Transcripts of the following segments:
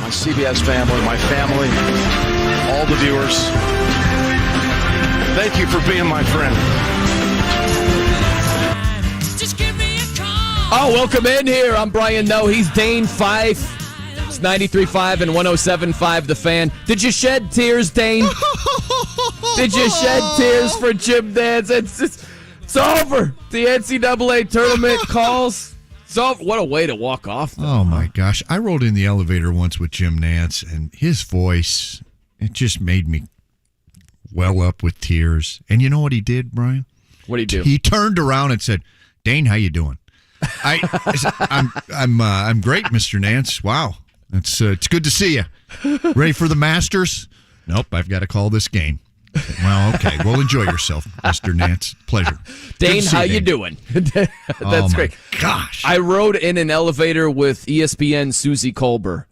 the CBS family, my family, all the viewers. Thank you for being my friend. Oh, welcome in here. I'm Brian. No, he's Dane Fife. It's 93.5 and 107.5 The Fan. Did you shed tears, Dane? Did you shed tears for Jim Nantz? It's over. The NCAA tournament calls. So what a way to walk off, though. Oh, my gosh. I rolled in the elevator once with Jim Nantz, and his voice, it just made me well up with tears. And you know what he did, Brian? What did he do? He turned around and said, Dane, how you doing? I'm great, Mr. Nantz. Wow. It's good to see you. Ready for the Masters? Nope, I've got to call this game. Well, okay. Well, enjoy yourself, Mr. Nantz. Pleasure. Dane, how you doing? That's great. Gosh. I rode in an elevator with ESPN Susie Colbert,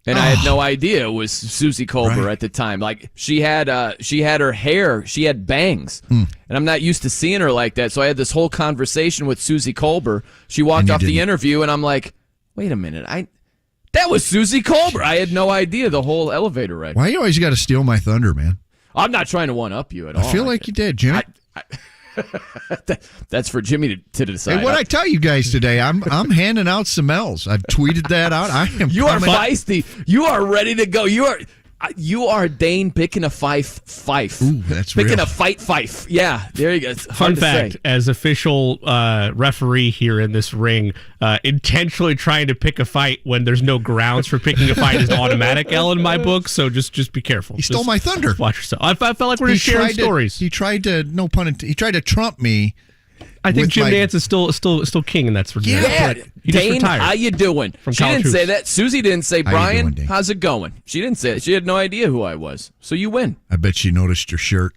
and I had no idea it was Susie Colbert at the time. Like she had her hair, she had bangs, and I'm not used to seeing her like that. So I had this whole conversation with Susie Colbert. She walked off the interview, and I'm like, wait a minute, that was Susie Colbert. I had no idea the whole elevator ride. Why you always got to steal my thunder, man? I'm not trying to one-up you at all. I feel like you did, Jimmy. That's for Jimmy to decide. Hey, what I tell you guys today, I'm handing out some L's. I've tweeted that out. You are feisty. You are ready to go. You are Dane picking a Fife. Ooh, that's picking real. a Fife. Yeah, there you go. It's Fun fact, as official referee here in this ring, intentionally trying to pick a fight when there's no grounds for picking a fight is automatic L in my book, so just be careful. He stole my thunder. Watch yourself. I felt like we're just sharing stories. He tried to, no pun intended, he tried to trump me. I think Jim Nantz is still king in that sort of Dane, how you doing? She didn't say that. Susie didn't say, Brian, doing, how's it going? She didn't say it. She had no idea who I was. So you win. I bet she noticed your shirt.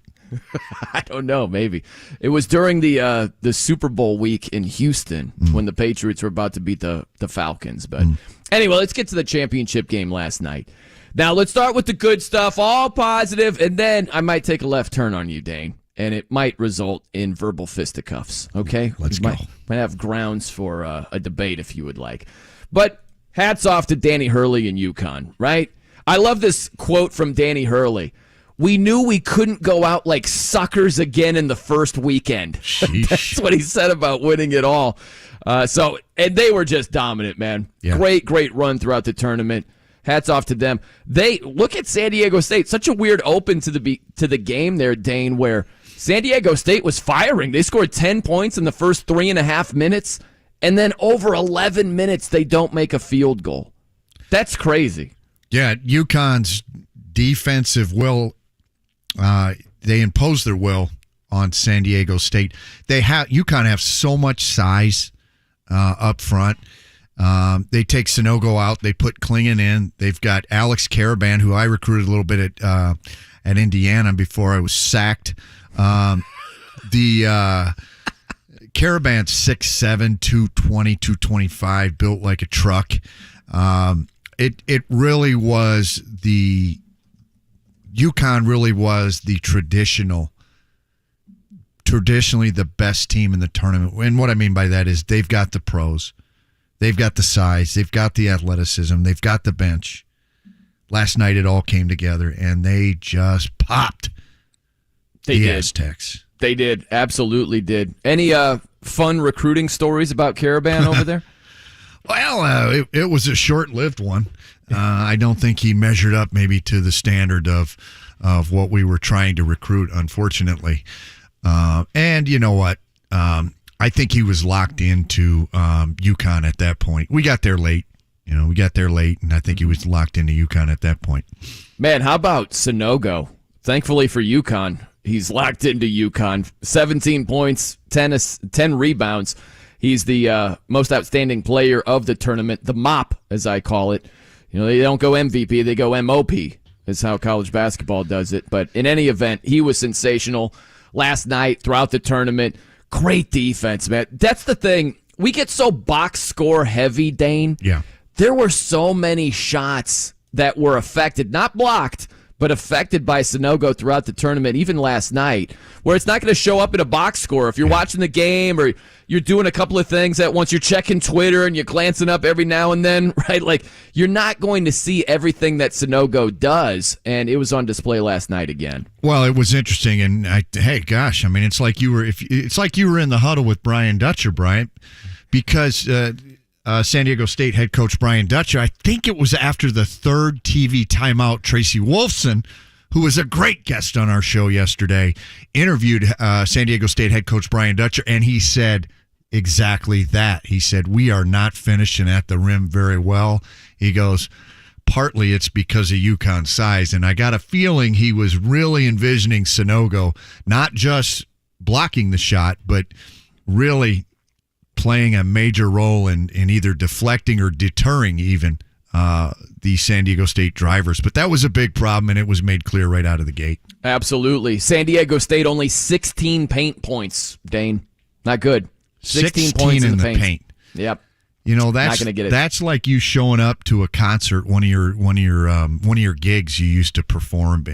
I don't know, maybe. It was during the Super Bowl week in Houston when the Patriots were about to beat the Falcons. But anyway, let's get to the championship game last night. Now, let's start with the good stuff, all positive, and then I might take a left turn on you, Dane. And it might result in verbal fisticuffs, okay? Let's go. Might have grounds for a debate if you would like. But hats off to Danny Hurley and UConn, right? I love this quote from Danny Hurley. We knew we couldn't go out like suckers again in the first weekend. That's what he said about winning it all. And they were just dominant, man. Yeah. Great run throughout the tournament. Hats off to them. They look at San Diego State. Such a weird open to the game there, Dane, where San Diego State was firing. They scored 10 points in the first 3.5 minutes, and then over 11 minutes, they don't make a field goal. That's crazy. Yeah, UConn's defensive will, they impose their will on San Diego State. UConn have so much size up front. They take Sanogo out. They put Klingon in. They've got Alex Caravan, who I recruited a little bit at Indiana before I was sacked. The Caravan's 6'7", 220, 225, built like a truck. It really was UConn really was the traditionally the best team in the tournament. And what I mean by that is they've got the pros. They've got the size. They've got the athleticism. They've got the bench. Last night it all came together, and they just popped the Aztecs. They did. Absolutely did. Any fun recruiting stories about Caravan over there? Well, it was a short-lived one. I don't think he measured up maybe to the standard of what we were trying to recruit, unfortunately. And you know what? I think he was locked into UConn at that point. We got there late. And I think he was locked into UConn at that point. Man, how about Sanogo? Thankfully for UConn, he's locked into UConn. 17 points, 10 rebounds. He's the most outstanding player of the tournament, the MOP, as I call it. They don't go MVP, they go MOP, is how college basketball does it. But in any event, he was sensational last night, throughout the tournament. Great defense, man. That's the thing. We get so box score heavy, Dane. Yeah. There were so many shots that were affected, not blocked, but affected by Sunogo throughout the tournament, even last night, where it's not going to show up in a box score. If you're watching the game or you're doing a couple of things at once, you're checking Twitter and you're glancing up every now and then, right? Like, you're not going to see everything that Sunogo does, and it was on display last night again. Well, it was interesting, and hey, gosh, I mean, it's like you were in the huddle with Brian Dutcher, Brian, because San Diego State head coach Brian Dutcher, I think it was after the third TV timeout, Tracy Wolfson, who was a great guest on our show yesterday, interviewed San Diego State head coach Brian Dutcher, and he said exactly that. He said, we are not finishing at the rim very well. He goes, partly it's because of UConn's size, and I got a feeling he was really envisioning Sunogo not just blocking the shot, but really playing a major role in either deflecting or deterring even the San Diego State drivers. But that was a big problem, and it was made clear right out of the gate. Absolutely. San Diego State only 16 paint points, Dane. Not good. 16 points in the paint. Yep. You know, not gonna get it. That's like you showing up to a concert, one of your gigs you used to perform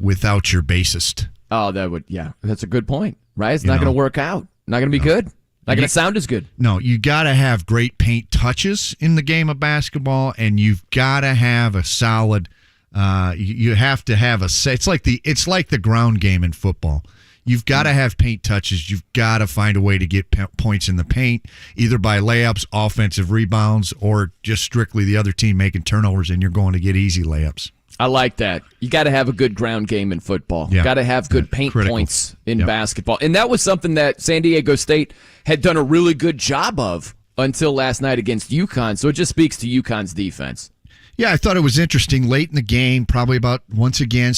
without your bassist. Oh, that's a good point, right? It's not going to work out. Not going to be good. Not going to sound as good. No, you got to have great paint touches in the game of basketball, and you've got to have a solid. You have to have it's like the ground game in football. You've got to have paint touches. You've got to find a way to get points in the paint, either by layups, offensive rebounds, or just strictly the other team making turnovers, and you're going to get easy layups. I like that. You got to have a good ground game in football. Yeah. Got to have good paint points in basketball. And that was something that San Diego State had done a really good job of until last night against UConn. So it just speaks to UConn's defense. Yeah, I thought it was interesting late in the game, probably about once again,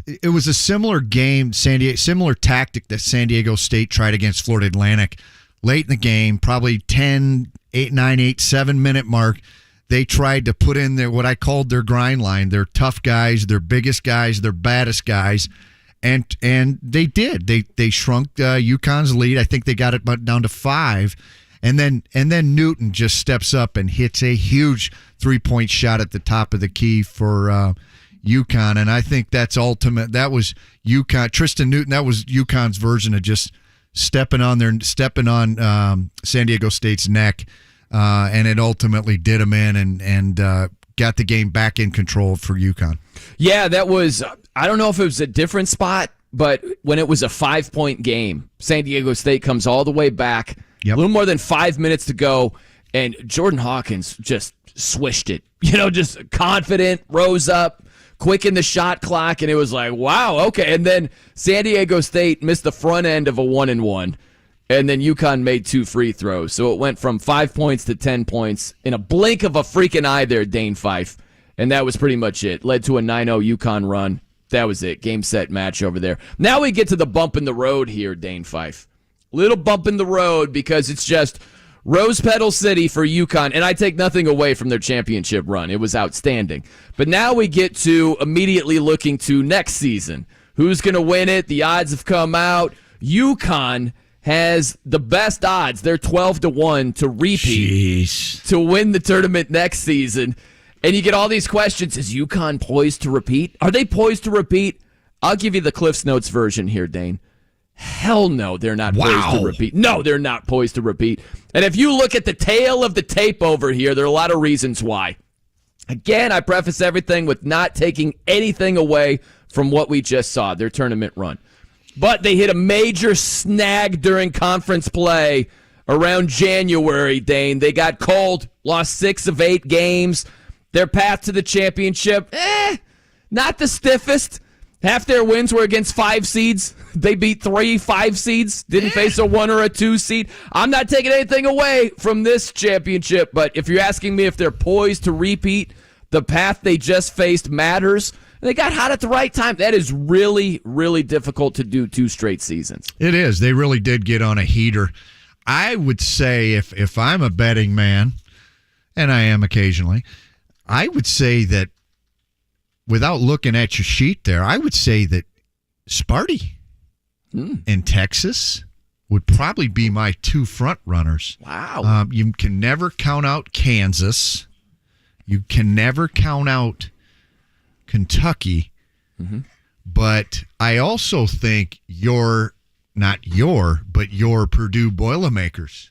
it was a similar game, similar tactic that San Diego State tried against Florida Atlantic. Late in the game, probably 10, 8, 9, 8, 7 minute mark. They tried to put in what I called their grind line, their tough guys, their biggest guys, their baddest guys, and they did. They shrunk UConn's lead. I think they got it down to 5, and then Newton just steps up and hits a huge 3-point shot at the top of the key for UConn, and I think that's ultimate. That was UConn. Tristan Newton. That was UConn's version of just stepping on San Diego State's neck. And it ultimately did them in and got the game back in control for UConn. Yeah, that was, I don't know if it was a different spot, but when it was a 5-point game, San Diego State comes all the way back, a little more than 5 minutes to go, and Jordan Hawkins just swished it. Just confident, rose up, quick in the shot clock, and it was like, wow, okay. And then San Diego State missed the front end of a 1-and-1. And then UConn made 2 free throws. So it went from 5 points to 10 points in a blink of a freaking eye there, Dane Fife. And that was pretty much it. Led to a 9-0 UConn run. That was it. Game, set, match over there. Now we get to the bump in the road here, Dane Fife. Little bump in the road because it's just Rose Petal City for UConn. And I take nothing away from their championship run. It was outstanding. But now we get to immediately looking to next season. Who's going to win it? The odds have come out. UConn has the best odds. They're 12-1 to repeat, to win the tournament next season. And you get all these questions. Is UConn poised to repeat? Are they poised to repeat? I'll give you the Cliff's Notes version here, Dane. Hell no, they're not poised to repeat. No, they're not poised to repeat. And if you look at the tail of the tape over here, there are a lot of reasons why. Again, I preface everything with not taking anything away from what we just saw, their tournament run. But they hit a major snag during conference play around January, Dane. They got cold, lost 6 of 8 games. Their path to the championship, not the stiffest. Half their wins were against 5 seeds. They beat 3 5 seeds, didn't face a 1 or a 2 seed. I'm not taking anything away from this championship, but if you're asking me if they're poised to repeat, the path they just faced matters. They got hot at the right time. That is really, really difficult to do 2 straight seasons. It is. They really did get on a heater. I would say if I'm a betting man, and I am occasionally, I would say that without looking at your sheet there, I would say that Sparty and Texas would probably be my 2 front runners. Wow. You can never count out Kansas. You can never count out Kentucky. But I also think your Purdue Boilermakers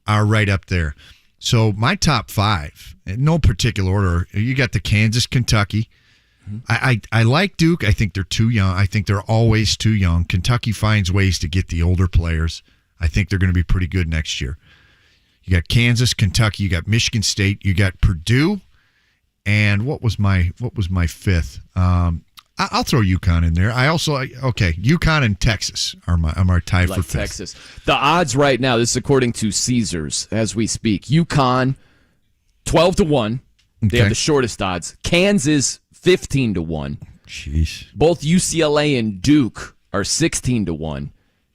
are right up there. So my top 5, in no particular order, you got the Kansas, Kentucky. I like Duke. I think they're too young. I think they're always too young. Kentucky finds ways to get the older players. I think they're going to be pretty good next year. You got Kansas, Kentucky. You got Michigan State. You got Purdue. And what was my 5th? I'll throw UConn in there. UConn and Texas are my tie for 5th. Texas. The odds right now, this is according to Caesars as we speak. UConn, 12-1. They have the shortest odds. Kansas, 15-1. Jeez. Both UCLA and Duke are 16-1.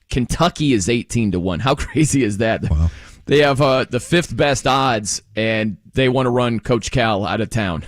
Kentucky is 18-1. How crazy is that? Wow. They have the 5th best odds, and they want to run Coach Cal out of town.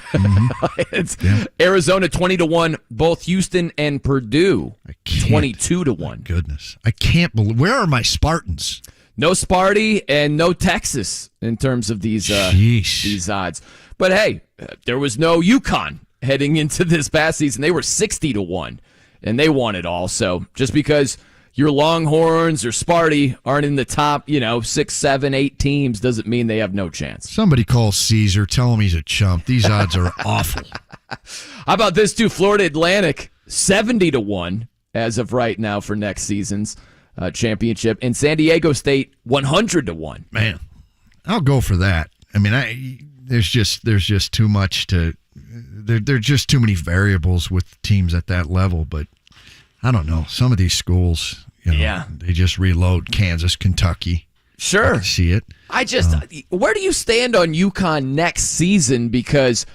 It's Arizona 20-1. Both Houston and Purdue 22-1. Goodness, I can't believe. Where are my Spartans? No Sparty and no Texas in terms of these odds. But hey, there was no UConn heading into this past season. They were 60-1, and they won it all. So just because your Longhorns or Sparty aren't in the top, 6, 7, 8 teams doesn't mean they have no chance. Somebody call Caesar. Tell him he's a chump. These odds are awful. How about this, too? Florida Atlantic, 70-1 as of right now for next season's championship. And San Diego State, 100-1. Man, I'll go for that. I mean, there's just too much to there are just too many variables with teams at that level, but I don't know. Some of these schools, they just reload. Kansas, Kentucky. Sure. I see it. Where do you stand on UConn next season? Because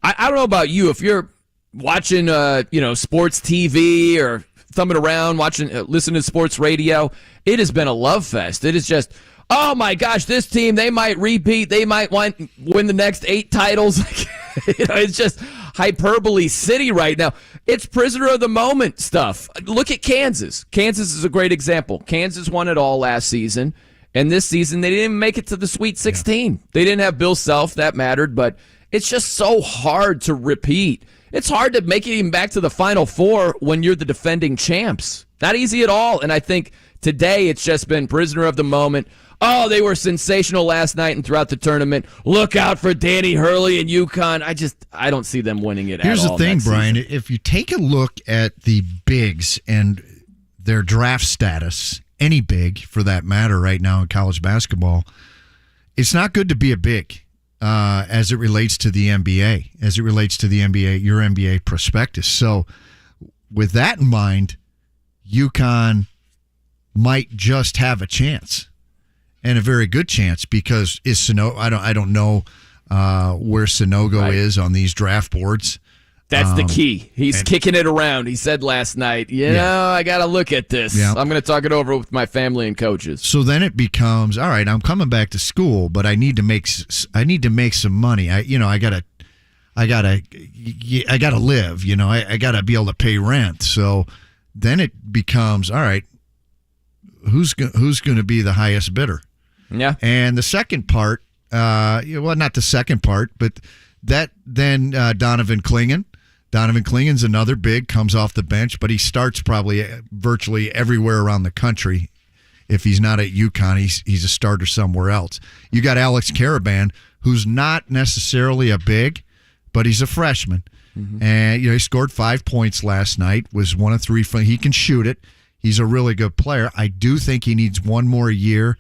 I don't know about you. If you're watching, sports TV or thumbing around, listening to sports radio, it has been a love fest. It is just, oh my gosh, this team, they might repeat. They might win the next 8 titles. It's just hyperbole city right now. It's prisoner of the moment stuff. Look at Kansas. Kansas is a great example. Kansas won it all last season, and this season they didn't even make it to the Sweet 16. Yeah. They didn't have Bill Self. That mattered, but it's just so hard to repeat. It's hard to make it even back to the Final Four when you're the defending champs. Not easy at all, and I think today it's just been prisoner of the moment. Oh, they were sensational last night and throughout the tournament. Look out for Danny Hurley and UConn. I don't see them winning it at all. Here's the thing, Brian. Season. If you take a look at the bigs and their draft status, any big for that matter right now in college basketball, it's not good to be a big as it relates to the NBA, your NBA prospectus. So with that in mind, UConn might just have a chance. And a very good chance because I don't know where Sonogo is on these draft boards. That's the key. He's kicking it around. He said last night, I got to look at this. Yeah. I'm going to talk it over with my family and coaches. So then it becomes, all right, I'm coming back to school, but I need to make some money. I got to live, I got to be able to pay rent. So then it becomes, all right, who's going to be the highest bidder? Yeah. And the second part, not the second part, but that then Donovan Clingan. Donovan Clingan's another big, comes off the bench, but he starts probably virtually everywhere around the country. If he's not at UConn, he's a starter somewhere else. You got Alex Caravan, who's not necessarily a big, but he's a freshman. Mm-hmm. And he scored 5 points last night, was 1 of 3. He can shoot it. He's a really good player. I do think he needs one more year.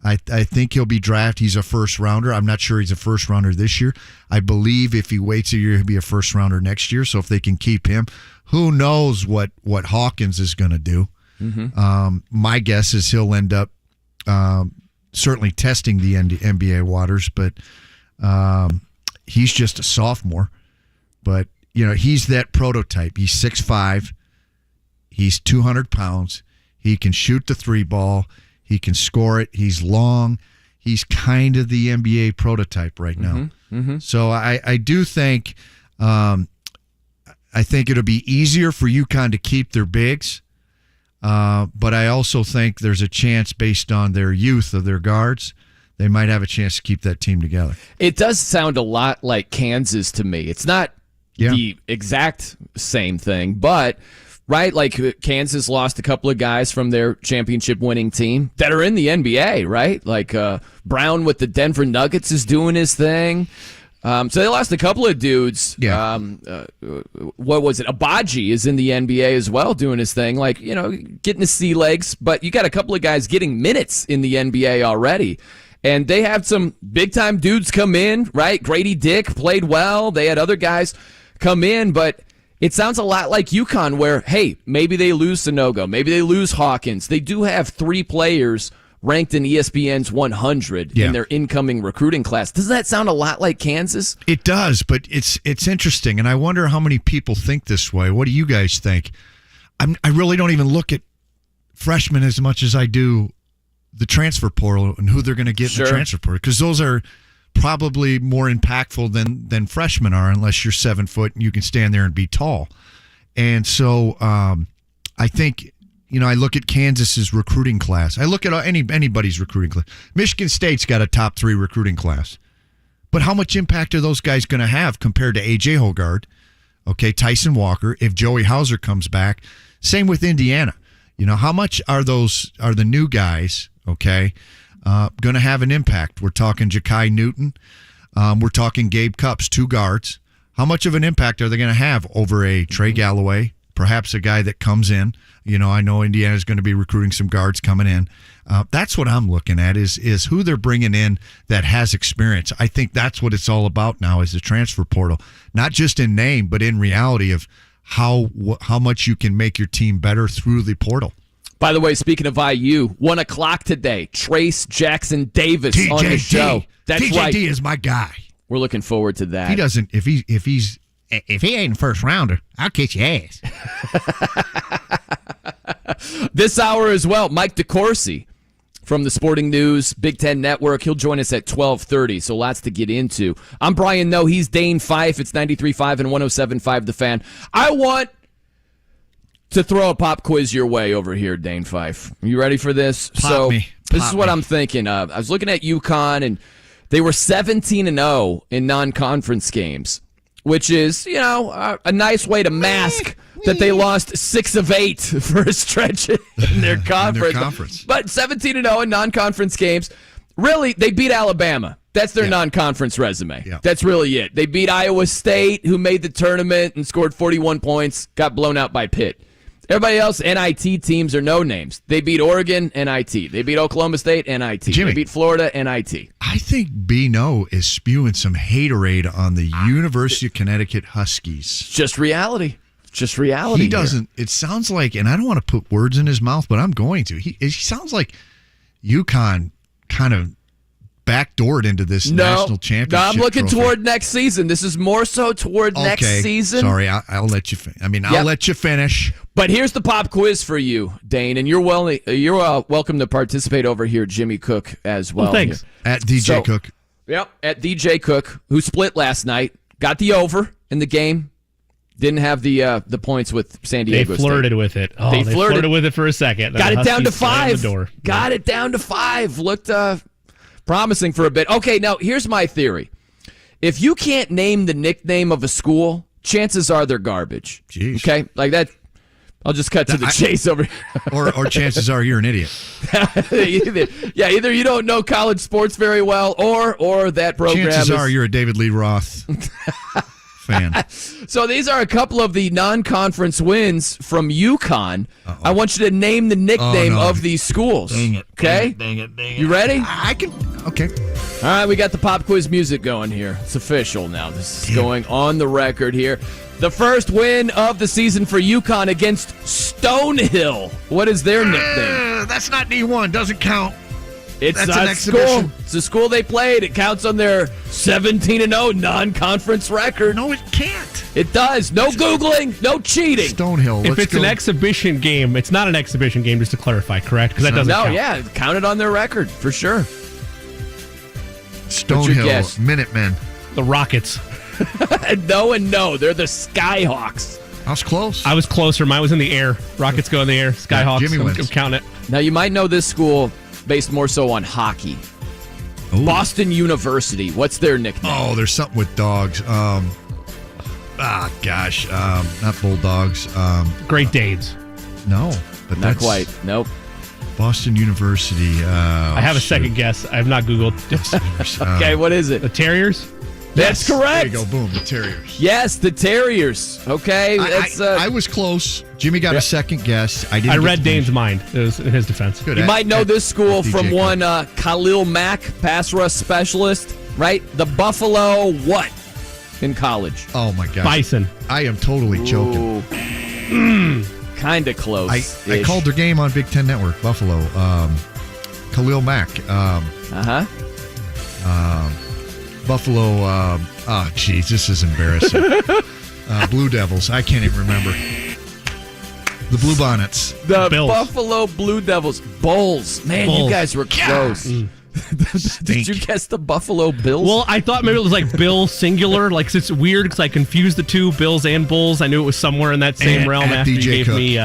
I think he'll be drafted. He's a first-rounder. I'm not sure he's a first-rounder this year. I believe if he waits a year, he'll be a first-rounder next year. So if they can keep him, who knows what Hawkins is going to do. Mm-hmm. My guess is he'll end up certainly testing the NBA waters, but he's just a sophomore. But, he's that prototype. He's 6'5". He's 200 pounds. He can shoot the 3 ball. He can score it. He's long. He's kind of the NBA prototype right now. Mm-hmm. Mm-hmm. So I do think I think it'll be easier for UConn to keep their bigs, but I also think there's a chance based on their youth of their guards, they might have a chance to keep that team together. It does sound a lot like Kansas to me. It's not the exact same thing, but right, like Kansas lost a couple of guys from their championship-winning team that are in the NBA, right? Like Brown with the Denver Nuggets is doing his thing. So they lost a couple of dudes. Yeah. What was it? Abaji is in the NBA as well, doing his thing. Like, getting the sea legs. But you got a couple of guys getting minutes in the NBA already. And they have some big-time dudes come in, right? Grady Dick played well. They had other guys come in. But it sounds a lot like UConn where, hey, maybe they lose Sanogo. Maybe they lose Hawkins. They do have 3 players ranked in ESPN's 100 in their incoming recruiting class. Doesn't that sound a lot like Kansas? It does, but it's interesting, and I wonder how many people think this way. What do you guys think? I really don't even look at freshmen as much as I do the transfer portal and who they're going to get in the transfer portal, because those are probably more impactful than freshmen are, unless you're 7 foot and you can stand there and be tall. And so I think, I look at Kansas's recruiting class. I look at anybody's recruiting class. Michigan State's got a top 3 recruiting class. But how much impact are those guys going to have compared to A.J. Hoggard, Tyson Walker, if Joey Hauser comes back? Same with Indiana. How much are the new guys, going to have an impact? We're talking Ja'Kai Newton. We're talking Gabe Cupps, 2 guards. How much of an impact are they going to have over a Trey Galloway, perhaps a guy that comes in? I know Indiana's going to be recruiting some guards coming in. That's what I'm looking at is who they're bringing in that has experience. I think that's what it's all about now is the transfer portal, not just in name, but in reality of how much you can make your team better through the portal. By the way, speaking of IU, 1 o'clock today, Trayce Jackson-Davis on the show. That's TJD right. is my guy. We're looking forward to that. He doesn't. If he ain't a first rounder, I'll kick your ass. This hour as well, Mike DeCourcey from the Sporting News Big Ten Network. He'll join us at 12:30, so lots to get into. I'm Brian Noe. He's Dane Fife. It's 93.5 and 107.5 The Fan. I want to throw a pop quiz your way over here, Dane Fife. Are you ready for this? This is what I'm thinking of. I was looking at UConn, and they were 17-0 in non-conference games, which is, a nice way to mask that they lost 6 of 8 for a stretch in their conference. But 17-0 in non-conference games. Really, they beat Alabama. That's their non-conference resume. Yeah. That's really it. They beat Iowa State, who made the tournament and scored 41 points, got blown out by Pitt. Everybody else, NIT teams are no names. They beat Oregon, NIT. They beat Oklahoma State, NIT. Jimmy, they beat Florida, NIT. I think B-No is spewing some haterade on the University of Connecticut Huskies. It's just reality. Just reality. He doesn't. It sounds like, and I don't want to put words in his mouth, but I'm going to. He sounds like UConn kind of backdoored into this national championship. No, I'm looking trophy. Toward next season. This is more so toward next season. Sorry, I'll let you. I'll let you finish. But here's the pop quiz for you, Dane, and you're welcome to participate over here, Jimmy Cook, as well. Thanks. Here. At DJ Cook. Yep, at DJ Cook, who split last night, got the over in the game. Didn't have the points with San Diego They flirted State. with it. Oh, they flirted with it for a second. Got it down to 5. Got it down to 5. Looked promising for a bit. Okay, now here's my theory. If you can't name the nickname of a school, chances are they're garbage. Jeez. Okay, like that. I'll just cut to the chase over here. or chances are you're an idiot. either you don't know college sports very well, or that program. Chances are you're a David Lee Roth fan. So these are a couple of the non-conference wins from UConn. Uh-oh. I want you to name the nickname of these schools. Dang it. Okay? Dang it. You ready? I can. Okay. All right, we got the pop quiz music going here. It's official now. This is going on the record here. The first win of the season for UConn against Stonehill. What is their nickname? That's not D1. Doesn't count. It's That's a an exhibition. It's a school they played. It counts on their 17-0 non-conference record. No, it can't. It does. No Googling. No cheating. Stonehill. If it's an exhibition game, it's not an exhibition game, just to clarify, correct? Because that doesn't count. Yeah, counted on their record, for sure. Stonehill, Minutemen. The Rockets. No. They're the Skyhawks. I was close. I was closer. Mine was in the air. Rockets go in the air. Skyhawks. Jimmy wins. I'm counting it. Now, you might know this school based more so on hockey. Ooh. Boston University. What's their nickname? Oh, there's something with dogs. Not Bulldogs. Great Danes. No, but Not that's quite. Nope. Boston University. I have a second guess. I have not Googled. Okay, what is The it? Terriers? That's correct. There you go. Boom. The Terriers. Yes, the Terriers. Okay, I was close. Jimmy got a second guess. I didn't. I get read to Dane's finish. mind. It was in his defense. Good. You might know this school at from DJ one Khalil Mack, pass rush specialist, right? The Buffalo what in college? Oh my God. Bison. I am totally choking. Kind of close. I called their game on Big Ten Network. Buffalo. Khalil Mack. Buffalo. This is embarrassing. Blue Devils. I can't even remember. The Blue Bonnets. The Bills. Buffalo Blue Devils. Bulls. Man, you Bulls. guys were close. Did you guess the Buffalo Bills? Well, I thought maybe it was like Bill singular. Like, 'cause it's weird because I confused the two, Bills and Bulls. I knew it was somewhere in that same And realm at after you DJ gave Cook. me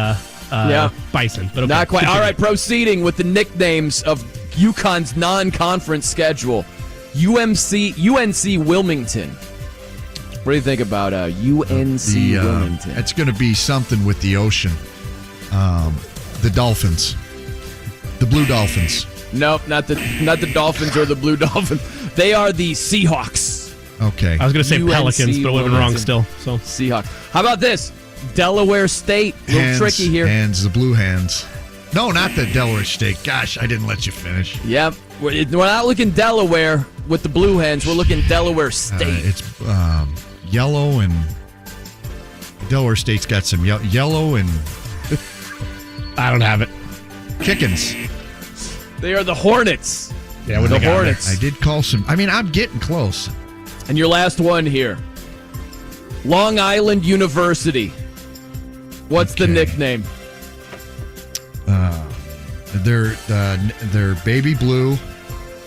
Bison. But okay, Not quite. continue. All right, proceeding with the nicknames of UConn's non-conference schedule. UNC Wilmington. What do you think about UNC Wilmington? It's going to be something with the ocean. The Dolphins. The Blue Dolphins. Nope, not the Dolphins or the Blue Dolphins. They are the Seahawks. Okay. I was going to say UNC Pelicans, but it would have been wrong Wilmington. still. So Seahawks. How about this? Delaware State. A little tricky here. Hands, the Blue Hands. No, not the Delaware State. Gosh, I didn't let you finish. Yep. We're not looking Delaware with the Blue Hens. We're looking Delaware State. It's yellow and Delaware State's got some yellow and I don't have it. chickens. They are the Hornets. Yeah, what the they got? Hornets. I did call some. I mean, I'm getting close. And your last one here. Long Island University. What's the Okay. nickname? They're baby blue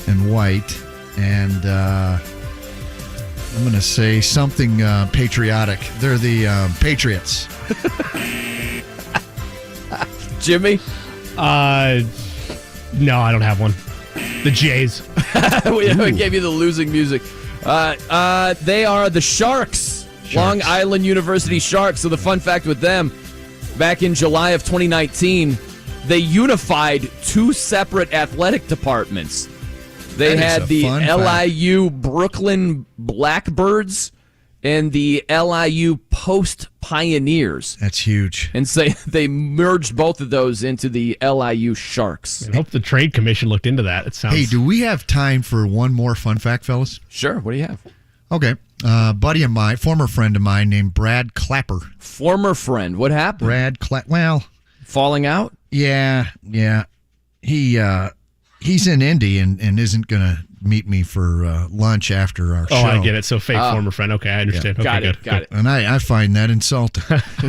and white, and I'm going to say something patriotic. They're the Patriots. Jimmy? No, I don't have one. The Jays. we gave you the losing music. They are the Sharks. Long Island University Sharks. So the fun fact with them, back in July of 2019, they unified two separate athletic departments. They That is had a the fun fact. LIU Brooklyn Blackbirds and the LIU Post Pioneers. That's huge. And so they merged both of those into the LIU Sharks. I hope the trade commission looked into that. It sounds. Hey, do we have time for one more fun fact, fellas? Sure. What do you have? Okay. Buddy of mine, former friend of mine named Brad Clapper. Former friend. What happened? Well, Falling out? yeah. He's in Indy and isn't going to meet me for lunch after our show. I get it. So fake former friend. Okay, I understand. Got Okay, it. good. Got it. And I find that insulting.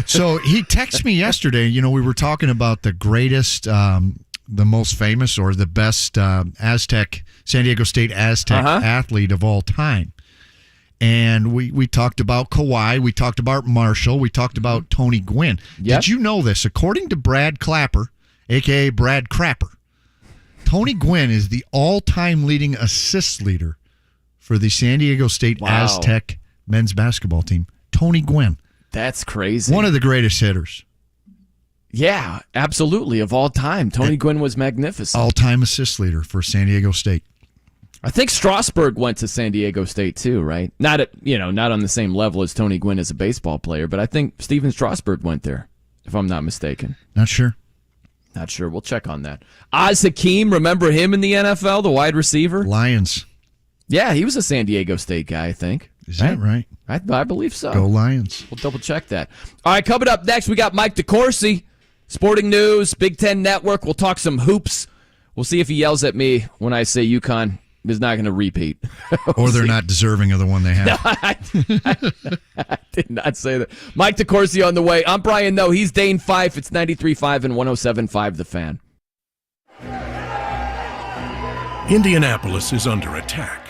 So he texted me yesterday. You know, we were talking about the greatest, the most famous, or the best San Diego State Aztec athlete of all time. And we talked about Kawhi. We talked about Marshall. We talked about Tony Gwynn. Yep. Did you know this? According to Brad Clapper, a.k.a. Brad Crapper, Tony Gwynn is the all-time leading assist leader for the San Diego State Aztec men's basketball team. Tony Gwynn. That's crazy. One of the greatest hitters. Yeah, absolutely. Of all time. Tony Gwynn was magnificent. All-time assist leader for San Diego State. I think Strasburg went to San Diego State too, right? Not on the same level as Tony Gwynn as a baseball player, but I think Steven Strasburg went there, if I'm not mistaken. Not sure. Not sure. We'll check on that. Oz Hakeem, remember him in the NFL, the wide receiver? Lions. Yeah, he was a San Diego State guy, I think. Is that right? I believe so. Go Lions. We'll double check that. All right, coming up next, we got Mike DeCourcey, Sporting News, Big Ten Network. We'll talk some hoops. We'll see if he yells at me when I say UConn is not going to repeat. Or they're not deserving of the one they have. I did not say that. Mike DeCourcey on the way. I'm Brian, though. He's Dane Fife. It's 93.5 and 107.5 The Fan. Indianapolis is under attack.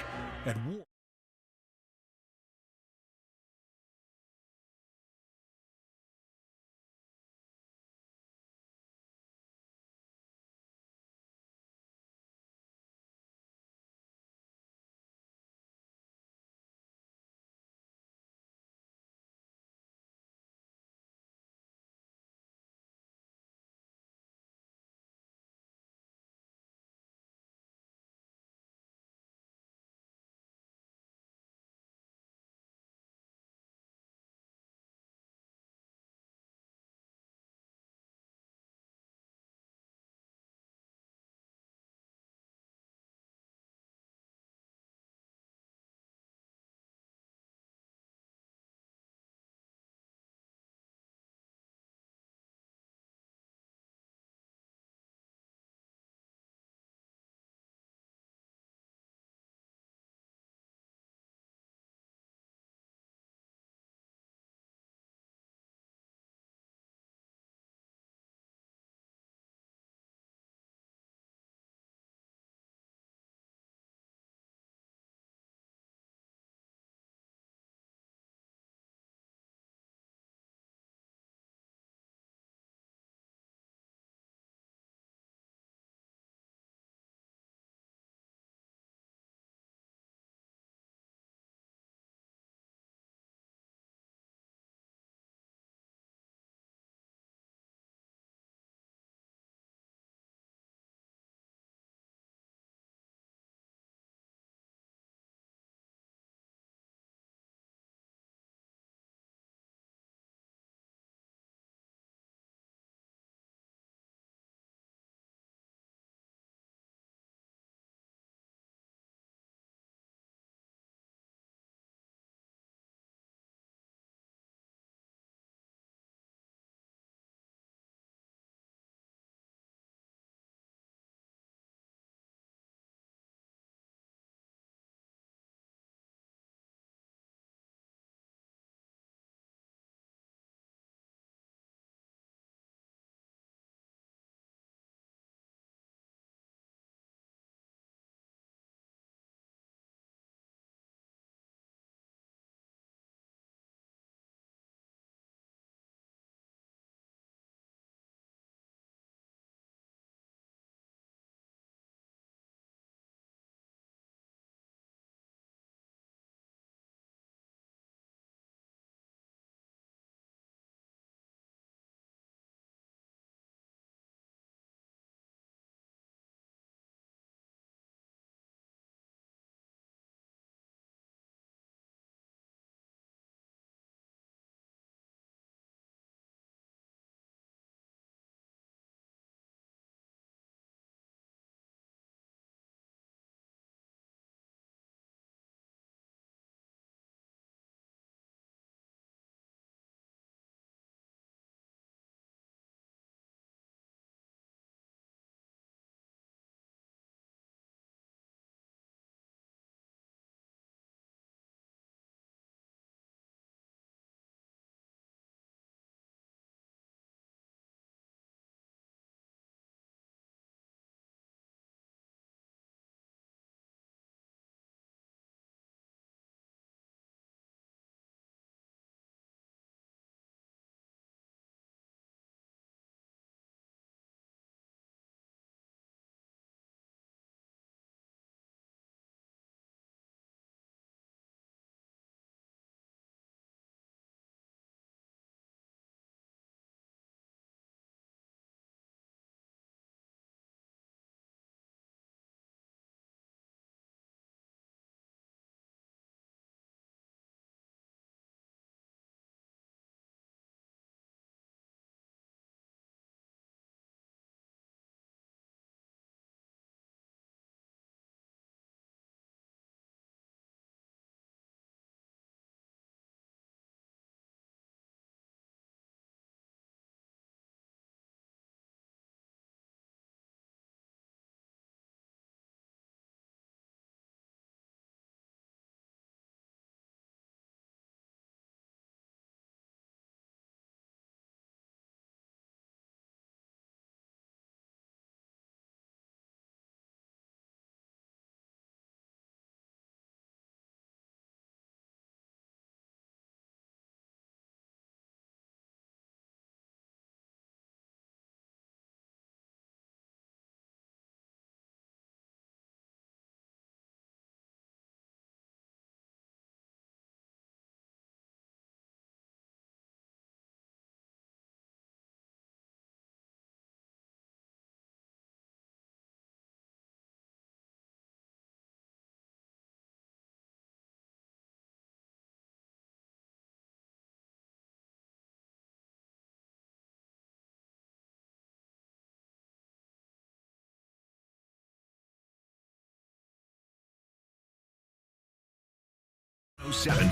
7.5,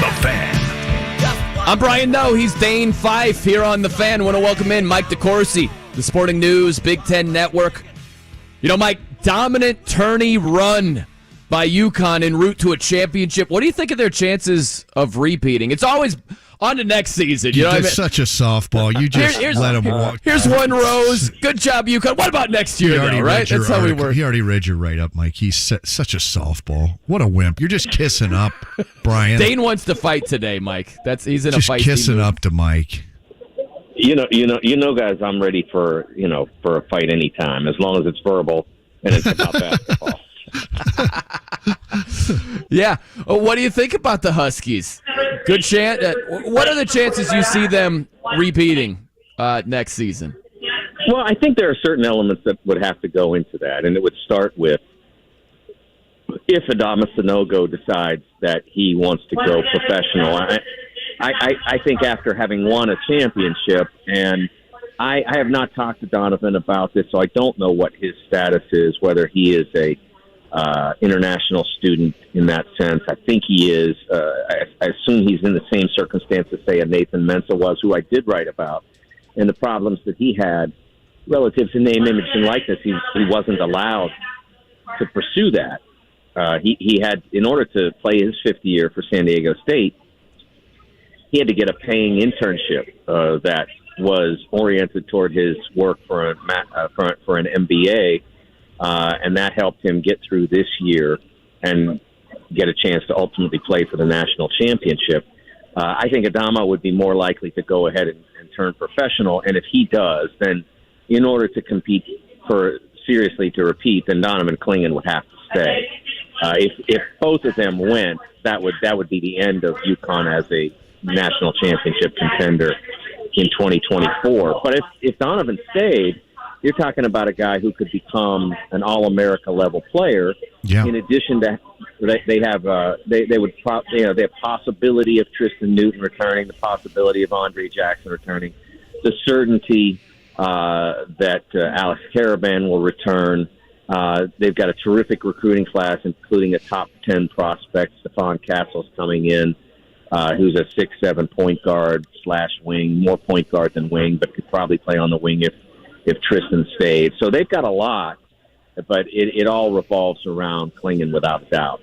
The Fan. I'm Brian. No, he's Dane Fife here on The Fan. Want to welcome in Mike DeCourcey, the Sporting News, Big Ten Network. You know, Mike, dominant tourney run by UConn en route to a championship. What do you think of their chances of repeating? It's always on to next season. You know what I mean? Such a softball. You just let him walk. Here's one rose. Good job, UConn. What about next year, though, right? That's how we work. He already read your write-up, Mike. He's such a softball. What a wimp. You're just kissing up, Brian. Dane wants to fight today, Mike. He's in a fight. Just kissing up to Mike. You know, guys, I'm ready for a fight anytime, as long as it's verbal and it's about basketball. Yeah. What do you think about the Huskies? Good chance. What are the chances you see them repeating next season? Well, I think there are certain elements that would have to go into that, and it would start with if Adama Sanogo decides that he wants to go professional. I think after having won a championship, and I have not talked to Donovan about this, so I don't know what his status is, whether he is a international student in that sense. I think he is. I assume he's in the same circumstances, say, a Nathan Mensah was, who I did write about, and the problems that he had relative to name, image, and likeness. He wasn't allowed to pursue that. He had, in order to play his fifth year for San Diego State, he had to get a paying internship that was oriented toward his work for an MBA. And that helped him get through this year and get a chance to ultimately play for the national championship. I think Adama would be more likely to go ahead and turn professional. And if he does, then in order to compete seriously to repeat, then Donovan Clingan would have to stay. If both of them went, that would be the end of UConn as a national championship contender in 2024. But if Donovan stayed, you're talking about a guy who could become an All-America level player. Yeah. In addition to, they have the possibility of Tristan Newton returning, the possibility of Andre Jackson returning, the certainty that Alex Caravan will return. They've got a terrific recruiting class, including a top 10 prospect, Stephon Castle's coming in, who's a 6'7" point guard / wing, more point guard than wing, but could probably play on the wing if Tristan stayed. So they've got a lot, but it all revolves around Clingan without a doubt.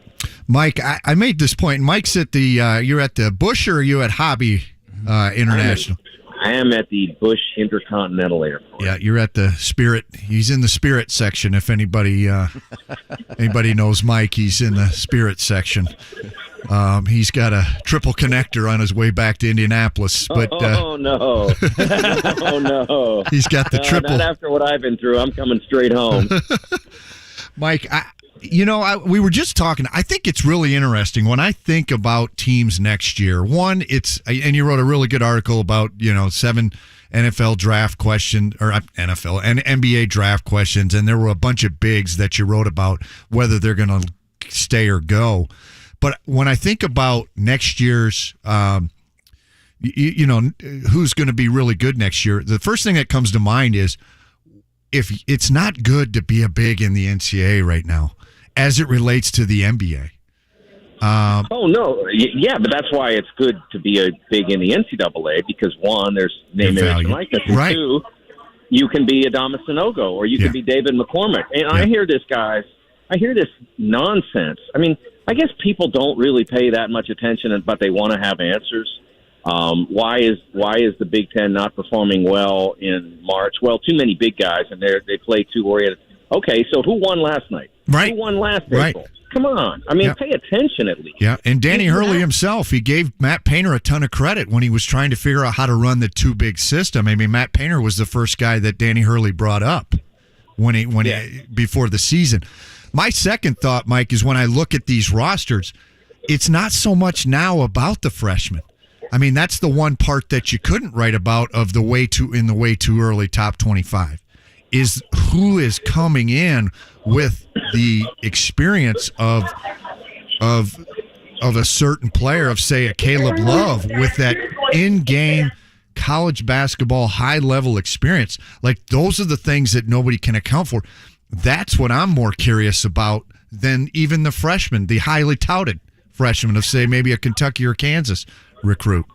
Mike, I made this point. Mike's at the, you're at the Bush or are you at Hobby International? I am at the Bush Intercontinental Airport. Yeah, you're at the Spirit. He's in the Spirit section. If anybody knows Mike, he's in the Spirit section. He's got a triple connector on his way back to Indianapolis. But oh no! Oh no! He's got the triple. Not after what I've been through. I'm coming straight home. Mike, we were just talking. I think it's really interesting when I think about teams next year. One, and you wrote a really good article about 7 NFL draft questions or NFL and NBA draft questions, and there were a bunch of bigs that you wrote about whether they're going to stay or go. But when I think about next year's, who's going to be really good next year, the first thing that comes to mind is if it's not good to be a big in the NCAA right now as it relates to the NBA. Oh, no. Yeah, but that's why it's good to be a big in the NCAA because, one, there's name, image, and likeness. And right. Two, you can be Adama Sanogo or you can be David McCormick. And I hear this, guys. I hear this nonsense. I mean, I guess people don't really pay that much attention, but they want to have answers. Why is the Big Ten not performing well in March? Well, too many big guys, and they play too oriented. Okay, so who won last night? Right. Who won last April? Right. Come on. I mean, pay attention at least. Yeah, and Danny Hurley himself, he gave Matt Painter a ton of credit when he was trying to figure out how to run the too big system. I mean, Matt Painter was the first guy that Danny Hurley brought up when he before the season. My second thought, Mike, is when I look at these rosters, it's not so much now about the freshmen. I mean, that's the one part that you couldn't write about of the way too early top 25 is who is coming in with the experience of a certain player, of say a Caleb Love with that in-game college basketball high-level experience. Like those are the things that nobody can account for. That's what I'm more curious about than even the freshmen, the highly touted freshman of, say, maybe a Kentucky or Kansas recruit.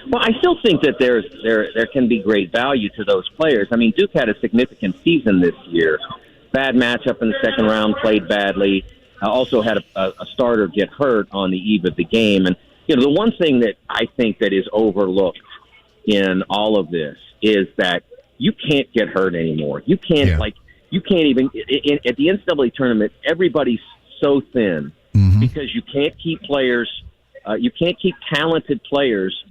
Well, I still think that there can be great value to those players. I mean, Duke had a significant season this year. Bad matchup in the second round, played badly. Also had a starter get hurt on the eve of the game. And, the one thing that I think that is overlooked in all of this is that you can't get hurt anymore. You can't, you can't even, at the NCAA tournament, everybody's so thin because you can't keep players, you can't keep talented players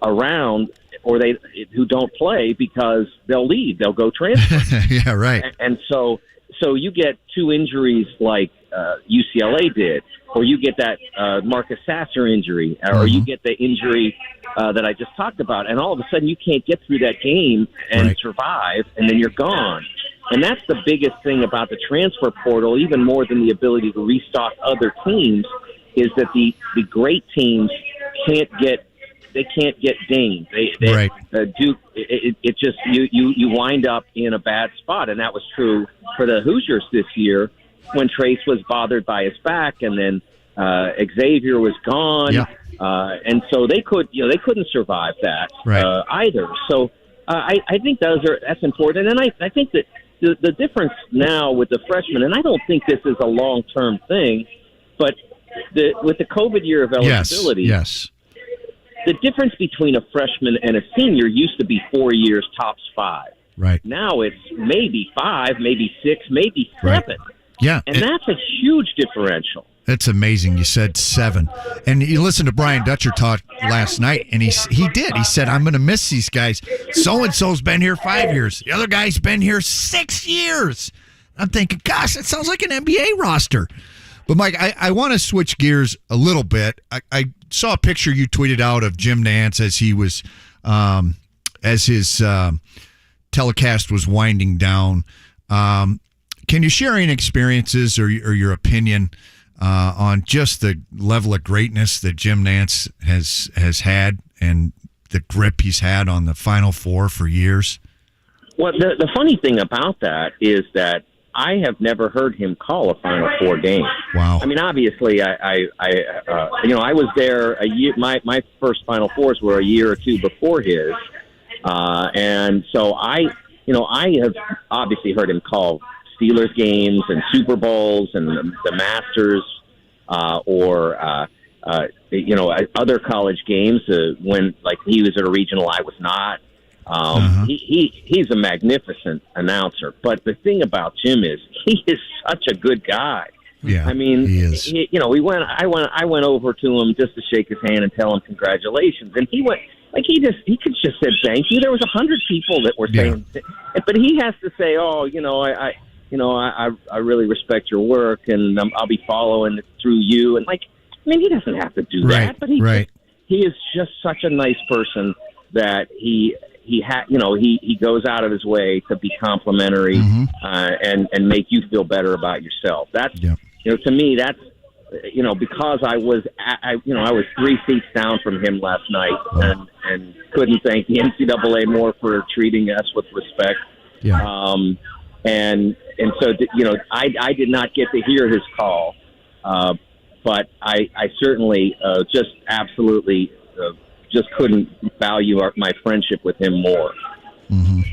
around who don't play because they'll leave. They'll go transfer. Yeah, right. And so you get two injuries like UCLA did, or you get that Marcus Sasser injury, or you get the injury that I just talked about, and all of a sudden you can't get through that game and survive, and then you're gone. And that's the biggest thing about the transfer portal, even more than the ability to restock other teams, is that the great teams can't get dinged. Duke, it just you wind up in a bad spot, and that was true for the Hoosiers this year when Trayce was bothered by his back, and then Xavier was gone, and so they couldn't survive that either. So I think that's important, and I think that the difference now with the freshmen, and I don't think this is a long-term thing, but with the COVID year of eligibility, the difference between a freshman and a senior used to be 4 years, tops 5. Right. Now it's maybe 5, maybe 6, maybe 7. Yeah. And that's a huge differential. That's amazing. You said 7. And you listened to Brian Dutcher talk last night, and he did. He said, I'm going to miss these guys. So-and-so's been here 5 years. The other guy's been here 6 years. I'm thinking, gosh, that sounds like an NBA roster. But, Mike, I want to switch gears a little bit. I saw a picture you tweeted out of Jim Nantz as he was, as his telecast was winding down. Can you share any experiences or your opinion on just the level of greatness that Jim Nantz has had and the grip he's had on the Final Four for years? Well, the funny thing about that is that I have never heard him call a Final Four game. Wow. I mean, obviously, I was there a year. My first Final Fours were a year or two before his, and so I have obviously heard him call Steelers games and Super Bowls and the Masters, or other college games when like he was at a regional, I was not. He's a magnificent announcer, but the thing about Jim is he is such a good guy. Yeah, I mean, he is. I went over to him just to shake his hand and tell him congratulations, and he went like he could just said thank you. There was 100 people that were saying, but he has to say, I really respect your work, and I'll be following it through you, and like, I mean, he doesn't have to do that, but he is just such a nice person that he goes out of his way to be complimentary and make you feel better about yourself. That's to me, that's because I was 3 seats down from him last night and couldn't thank the NCAA more for treating us with respect. And so I did not get to hear his call, but I certainly just absolutely just couldn't value my friendship with him more.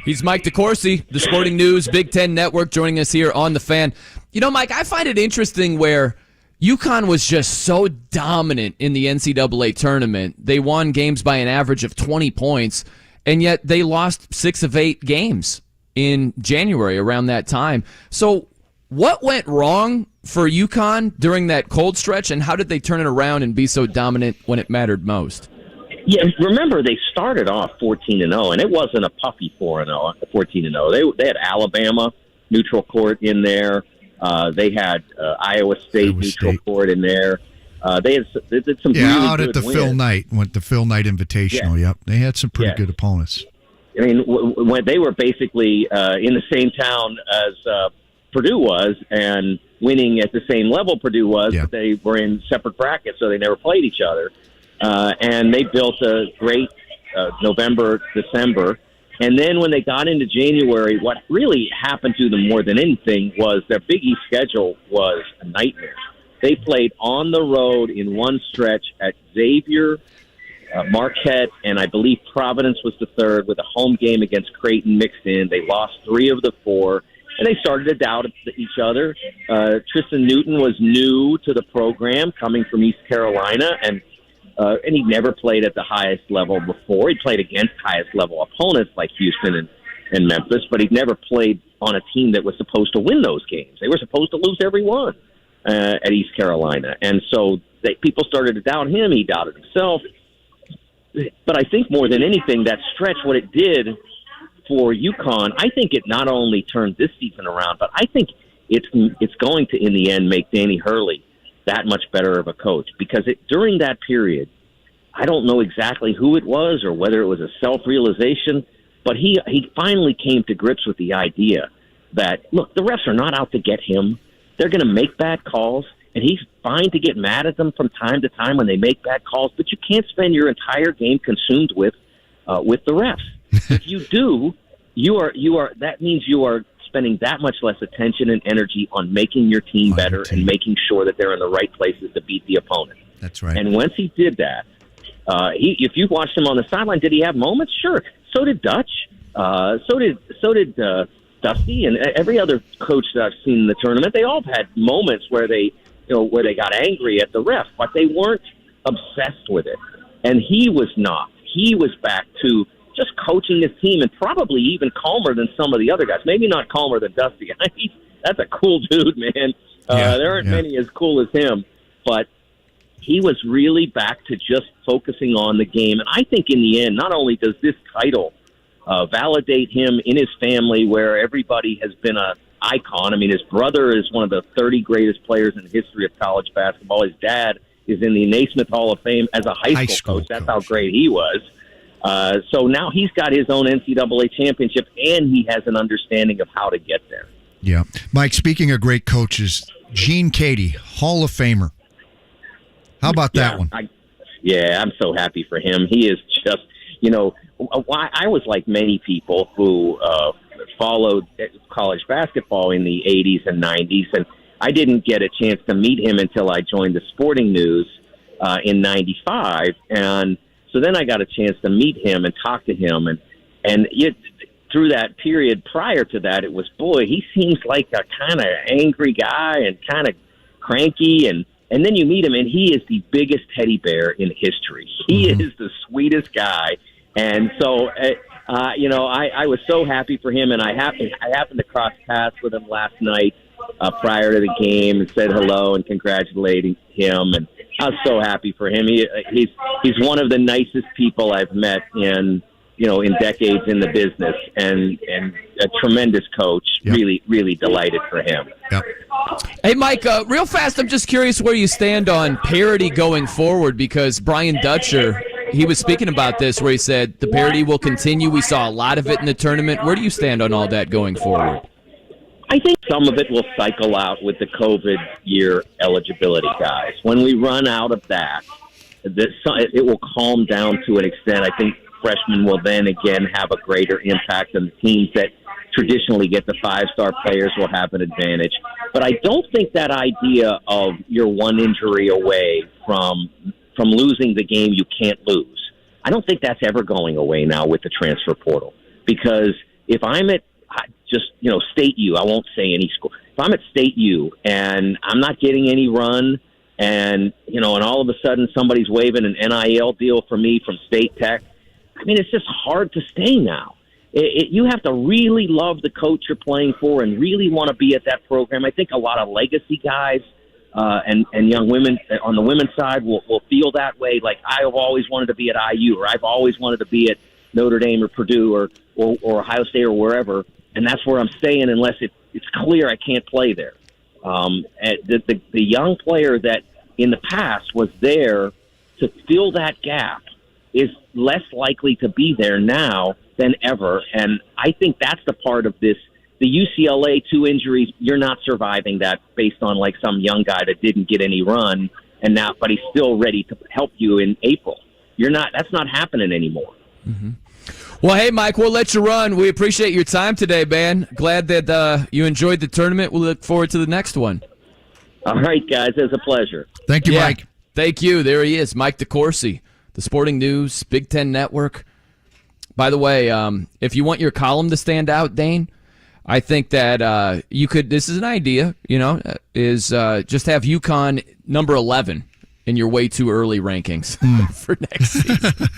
He's Mike DeCourcey, the Sporting News Big Ten Network, joining us here on The Fan. Mike, I find it interesting where UConn was just so dominant in the NCAA tournament. They won games by an average of 20 points, and yet they lost 6 of 8 games in January around that time. So what went wrong for UConn during that cold stretch, and how did they turn it around and be so dominant when it mattered most? Yeah, remember they started off 14-0, and it wasn't a puffy 14-0. They had Alabama neutral court in there. They had Iowa State neutral court in there. They did some really out good at the wins. Phil Knight, went the Phil Knight Invitational. Yeah. Yep, they had some pretty good opponents. I mean, when they were basically in the same town as Purdue was, and winning at the same level Purdue was, but they were in separate brackets, so they never played each other. And they built a great November, December. And then when they got into January, what really happened to them more than anything was their Big East schedule was a nightmare. They played on the road in one stretch at Xavier, Marquette, and I believe Providence was the third, with a home game against Creighton mixed in. They lost 3 of the 4, and they started to doubt each other. Tristan Newton was new to the program, coming from East Carolina, and he never played at the highest level before. He played against highest level opponents like Houston and Memphis, but he'd never played on a team that was supposed to win those games. They were supposed to lose every one at East Carolina, and so people started to doubt him. He doubted himself. But I think more than anything, that stretch, what it did for UConn, I think it not only turned this season around, but I think it's going to, in the end, make Danny Hurley that much better of a coach. Because during that period, I don't know exactly who it was or whether it was a self-realization, but he finally came to grips with the idea that, look, the refs are not out to get him. They're going to make bad calls. And he's fine to get mad at them from time to time when they make bad calls, but you can't spend your entire game consumed with the refs. If you do, you are. That means you are spending that much less attention and energy on making your team better and making sure that they're in the right places to beat the opponent. That's right. And once he did that, if you watched him on the sideline, did he have moments? Sure. So did Dutch. So did Dusty, and every other coach that I've seen in the tournament. They all had moments where they got angry at the ref, but they weren't obsessed with it. And he was not. He was back to just coaching his team, and probably even calmer than some of the other guys. Maybe not calmer than Dusty. That's a cool dude, man. There aren't many as cool as him. But he was really back to just focusing on the game. And I think in the end, not only does this title validate him in his family, where everybody has been a icon. I mean, his brother is one of the 30 greatest players in the history of college basketball. His dad is in the Naismith Hall of Fame as a high school coach. That's how great he was. So now he's got his own NCAA championship, and he has an understanding of how to get there. Yeah. Mike, speaking of great coaches, Gene Keady, Hall of Famer. How about that one? I'm so happy for him. He is just, I was like many people who followed college basketball in the 80s and 90s, and I didn't get a chance to meet him until I joined the Sporting News in 95, and so then I got a chance to meet him and talk to him, and through that period prior to that, it was, boy, he seems like a kind of angry guy and kind of cranky, and then you meet him, and he is the biggest teddy bear in history. He is the sweetest guy, and so I was so happy for him, and I happened to cross paths with him last night prior to the game and said hello and congratulating him, and I was so happy for him. He's one of the nicest people I've met in decades in the business, and a tremendous coach. Yep. Really delighted for him. Yep. Hey, Mike, real fast, I'm just curious where you stand on parity going forward, because Brian Dutcher, he was speaking about this where he said the parity will continue. We saw a lot of it in the tournament. Where do you stand on all that going forward? I think some of it will cycle out with the COVID year eligibility, guys. When we run out of that, it will calm down to an extent. I think freshmen will then again have a greater impact, and the teams that traditionally get the 5-star players will have an advantage. But I don't think that idea of you're one injury away from losing the game you can't lose, I don't think that's ever going away now with the transfer portal. Because if I'm at State U, I won't say any school. If I'm at State U and I'm not getting any run, and all of a sudden somebody's waving an NIL deal for me from State Tech, I mean, it's just hard to stay now. You have to really love the coach you're playing for and really want to be at that program. I think a lot of legacy guys and young women on the women's side will feel that way. Like, I've always wanted to be at IU, or I've always wanted to be at Notre Dame or Purdue or Ohio State or wherever, and that's where I'm staying unless it's clear I can't play there. The young player that in the past was there to fill that gap is less likely to be there now than ever, and I think that's the part of this. The UCLA 2 injuries, you're not surviving that based on like some young guy that didn't get any run, but he's still ready to help you in April. That's not happening anymore. Mm-hmm. Well, hey, Mike, we'll let you run. We appreciate your time today, man. Glad that you enjoyed the tournament. We'll look forward to the next one. All right, guys. It's a pleasure. Thank you, Mike. Thank you. There he is, Mike DeCourcey, the Sporting News, Big Ten Network. By the way, if you want your column to stand out, Dane, I think that you could. This is an idea, is just have UConn number 11 in your way too early rankings for next season.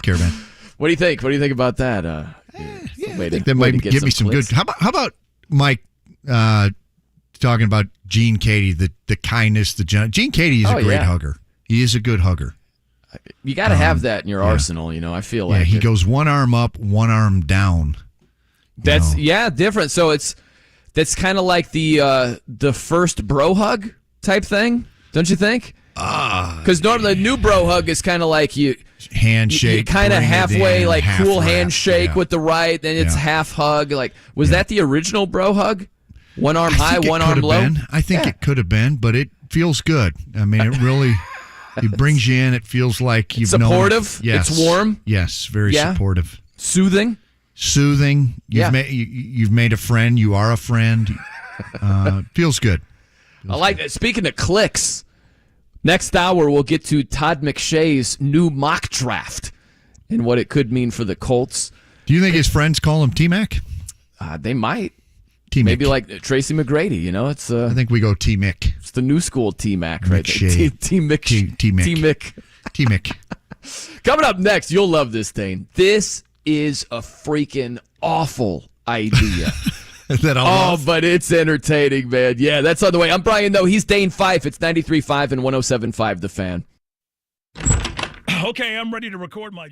Caravan. What do you think? What do you think about that? I think that might give me some good. How about Mike talking about Gene Keady, the kindness, Gene Keady is a great hugger. He is a good hugger. You got to have that in your arsenal. I feel like he goes one arm up, one arm down. That's different. So that's kind of like the first bro hug type thing, don't you think? Because normally the new bro hug is kind of like you handshake, you kind of halfway, like cool handshake with the right, then it's half hug. Like, was that the original bro hug? One arm high, one arm low. I think it could have been, but it feels good. I mean, it really it brings you in. It feels like you've supportive. Yes, it's warm. Yes, very supportive. Soothing. You've made a friend. You are a friend. Feels good. I like that. Speaking of clicks, next hour we'll get to Todd McShay's new mock draft and what it could mean for the Colts. Do you think his friends call him T-Mac? They might. T-Mick. Maybe like Tracy McGrady. It's. I think we go T-Mick. It's the new school T-Mac, right? T-Mick. T-Mick. T-Mick. Coming up next, you'll love this, Dane. This is a freaking awful idea. But it's entertaining, man. Yeah, that's on the way. I'm Brian, though. He's Dane Fife. It's 93.5 and 107.5 The Fan. Okay, I'm ready to record my...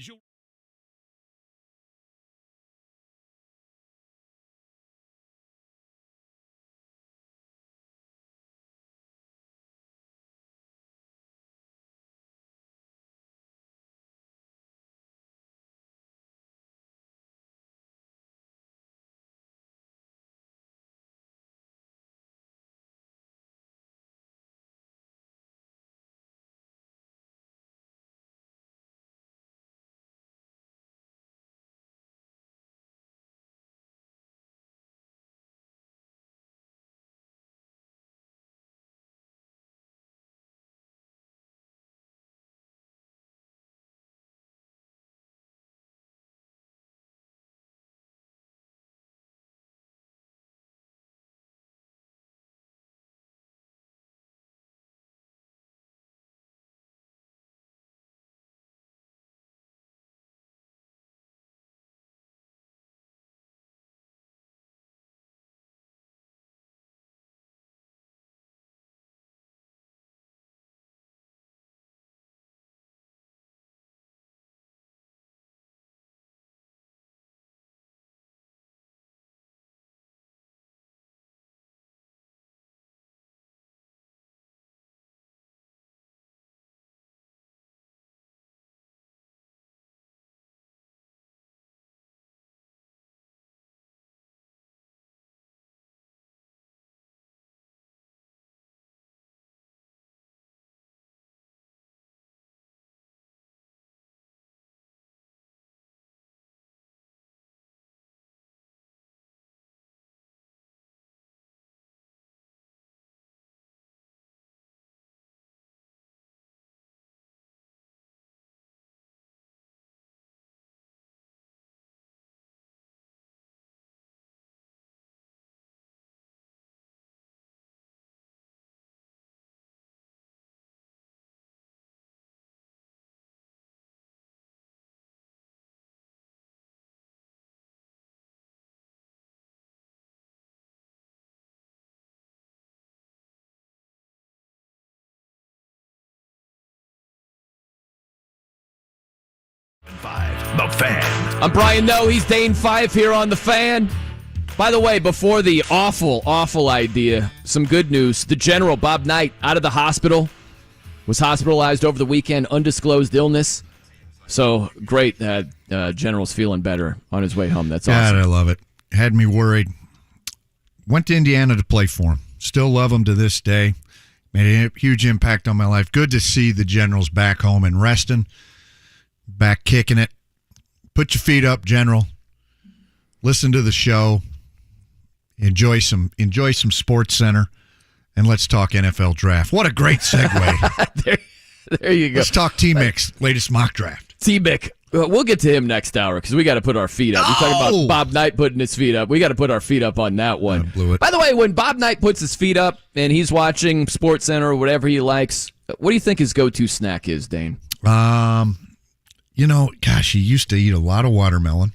The Fan. I'm Brian Noe. He's Dane Fife here on The Fan. By the way, before the awful idea, some good news. The General, Bob Knight, out of the hospital, was hospitalized over the weekend, undisclosed illness. So great that General's feeling better on his way home. That's awesome. God, I love it. Had me worried. Went to Indiana to play for him. Still love him to this day. Made a huge impact on my life. Good to see the Generals back home and resting. Back kicking it. Put your feet up, General. Listen to the show. Enjoy some Sports Center. and let's talk NFL draft. What a great segue. There you go. Let's talk T-Mix, latest mock draft. T-Mick. We'll get to him next hour because we got to put our feet up. You talk about Bob Knight putting his feet up. We got to put our feet up on that one. Blew it. By the way, when Bob Knight puts his feet up and he's watching SportsCenter or whatever he likes, what do you think his go-to snack is, Dane? You know, gosh, he used to eat a lot of watermelon.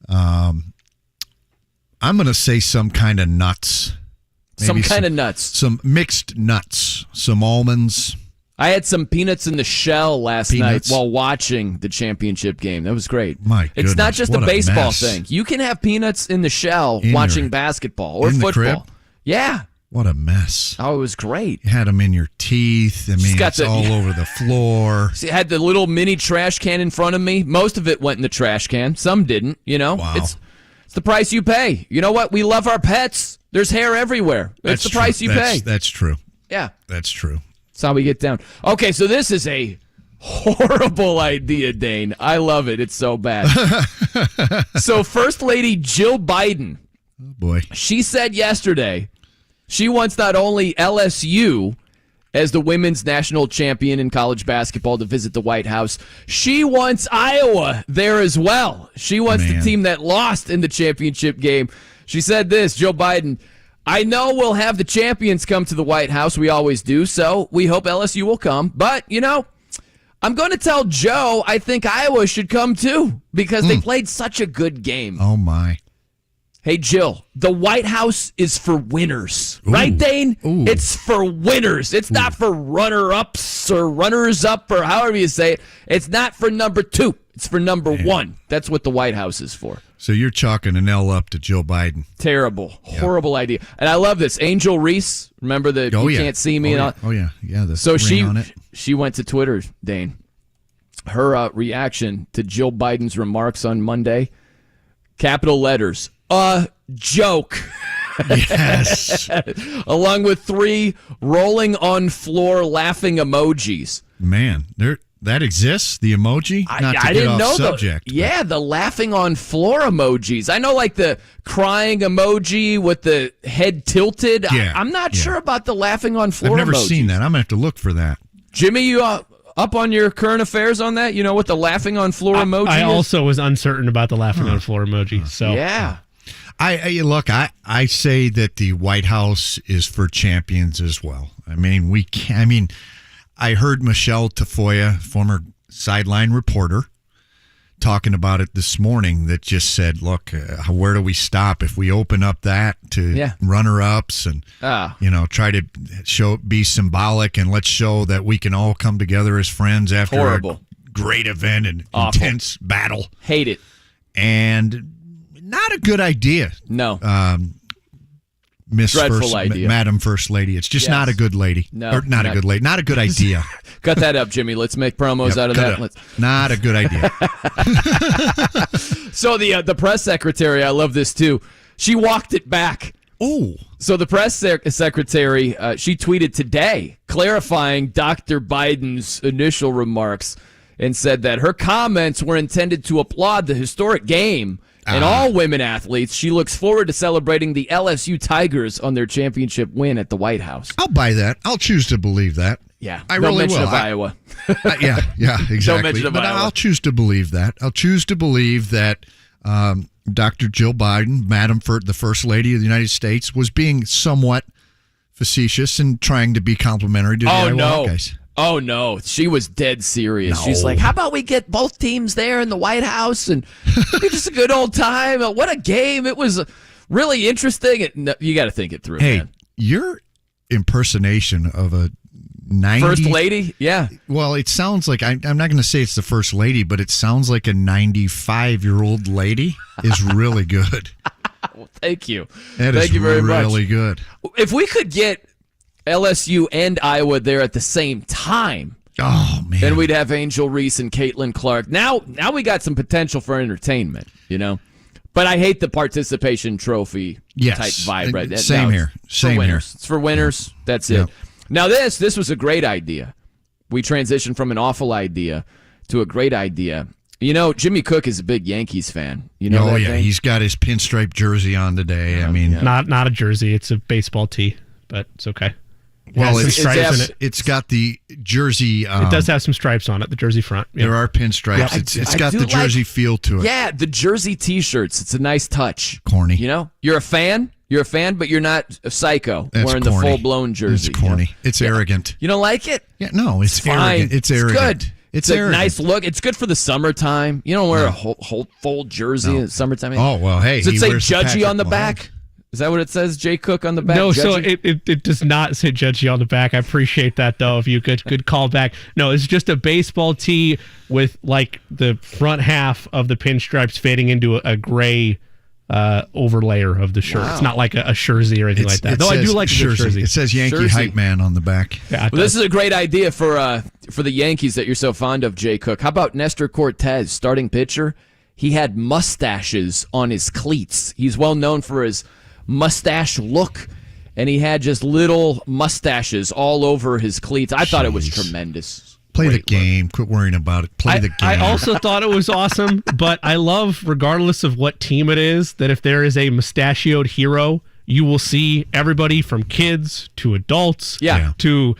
I'm going to say some kind of nuts. Maybe Some kind of nuts. Some mixed nuts. Some almonds. I had some peanuts in the shell last night while watching the championship game. That was great. My goodness, it's not just a what a baseball mess. thing. You can have peanuts in the shell watching basketball or in the football. crib? Yeah. What a mess. Oh, it was great. You had them in your teeth. I mean, it's all over the floor. See, I had the little mini trash can in front of me. Most of it went in the trash can. Some didn't, you know. Wow. It's the price you pay. You know what? We love our pets. There's hair everywhere. It's the price you pay. That's true. Yeah. That's true. That's how we get down. Okay, so this is a horrible idea, Dane. I love it. It's so bad. So First Lady Jill Biden, Oh, boy. she said yesterday she wants not only LSU as the women's national champion in college basketball to visit the White House, she wants Iowa there as well. She wants the team that lost in the championship game. She said this, Joe Biden, I know we'll have the champions come to the White House. We always do. So we hope LSU will come. But, you know, I'm going to tell Joe I think Iowa should come too because they played such a good game. Oh, my. Hey, Jill, the White House is for winners. Right, Dane? Ooh. It's for winners. It's not for runner-ups or runners-up or however you say it. It's not for number 2. It's for number 1. That's what the White House is for. So you're chalking an L up to Joe Biden. Terrible. Horrible idea. And I love this. Angel Reese, remember the You Can't See Me? Oh, yeah. The so ring on it. she went to Twitter, Dane. Her reaction to Jill Biden's remarks on Monday, capital letters, joke. Yes. Along with 3 rolling on floor laughing emojis. Man, that exists, the emoji? Not to I get didn't off know subject. the laughing on floor emojis. I know like the crying emoji with the head tilted. Yeah, I'm not sure about the laughing on floor I've never emojis. seen that. I'm going to have to look for that. Jimmy, you up on your current affairs on that? You know what the laughing on floor emoji I is? also was uncertain about the laughing on the floor emoji. So Yeah. I say that the White House is for champions as well. I mean, I heard Michelle Tafoya, former sideline reporter, talking about it this morning that just said, look, where do we stop if we open up that to runner-ups and, try to be symbolic and let's show that we can all come together as friends after a great event and intense battle. Hate it. And not a good idea. No. Madam First Lady. It's just not a good lady. No, or not a good lady. Not a good idea. Cut that up, Jimmy. Let's make promos out of that. Not a good idea. So the press secretary, I love this too. She walked it back. Oh. So the press secretary, she tweeted today clarifying Dr. Biden's initial remarks and said that her comments were intended to applaud the historic game and all women athletes. She looks forward to celebrating the LSU Tigers on their championship win at the White House. I'll buy that. I'll choose to believe that. Yeah, I no really mention will. of Iowa. Yeah, exactly. mention of but Iowa. I'll choose to believe that. I'll choose to believe that Dr. Jill Biden, the First Lady of the United States, was being somewhat facetious and trying to be complimentary to the Iowa Hawkeyes. Oh, no. She was dead serious. She's like, how about we get both teams there in the White House and it's just a good old time. What a game. It was really interesting. You got to think it through, man. Your impersonation of a 90s First Lady? Yeah. Well, it sounds like, I'm not going to say it's the First Lady, but it sounds like a 95-year-old lady is really good. Well, thank you. Thank you very much. Really good. If we could get LSU and Iowa there at the same time, then we'd have Angel Reese and Caitlin Clark. Now we got some potential for entertainment, you know. But I hate the participation trophy type vibe right there. Same here. Same here. It's for winners. That's it. Now this was a great idea. We transitioned from an awful idea to a great idea. You know, Jimmy Cook is a big Yankees fan. You know that thing? He's got his pinstripe jersey on today. Not a jersey. It's a baseball tee. but it's okay. Well, some stripes in it. It's got the jersey. It does have some stripes on it, the jersey front. Yeah. There are pinstripes. Yep. It's got the jersey feel to it. Yeah, the jersey T-shirts. It's a nice touch. Corny. You know, you're a fan, but you're not a psycho That's wearing corny. the full-blown jersey. It's corny. You know? It's arrogant. You don't like it? Yeah, no, it's fine. arrogant. It's arrogant. Good. It's a arrogant. nice look. It's good for the summertime. You don't wear a whole full jersey in the summertime. Oh, well, hey. Does it he say wears the Judgy Patrick on the Mahomes. back? Is that what it says? JCook on the back? No, so Judgy? it does not say Judgy on the back. I appreciate that, though. If you good call back. No, it's just a baseball tee with like the front half of the pinstripes fading into a gray overlayer of the shirt. Wow. It's not like a jersey or anything like that. Though I do like the jersey. It says Yankee Jersey. Hype Man on the back. Yeah, Well, this is a great idea for the Yankees that you're so fond of, JCook. How about Nestor Cortez, starting pitcher? He had mustaches on his cleats. He's well known for his mustache look, and he had just little mustaches all over his cleats. I thought it was tremendous. Play the Great look. game. Quit worrying about it. Play the game. I also thought it was awesome, but I love, regardless of what team it is, that if there is a mustachioed hero, you will see everybody from kids to adults to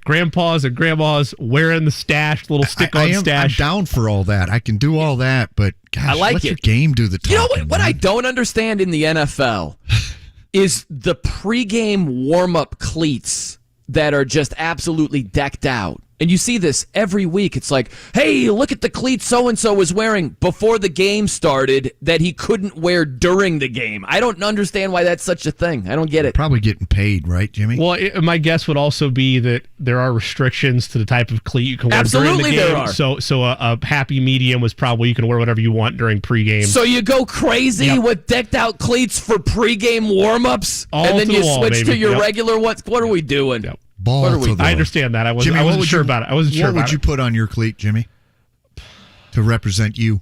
grandpas and grandmas wearing the stash, little stick-on stash. I'm down for all that. I can do all that, but gosh, I like let it. your game do the talking. You know what I man. don't understand in the NFL is the pregame warm-up cleats that are just absolutely decked out. And you see this every week. It's like, hey, look at the cleats so-and-so was wearing before the game started that he couldn't wear during the game. I don't understand why that's such a thing. I don't get it. Probably getting paid, right, Jimmy? Well, my guess would also be that there are restrictions to the type of cleat you can wear during Absolutely the game. there are. So a happy medium was probably you can wear whatever you want during pregame. So you go crazy with decked-out cleats for pregame warm-ups, All and then to you the wall, switch baby. to your Yep. regular ones? What are we doing? Yep. Ball What are to we- the I understand that. I wasn't sure about it. I wasn't sure What about would you put on your cleat, Jimmy, to represent you?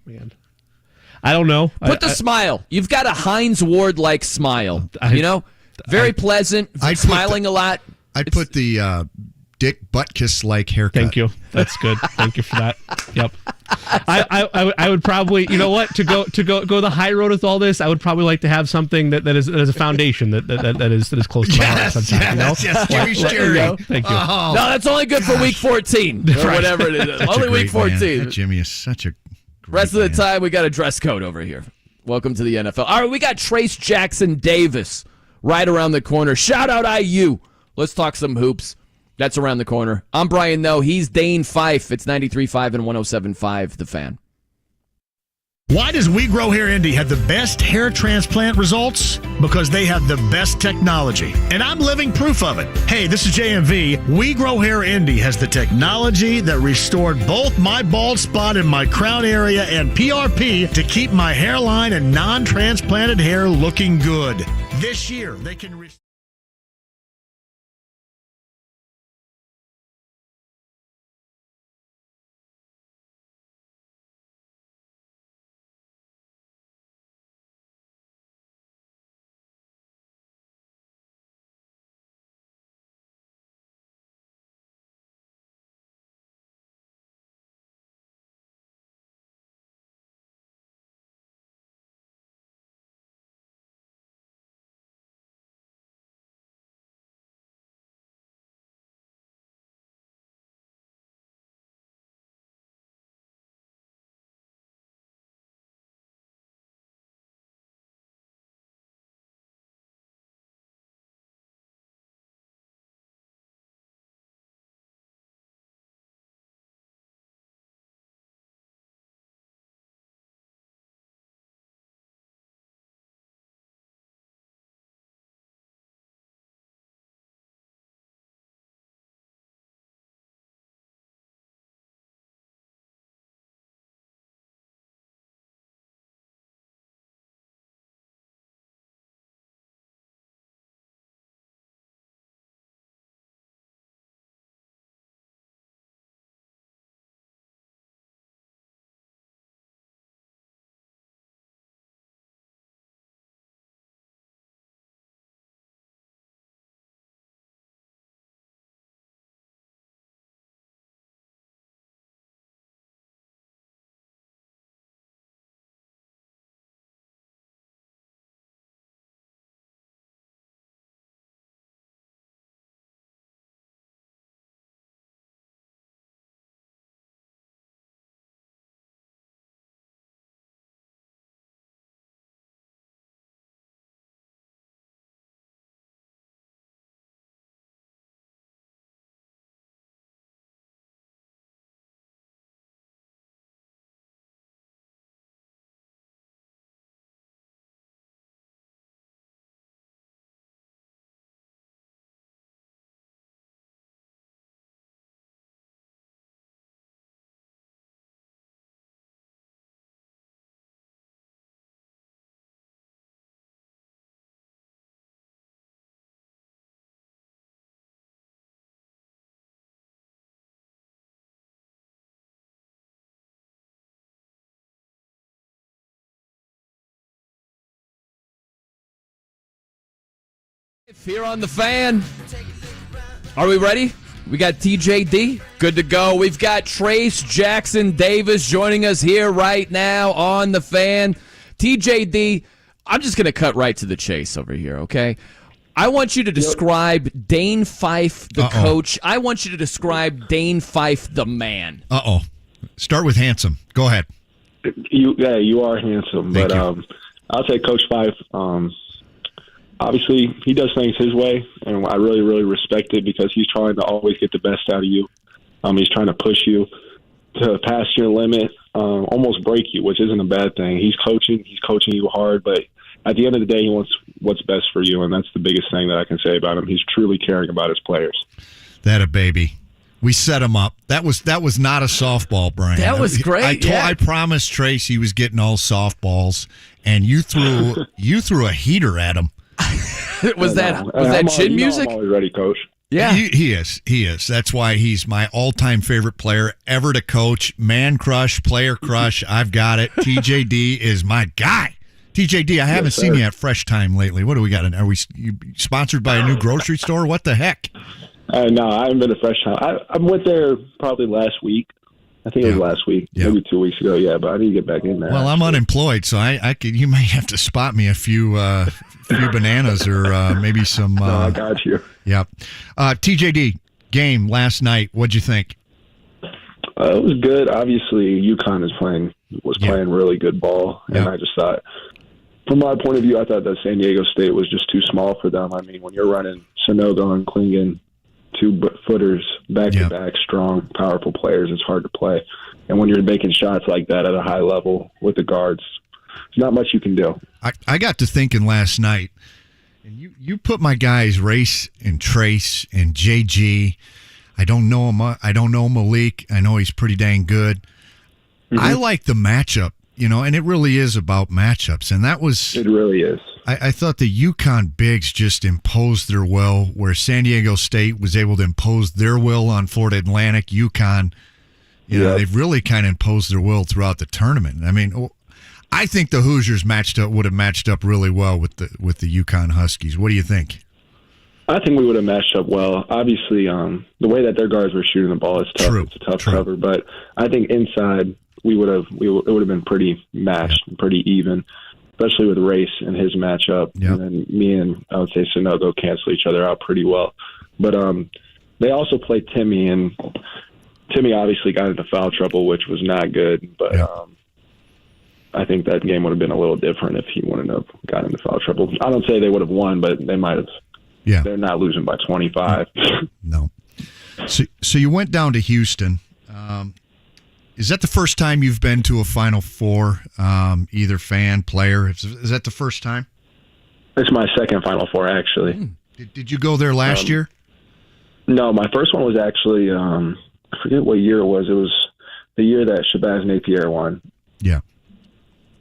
Man. I don't know. Put the smile. You've got a Heinz Ward-like smile. Very pleasant, smiling a lot. I'd put the Dick Butkus-like haircut. Thank you. That's good. Thank you for that. Yep. I would probably, you know what, to go the high road with all this, I would probably like to have something that is a foundation that is close to my heart sometimes. Yes, Jimmy's cheering. Thank you. Oh, No, that's only good for week 14 or whatever it is. such a Only week great man. 14. That Jimmy is such a great Rest of the man. time, we got a dress code over here. Welcome to the NFL. All right, we got Trayce Jackson-Davis right around the corner. Shout out IU. Let's talk some hoops. That's around the corner. I'm Brian, though. He's Dane Fife. It's 93.5 and 107.5, The Fan. Why does We Grow Hair Indy have the best hair transplant results? Because they have the best technology. And I'm living proof of it. Hey, this is JMV. We Grow Hair Indy has the technology that restored both my bald spot in my crown area and PRP to keep my hairline and non-transplanted hair looking good. This year, they can... Here on the Fan. Are we ready? We got TJD. Good to go. We've got Trayce Jackson-Davis joining us here right now on the Fan. TJD, I'm just going to cut right to the chase over here, okay? I want you to describe Dane Fife, the coach. I want you to describe Dane Fife, the man. Start with handsome. Go ahead. You are handsome. Thank but you. I'll say Coach Fife, obviously, he does things his way, and I really, really respect it because he's trying to always get the best out of you. He's trying to push you to pass your limit, almost break you, which isn't a bad thing. He's coaching you hard, but at the end of the day, he wants what's best for you, and that's the biggest thing that I can say about him. He's truly caring about his players. That a baby. We set him up. That was not a softball, Brian. That was great. I promised Trayce he was getting all softballs, and you threw a heater at him. was that chin music? I'm always ready, Coach. Yeah, he is. That's why he's my all-time favorite player ever to coach. Man crush, player crush. I've got it. TJD is my guy. TJD, I haven't seen you at Fresh Time lately. What do we got? Are you sponsored by a new grocery store? What the heck? No, I haven't been to Fresh Time. I went there probably last week. I think it was last week, maybe 2 weeks ago. Yeah, but I need to get back in there. Well, I'm unemployed, so I could. You might have to spot me a few bananas or maybe some. No, I got you. Yep. TJD game last night. What'd you think? It was good. Obviously, UConn was playing really good ball, and I just thought, from my point of view, I thought that San Diego State was just too small for them. I mean, when you're running Sonogo and Klingon, 2-footers, back-to-back, strong, powerful players, it's hard to play. And when you're making shots like that at a high level with the guards, there's not much you can do. I got to thinking last night, and you put my guys Race and Trayce and JG. I don't know him. I don't know Malik. I know he's pretty dang good. Mm-hmm. I like the matchup, and it really is about matchups. And it really is. I thought the UConn bigs just imposed their will, where San Diego State was able to impose their will on Florida Atlantic. UConn, they've really kind of imposed their will throughout the tournament. I mean, I think the Hoosiers would have matched up really well with the UConn Huskies. What do you think? I think we would have matched up well. Obviously, the way that their guards were shooting the ball is tough. True. It's a tough cover, but I think inside it would have been pretty matched, pretty even, especially with Race and his matchup. Yep. And then me and I would say Sonogo cancel each other out pretty well. But they also played Timmy, and Timmy obviously got into foul trouble, which was not good. But I think that game would have been a little different if he wouldn't have got into foul trouble. I don't say they would have won, but they might have. Yeah. They're not losing by 25. No. So you went down to Houston. Is that the first time you've been to a Final Four, either fan, player? Is that the first time? It's my second Final Four, actually. Did you go there last year? No, my first one was actually, I forget what year it was. It was the year that Shabazz Napier won. Yeah.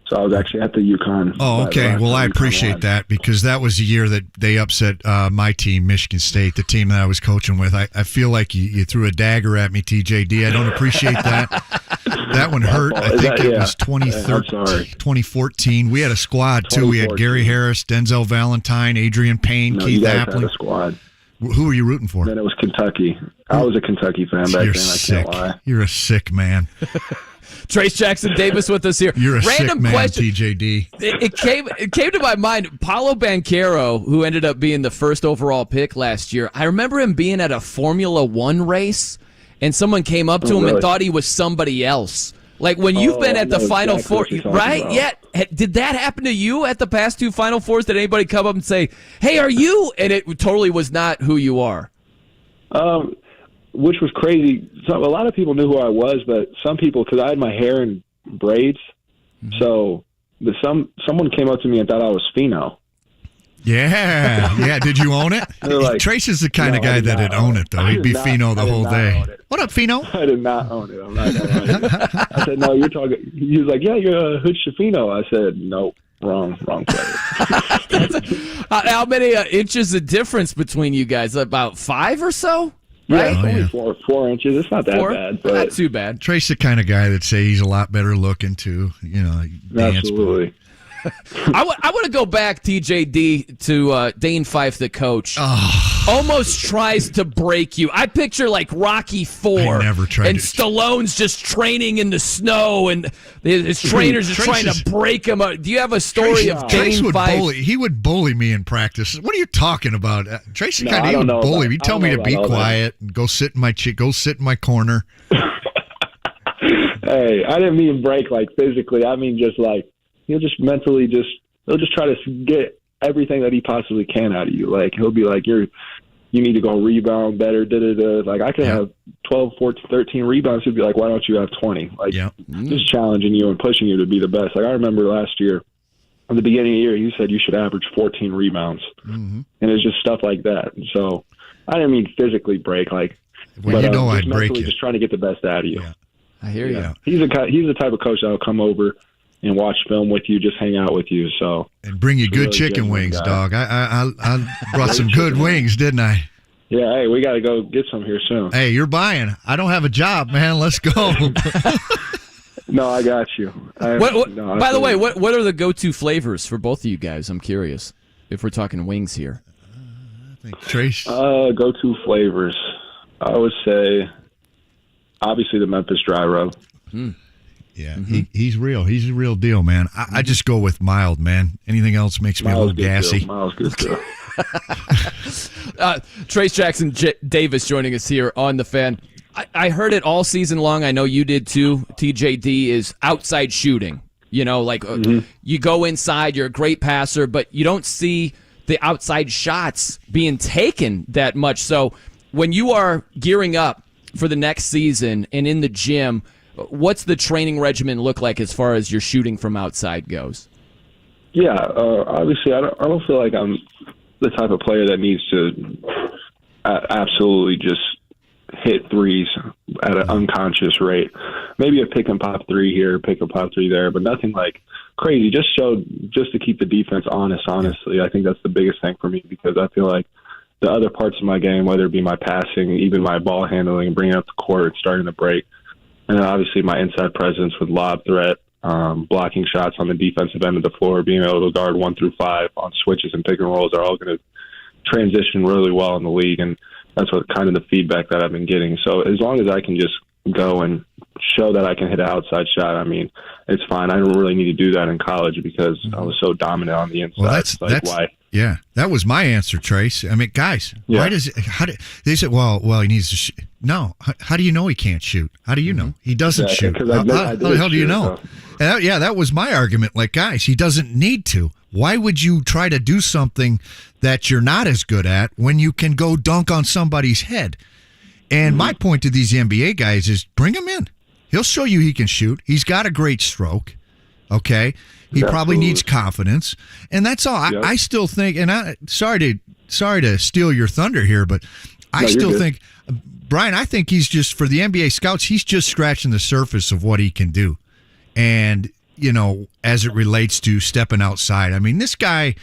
So I was actually at the UConn. Oh, okay. Well, I appreciate that because that was the year that they upset my team, Michigan State, the team that I was coaching with. I feel like you threw a dagger at me, TJD. I don't appreciate that. That one hurt. I think it was 2014. We had a squad, too. We had Gary Harris, Denzel Valentine, Adrian Payne, Keith Appling. Had a squad. Who were you rooting for? Then it was Kentucky. I was a Kentucky fan back then. I can't lie. You're a sick man. Trayce Jackson-Davis with us here. You're a Random sick man, question. TJD. It came to my mind. Paulo Banchero, who ended up being the first overall pick last year, I remember him being at a Formula One race, and someone came up to him and thought he was somebody else. Like when you've been at the Final Four, right? Yeah. Did that happen to you at the past two Final Fours? Did anybody come up and say, "Hey, are you?" And it totally was not who you are. Which was crazy. So a lot of people knew who I was, but some people, because I had my hair in braids, so someone came up to me and thought I was Fino. Yeah. Did you own it? Like, Trayce is the kind of guy that'd own it, though. He'd be Fino the whole day. What up, Fino? I did not own it. I'm not gonna lie. I said, "No, you're talking." He was like, "Yeah, you're Hood Shafino." I said, "Nope, wrong player." How many inches of difference between you guys? About 5 or so? Right? Yeah, only 4 inches. It's not that bad. But not too bad. Trayce the kind of guy that say he's a lot better looking too. Absolutely. I want to go back, TJD, to Dane Fife, the coach. Almost tries to break you. I picture like Rocky IV. I never tried and to. Stallone's just training in the snow, and his trainers are trying to break him up. Do you have a story of Dane Fife? He would bully me in practice. What are you talking about? Tracy he would bully me. He'd tell me to be quiet and go sit in my corner. Hey, I didn't mean break like physically. I mean just like he'll just mentally he'll just try to get everything that he possibly can out of you. Like he'll be like, you need to go rebound better. Like I could have 12, 14, 13 rebounds. He'd be like, why don't you have 20? Like just challenging you and pushing you to be the best. Like I remember last year, at the beginning of the year, he said you should average 14 rebounds, and it's just stuff like that. And so I didn't mean physically break, like, I'd break you. Just trying to get the best out of you. Yeah. I hear you. He's the type of coach that will come over and watch film with you, just hang out with you. So and bring you good really chicken wings, dog. I brought some good wings, didn't I? Yeah. Hey, we got to go get some here soon. Hey, you're buying. I don't have a job, man. Let's go. No, I got you. By the way, what are the go-to flavors for both of you guys? I'm curious. If we're talking wings here, I think Trayce. Go-to flavors. I would say, obviously, the Memphis dry rub. Yeah, he's real. He's a real deal, man. I just go with mild, man. Anything else makes me a little gassy. Miles good too. Trayce Jackson-Davis joining us here on the Fan. I heard it all season long. I know you did too. TJD is outside shooting. You know, like you go inside, you're a great passer, but you don't see the outside shots being taken that much. So when you are gearing up for the next season and in the gym, what's the training regimen look like as far as your shooting from outside goes? Yeah, obviously, I don't feel like I'm the type of player that needs to absolutely just hit threes at an unconscious rate. Maybe a pick and pop three here, pick and pop three there, but nothing like crazy. Just to keep the defense honest. Honestly, I think that's the biggest thing for me because I feel like the other parts of my game, whether it be my passing, even my ball handling, bringing up the court, starting to break, and then obviously my inside presence with lob threat, blocking shots on the defensive end of the floor, being able to guard 1 through 5 on switches and pick and rolls are all going to transition really well in the league, and that's what kind of the feedback that I've been getting. So as long as I can just go and show that I can hit an outside shot, I mean, it's fine. I don't really need to do that in college because I was so dominant on the inside. Well, that's why. Yeah, that was my answer, Trayce. I mean, guys, why does it? They said, well, he needs to shoot. No, how do you know he can't shoot? How do you know he doesn't shoot? How the hell do you know? Yeah, that was my argument. Like, guys, he doesn't need to. Why would you try to do something that you're not as good at when you can go dunk on somebody's head? And my point to these NBA guys is bring him in. He'll show you he can shoot. He's got a great stroke. Okay, he probably needs confidence, and that's all. Yep. I still think, and I sorry to steal your thunder here, but I still think, Brian, I think he's just, for the NBA scouts, he's just scratching the surface of what he can do, and as it relates to stepping outside. I mean, this guy.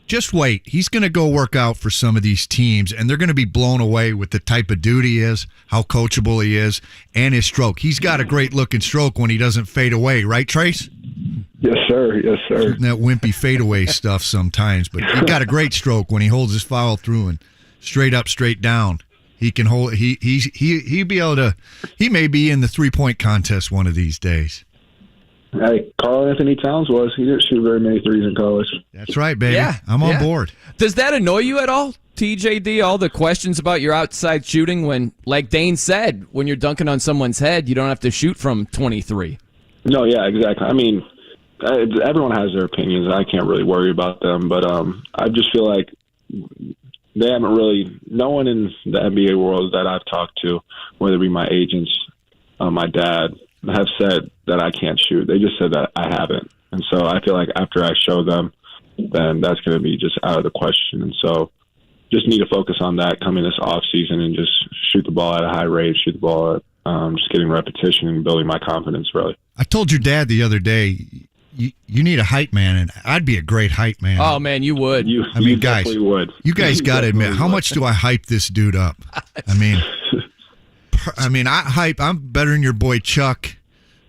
Just wait. He's going to go work out for some of these teams, and they're going to be blown away with the type of dude he is, how coachable he is, and his stroke. He's got a great-looking stroke when he doesn't fade away. Right, Trayce? Yes, sir. Yes, sir. That wimpy fadeaway stuff sometimes, but he got a great stroke when he holds his foul through and straight up, straight down. He can hold. He'd be able to. He may be in the 3-point contest one of these days. Hey, Karl Anthony Towns was. He didn't shoot very many threes in college. That's right, baby. Yeah, I'm on board. Does that annoy you at all, TJD? All the questions about your outside shooting when, like Dane said, when you're dunking on someone's head, you don't have to shoot from 23. No, yeah, exactly. I mean, everyone has their opinions. I can't really worry about them, but I just feel like they haven't really. No one in the NBA world that I've talked to, whether it be my agents, my dad, have said that I can't shoot. They just said that I haven't. And so I feel like after I show them, then that's going to be just out of the question. And so just need to focus on that coming this off season and just shoot the ball at a high rate, shoot the ball at just getting repetition and building my confidence, really. I told your dad the other day, you need a hype man, and I'd be a great hype man. Oh, man, you would. You guys, would. You guys got to admit, how much do I hype this dude up? I mean, I'm better than your boy Chuck,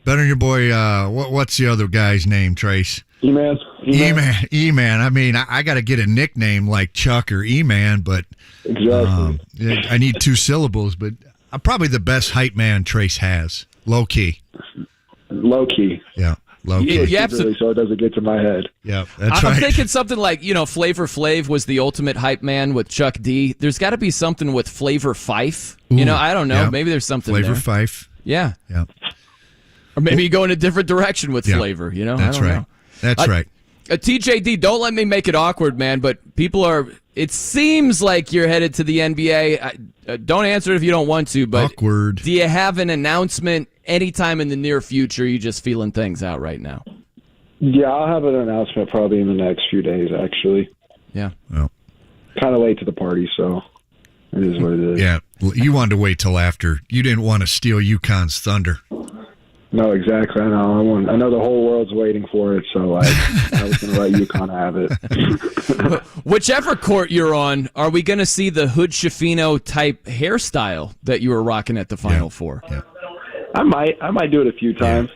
better than your boy, what's the other guy's name, Trayce? E-Man. E-Man. I mean, I got to get a nickname like Chuck or E-Man, but exactly. I need 2 syllables. But I'm probably the best hype man Trayce has. Low key. Yeah. Low key. You have to, so it doesn't get to my head. Yeah, that's right. I'm thinking something like, Flavor Flav was the ultimate hype man with Chuck D. There's got to be something with Flavor Fife. Ooh, I don't know. yeah. Maybe there's something Flavor there. Fife. Yeah. Yeah. Or maybe you go in a different direction with Flavor, That's I don't right. know. That's right. TJD, don't let me make it awkward, man, but it seems like you're headed to the NBA. Don't answer it if you don't want to, but awkward. Do you have an announcement anytime in the near future? Are you just feeling things out right now? Yeah, I'll have an announcement probably in the next few days, actually. Yeah. Well, kind of late to the party, so it is what it is. Yeah, you wanted to wait till after. You didn't want to steal UConn's thunder. No, exactly. I know. I know the whole world's waiting for it, so I was going to let UConn have it. Whichever court you're on, are we going to see the Hood Schifino type hairstyle that you were rocking at the Final Four? Yeah. I might do it a few times.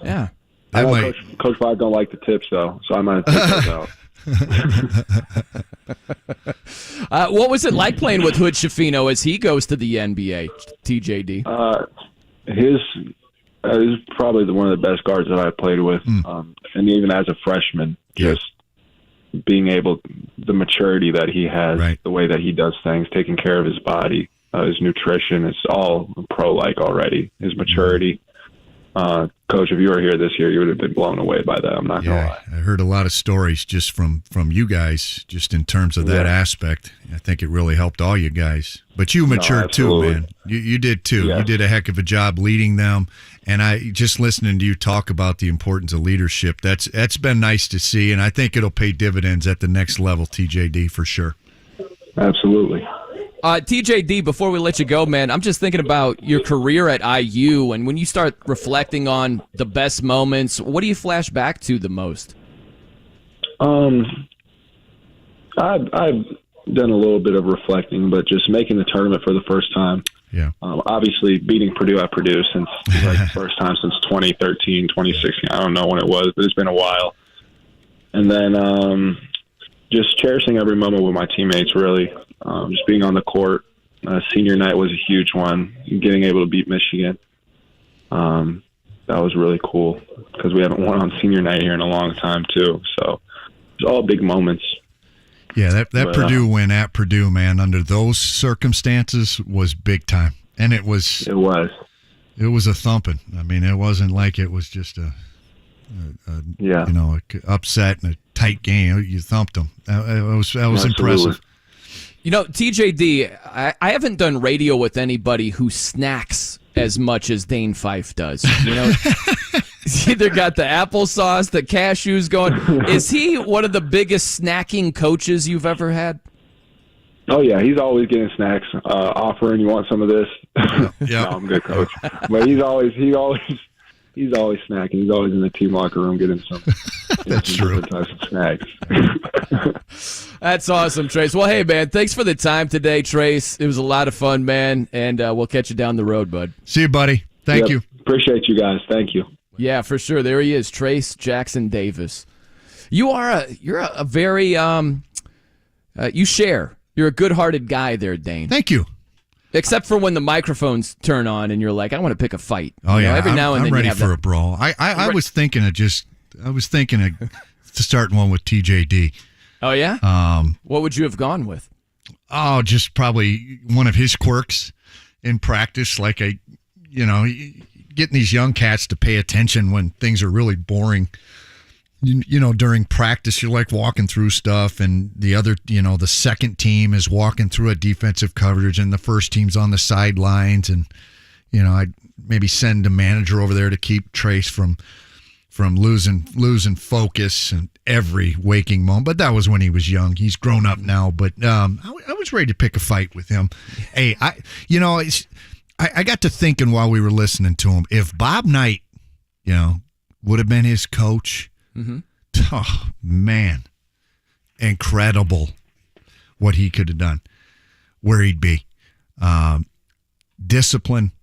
Yeah. I know Coach Five don't like the tips, though, so I might take those out. What was it like playing with Hood Schifino as he goes to the NBA, TJD? He's probably one of the best guards that I played with, and even as a freshman, just being able, the maturity that he has, the way that he does things, taking care of his body, his nutrition, it's all pro-like already. His maturity. Coach, if you were here this year, you would have been blown away by that. I'm not going to lie. I heard a lot of stories just from you guys, just in terms of that aspect. I think it really helped all you guys. But you matured too, man. You did too. Yeah. You did a heck of a job leading them. And I just listening to you talk about the importance of leadership, that's been nice to see, and I think it'll pay dividends at the next level, TJD, for sure. Absolutely. TJD, before we let you go, man, I'm just thinking about your career at IU, and when you start reflecting on the best moments, what do you flash back to the most? I've done a little bit of reflecting, but just making the tournament for the first time. Yeah. Obviously, beating Purdue at Purdue since the first time since 2013, 2016. I don't know when it was, but it's been a while. And then just cherishing every moment with my teammates, really. Just being on the court. Senior night was a huge one. Getting able to beat Michigan. That was really cool because we haven't won on senior night here in a long time, too. So it's all big moments. Yeah, that Purdue win at Purdue, man, under those circumstances was big time. And it was a thumping. I mean, it wasn't like it was just a upset and a tight game. You thumped them. That was impressive. TJD, I haven't done radio with anybody who snacks as much as Dane Fife does. He's either got the applesauce, the cashews going. Is he one of the biggest snacking coaches you've ever had? Oh yeah, he's always getting snacks, offering, "You want some of this?" Yeah, no, I'm good, coach. But he's always snacking. He's always in the team locker room getting some. That's true. Types of snacks. That's awesome, Trayce. Well, hey man, thanks for the time today, Trayce. It was a lot of fun, man, and we'll catch you down the road, bud. See you, buddy. Thank you. Appreciate you guys. Thank you. Yeah, for sure. There he is, Trayce Jackson-Davis. You're a very you share. You're a good-hearted guy there, Dane. Thank you. Except for when the microphones turn on and you're like, I want to pick a fight. Oh yeah, every now and then I'm ready you have for a brawl. I was thinking of starting one with TJD. Oh yeah. What would you have gone with? Oh, just probably one of his quirks in practice, like getting these young cats to pay attention when things are really boring. During practice, you're like walking through stuff, and the other, the second team is walking through a defensive coverage, and the first team's on the sidelines, and I'd maybe send a manager over there to keep Trayce from losing focus and every waking moment. But that was when he was young. He's grown up now, but I was ready to pick a fight with him. Hey, I got to thinking while we were listening to him, if Bob Knight, would have been his coach. Mm-hmm. Oh man, incredible what he could have done, where he'd be. Discipline,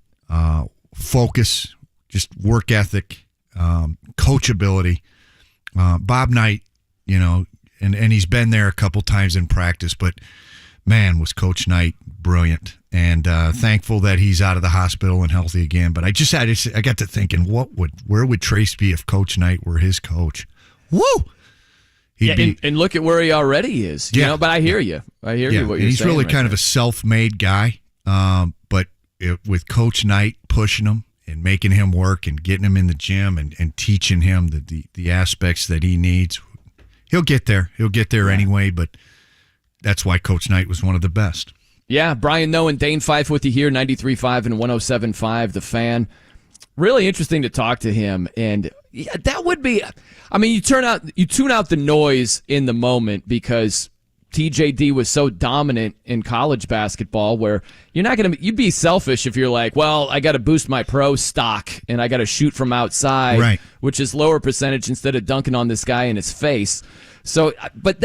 focus, just work ethic, coachability. Bob Knight, and he's been there a couple times in practice, but man, was Coach Knight brilliant. And thankful that he's out of the hospital and healthy again. But I got to thinking, where would Trayce be if Coach Knight were his coach? Woo! And look at where he already is. But I hear you. I hear you. What you're he's saying. He's really kind of a self-made guy. But with Coach Knight pushing him and making him work and getting him in the gym and teaching him the aspects that he needs, he'll get there. He'll get there anyway. But that's why Coach Knight was one of the best. Yeah, Brian and Dane Fife with you here, 93.5 and 107.5, The Fan. Really interesting to talk to him, and that would be. I mean, you tune out the noise in the moment because TJD was so dominant in college basketball, where you'd be selfish if you're like, well, I got to boost my pro stock and I got to shoot from outside, right, which is lower percentage instead of dunking on this guy in his face. So, but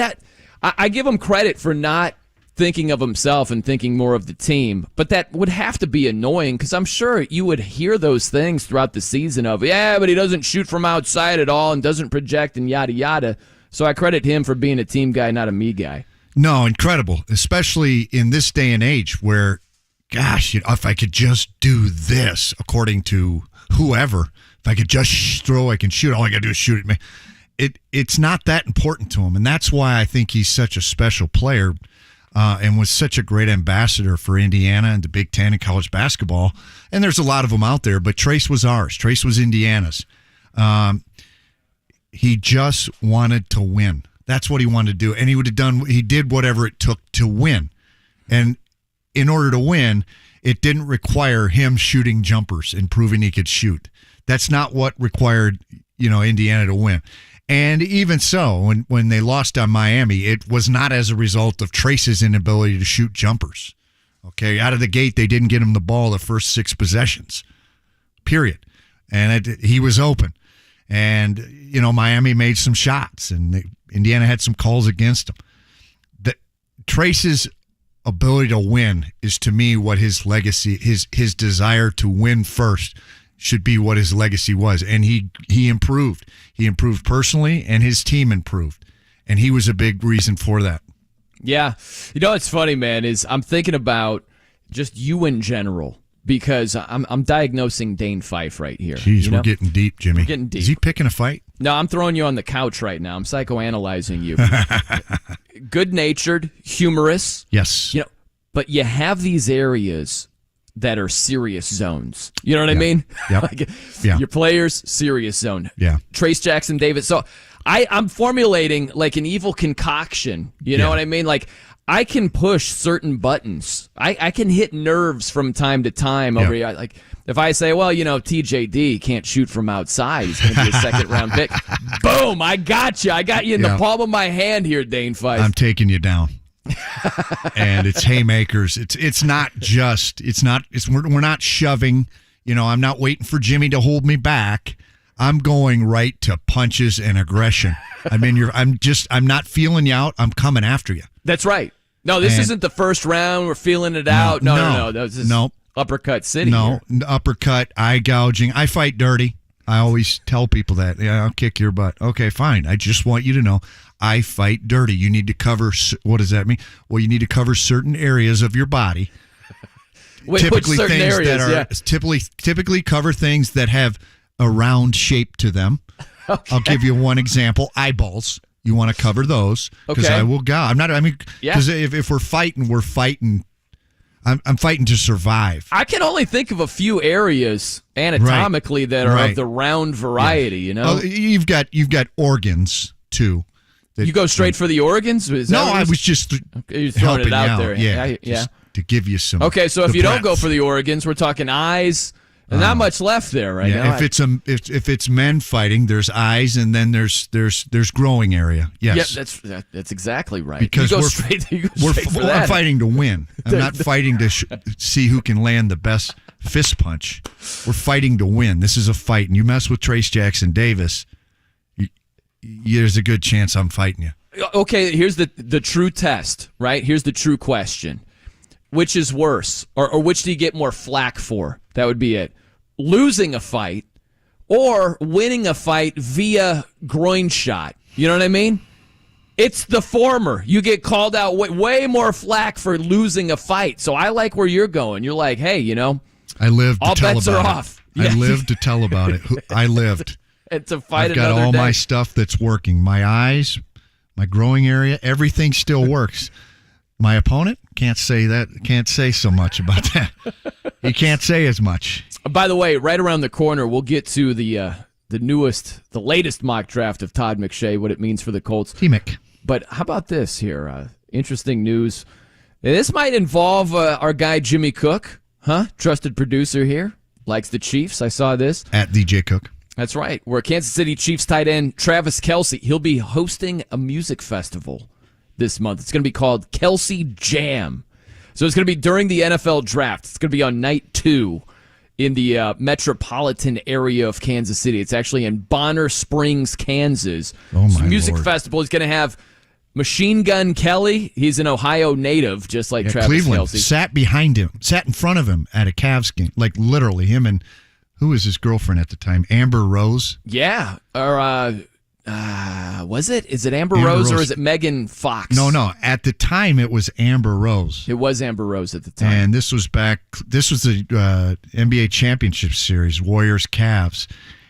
I give him credit for not thinking of himself and thinking more of the team, but that would have to be annoying because I'm sure you would hear those things throughout the season of, but he doesn't shoot from outside at all and doesn't project and yada yada. So I credit him for being a team guy, not a me guy. No, incredible, especially in this day and age where, gosh, if I could just do this according to whoever, if I could just throw, I can shoot, all I got to do is shoot at me. It's not that important to him, and that's why I think he's such a special player. And was such a great ambassador for Indiana and the Big Ten and college basketball. And there's a lot of them out there, but Trayce was ours. Trayce was Indiana's. He just wanted to win. That's what he wanted to do. And he did whatever it took to win. And in order to win, it didn't require him shooting jumpers and proving he could shoot. That's not what required, Indiana to win. And even so, when they lost on Miami, it was not as a result of Trayce's inability to shoot jumpers. Okay, out of the gate, they didn't get him the ball the first 6 possessions, period. And he was open. And, Miami made some shots, and Indiana had some calls against him. Trayce's ability to win is, to me, what his legacy, his desire to win first should be what his legacy was. And he improved. He improved personally, and his team improved. And he was a big reason for that. Yeah. What's funny, man, is I'm thinking about just you in general because I'm diagnosing Dane Fife right here. Jeez, we're getting deep, Jimmy. We're getting deep. Is he picking a fight? No, I'm throwing you on the couch right now. I'm psychoanalyzing you. Good-natured, humorous. Yes. But you have these areas that are serious zones. You know what I mean? Yep. Your players, serious zone. Yeah. Trayce Jackson-Davis. So I'm formulating like an evil concoction. You know what I mean? Like I can push certain buttons. I can hit nerves from time to time over here. Like if I say, well, TJD can't shoot from outside. He's going to be a second-round pick. Boom! I got you. I got you in the palm of my hand here, Dane Fife. I'm taking you down. And it's haymakers. We're not shoving. I'm not waiting for Jimmy to hold me back. I'm going right to punches and aggression. I'm not feeling you out. I'm coming after you. That's right. No, this isn't the first round. We're feeling it out. No. This is uppercut city. No, uppercut, eye gouging. I fight dirty. I always tell people that. Yeah, I'll kick your butt. Okay, fine. I just want you to know I fight dirty. You need to cover, what does that mean? Well, you need to cover certain areas of your body. Typically certain things areas, that are typically cover things that have a round shape to them. Okay. I'll give you one example. Eyeballs. You want to cover those because I will gouge. Because if we're fighting. I'm fighting to survive. I can only think of a few areas anatomically that are of the round variety. You've got organs too. You go straight for the organs? I was just you're throwing it out there. Yeah. To give you some. Okay, so if you don't go for the organs, we're talking eyes. There's not much left there right now. If it's men fighting, there's eyes, and then there's growing area. Yes, that's exactly right. Because we're fighting to win. I'm not fighting to see who can land the best fist punch. We're fighting to win. This is a fight, and you mess with Trayce Jackson-Davis, there's a good chance I'm fighting you. Okay, here's the true test. Right, here's the true question: which is worse, or which do you get more flack for? That would be it. Losing a fight or winning a fight via groin shot. You know what I mean? It's the former. You get called out way more flack for losing a fight. So I like where you're going. You're like, hey, I lived to all tell bets about are it. off. I lived to tell about it. I lived. It's a fight. I've got another all day. my stuff that's working. My eyes, my growing area, everything still works. My opponent can't say that. Can't say so much about that. He can't say as much. By the way, right around the corner, we'll get to the latest mock draft of Todd McShay, what it means for the Colts. T-Mick. But how about this here? Interesting news. This might involve our guy Jimmy Cook, trusted producer here. Likes the Chiefs. I saw this. At JCook. That's right. Where Kansas City Chiefs tight end Travis Kelce, he'll be hosting a music festival this month. It's going to be called Kelce Jam. So it's going to be during the NFL draft. It's going to be on night 2 in the metropolitan area of Kansas City. It's actually in Bonner Springs, Kansas. Oh, my music Lord. festival is going to have Machine Gun Kelly. He's an Ohio native, just like Travis Cleveland Kelce. sat in front of him at a Cavs game. Like literally him and who was his girlfriend at the time? Amber Rose. Yeah. Or was it? Is it Amber Rose or is it Megan Fox? No. At the time, it was Amber Rose. It was Amber Rose at the time. And this was the NBA Championship Series, Warriors Cavs.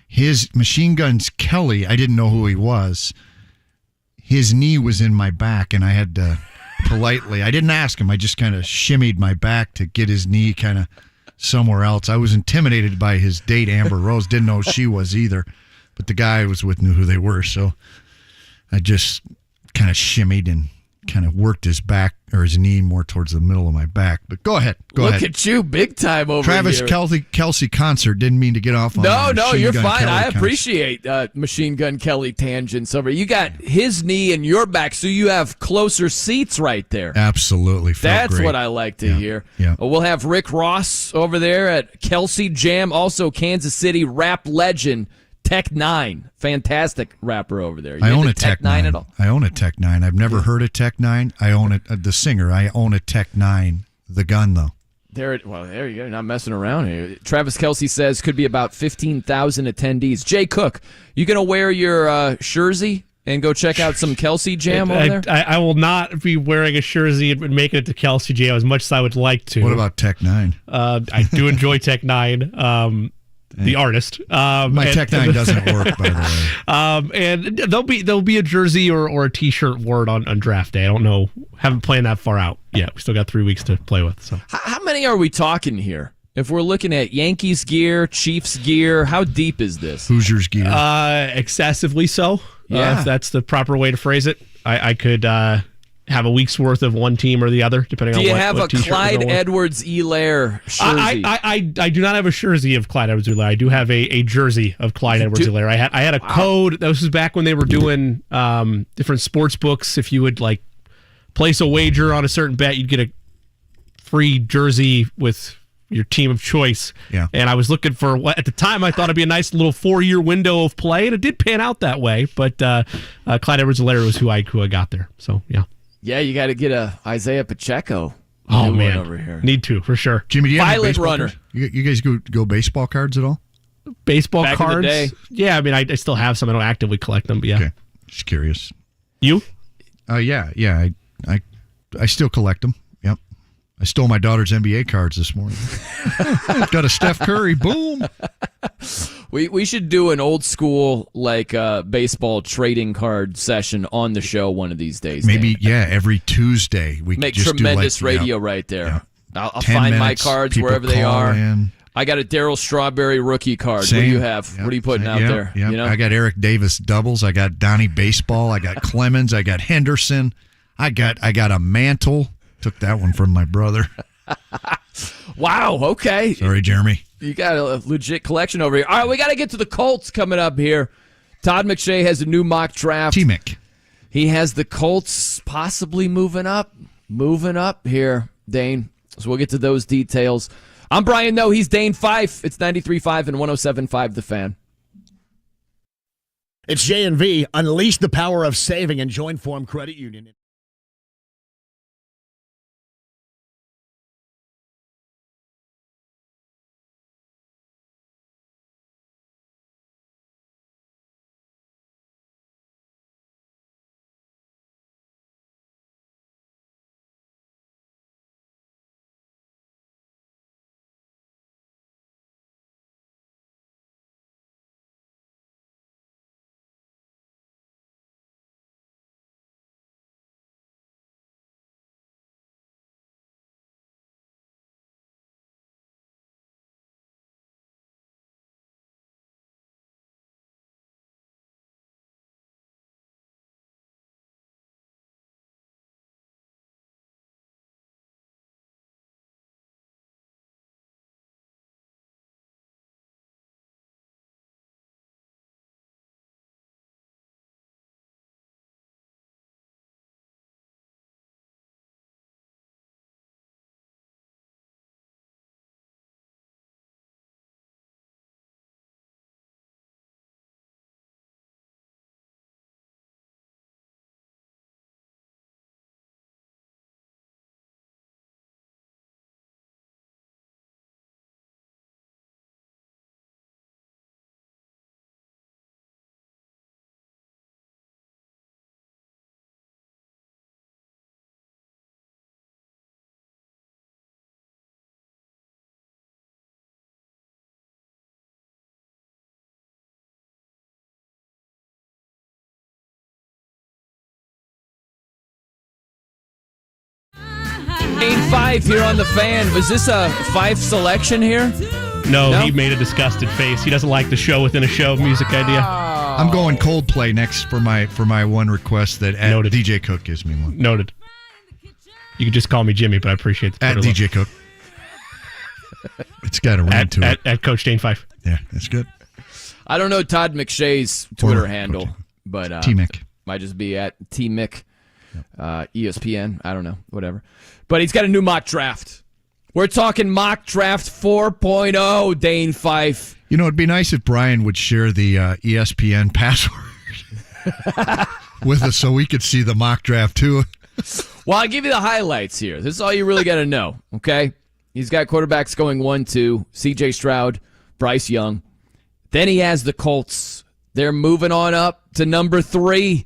His Machine Guns Kelly, I didn't know who he was. His knee was in my back, and I had to politely, I didn't ask him, I just kind of shimmied my back to get his knee kind of somewhere else. I was intimidated by his date, Amber Rose. Didn't know she was either. But the guy I was with knew who they were, so I just kind of shimmied and kind of worked his back or his knee more towards the middle of my back. But go ahead. Look at you, big time over Travis here. Kelsey concert. Didn't mean to get off on No, you're fine. Kelly I appreciate Machine Gun Kelly tangents over. You got his knee in your back, so you have closer seats right there. Absolutely. That's great. what I like to hear. Yeah. We'll have Rick Ross over there at Kelce Jam, also Kansas City rap legend Tech 9, fantastic rapper over there. I own a Tech 9 at all? I own a Tech 9. I've never heard a Tech 9. I own it. The singer. I own a Tech 9. The gun though. There you go. Not messing around here. Travis Kelce says could be about 15,000 attendees. JCook, you gonna wear your jersey and go check out some Kelce Jam over there? I will not be wearing a jersey and making it to Kelce Jam as much as I would like to. What about Tech 9? I do enjoy Tech 9. The artist. My Tech 9 doesn't work, by the way. And there'll be a jersey or a T-shirt word on draft day. I don't know. Haven't planned that far out yet. We still got 3 weeks to play with. So how many are we talking here? If we're looking at Yankees gear, Chiefs gear, how deep is this? Hoosiers gear. Excessively so. Yeah. If that's the proper way to phrase it. I could have a week's worth of one team or the other, depending on what. Do you have a t-shirt Clyde Edwards-Helaire jersey? I do not have a jersey of Clyde Edwards-Helaire. I do have a jersey of Clyde Edwards-Helaire. I had a code. This was back when they were doing different sports books. If you would like place a wager on a certain bet, you'd get a free jersey with your team of choice. Yeah. And I was looking for what at the time I thought it'd be a nice little 4-year window of play, and it did pan out that way. But Clyde Edwards-Helaire was who I got there. So yeah. Yeah, you got to get a Isaiah Pacheco. Oh man, over here. Need to for sure. Jimmy, do you have Violet baseball runner. cards? You guys go baseball cards at all? Baseball Back in the cards. day. Yeah, I mean I still have some. I don't actively collect them, but yeah. Okay, just curious. You? Yeah. I still collect them. Yep. I stole my daughter's NBA cards this morning. Got a Steph Curry. Boom. We should do an old school baseball trading card session on the show one of these days. Maybe Dane. every Tuesday we Make could just tremendous do radio right there. Yeah. I'll 10 find my minutes, cards people wherever they call are. in. I got a Daryl Strawberry rookie card. Same. What do you have? Yep. What are you putting out Yep. there? Yep. You know? I got Eric Davis doubles. I got Donnie Baseball. I got Clemens. I got Henderson. I got a Mantle. Took that one from my brother. Wow. Okay. Sorry, Jeremy. You got a legit collection over here. All right, we got to get to the Colts coming up here. Todd McShay has a new mock draft. T-Mick. He has the Colts possibly moving up here, Dane. So we'll get to those details. I'm Brian, though. He's Dane Fife. It's 93.5 and 107.5 The Fan. It's J&V. Unleash the power of saving and join Forum Credit Union. Dane Fife here on the Fan. Was this a Fife selection here? No, he made a disgusted face. He doesn't like the show within a show music idea. I'm going Coldplay next for my one request that DJ Cook gives me one. Noted. You can just call me Jimmy, but I appreciate the At DJ Cook. It's got a ring to it. At Coach Dane Fife. Yeah, that's good. I don't know Todd McShay's Twitter handle, but T-Mick. Might just be at T-Mick, ESPN. I don't know, whatever. But he's got a new mock draft. We're talking mock draft 4.0, Dane Fife. You know, it'd be nice if Brian would share the ESPN password with us so we could see the mock draft too. Well, I'll give you the highlights here. This is all you really got to know, okay? He's got quarterbacks going 1-2, C.J. Stroud, Bryce Young. Then he has the Colts. They're moving on up to number 3.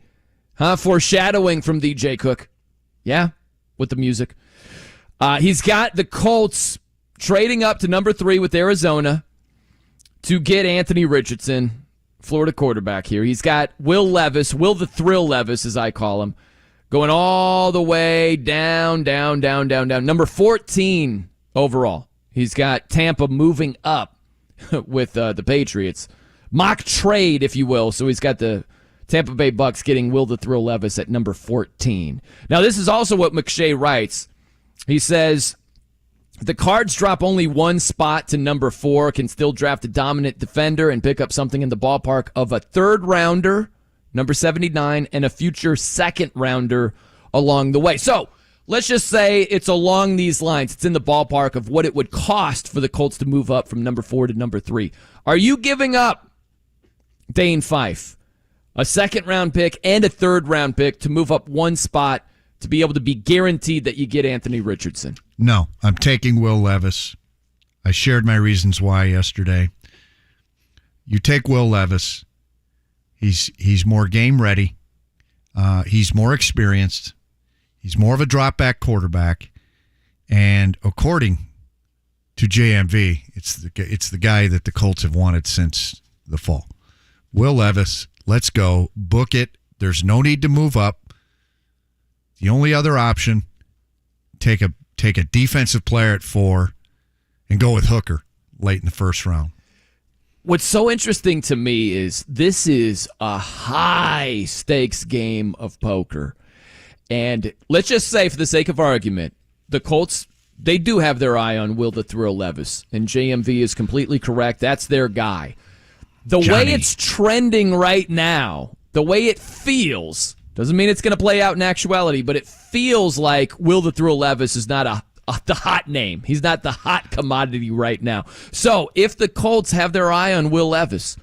Foreshadowing from DJ Cook. Yeah, with the music. He's got the Colts trading up to number 3 with Arizona to get Anthony Richardson, Florida quarterback here. He's got Will Levis, Will the Thrill Levis, as I call him, going all the way down. Number 14 overall. He's got Tampa moving up with the Patriots. Mock trade, if you will. So he's got the Tampa Bay Bucks getting Will the Thrill Levis at number 14. Now, this is also what McShay writes. He says, the Cards drop only one spot to number 4, can still draft a dominant defender and pick up something in the ballpark of a third-rounder, number 79, and a future second-rounder along the way. So let's just say it's along these lines. It's in the ballpark of what it would cost for the Colts to move up from number 4 to number 3. Are you giving up, Dane Fife, a second-round pick and a third-round pick to move up one spot to be able to be guaranteed that you get Anthony Richardson? No, I'm taking Will Levis. I shared my reasons why yesterday. You take Will Levis. He's more game ready. He's more experienced. He's more of a drop-back quarterback. And according to JMV, it's the guy that the Colts have wanted since the fall. Will Levis, let's go. Book it. There's no need to move up. The only other option, take a defensive player at 4 and go with Hooker late in the first round. What's so interesting to me is this is a high-stakes game of poker. And let's just say, for the sake of argument, the Colts, they do have their eye on Will the Thrill Levis. And JMV is completely correct. That's their guy. The way it's trending right now, the way it feels, doesn't mean it's going to play out in actuality, but it feels like Will the Thrill Levis is not the hot name. He's not the hot commodity right now. So if the Colts have their eye on Will Levis,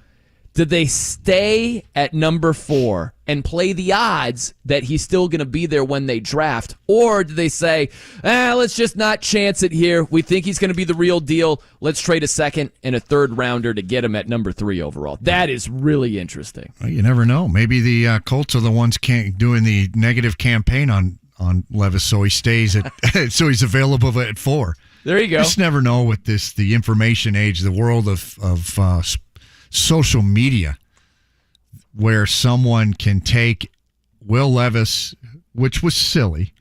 do they stay at number 4 and play the odds that he's still going to be there when they draft? Or do they say, let's just not chance it here. We think he's going to be the real deal. Let's trade a second and a third rounder to get him at number 3 overall. That is really interesting. Well, you never know. Maybe the Colts are the ones doing the negative campaign on Levis, so he stays at so he's available at 4. There you go. You just never know with the information age, the world of social media, where someone can take Will Levis, which was silly,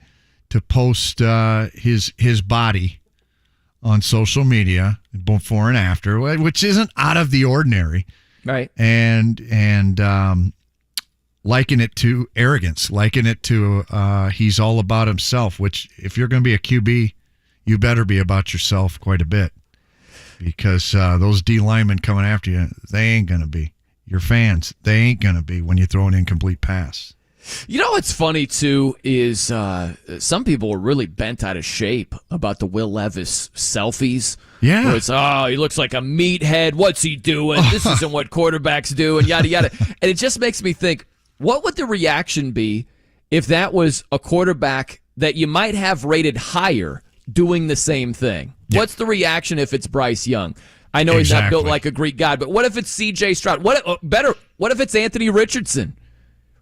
to post his body on social media before and after, which isn't out of the ordinary, right? And liken it to arrogance, liken it to he's all about himself. Which, if you're going to be a QB, you better be about yourself quite a bit. Because those D linemen coming after you, they ain't going to be. Your fans, they ain't going to be when you throw an incomplete pass. You know what's funny, too, is some people are really bent out of shape about the Will Levis selfies. Yeah. Where it's, he looks like a meathead. What's he doing? This isn't what quarterbacks do, and yada, yada. And it just makes me think, what would the reaction be if that was a quarterback that you might have rated higher doing the same thing? Yep. What's the reaction if it's Bryce Young? I know he's not built like a Greek god, but what if it's C.J. Stroud? What if it's Anthony Richardson,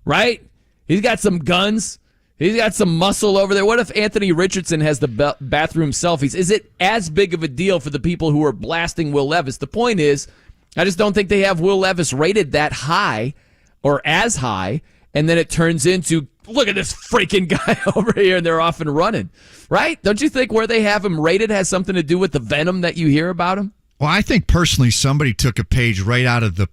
right? He's got some guns. He's got some muscle over there. What if Anthony Richardson has the bathroom selfies? Is it as big of a deal for the people who are blasting Will Levis? The point is, I just don't think they have Will Levis rated that high or as high, and then it turns into look at this freaking guy over here, and they're off and running, right? Don't you think where they have him rated has something to do with the venom that you hear about him? Well, I think personally somebody took a page right out of the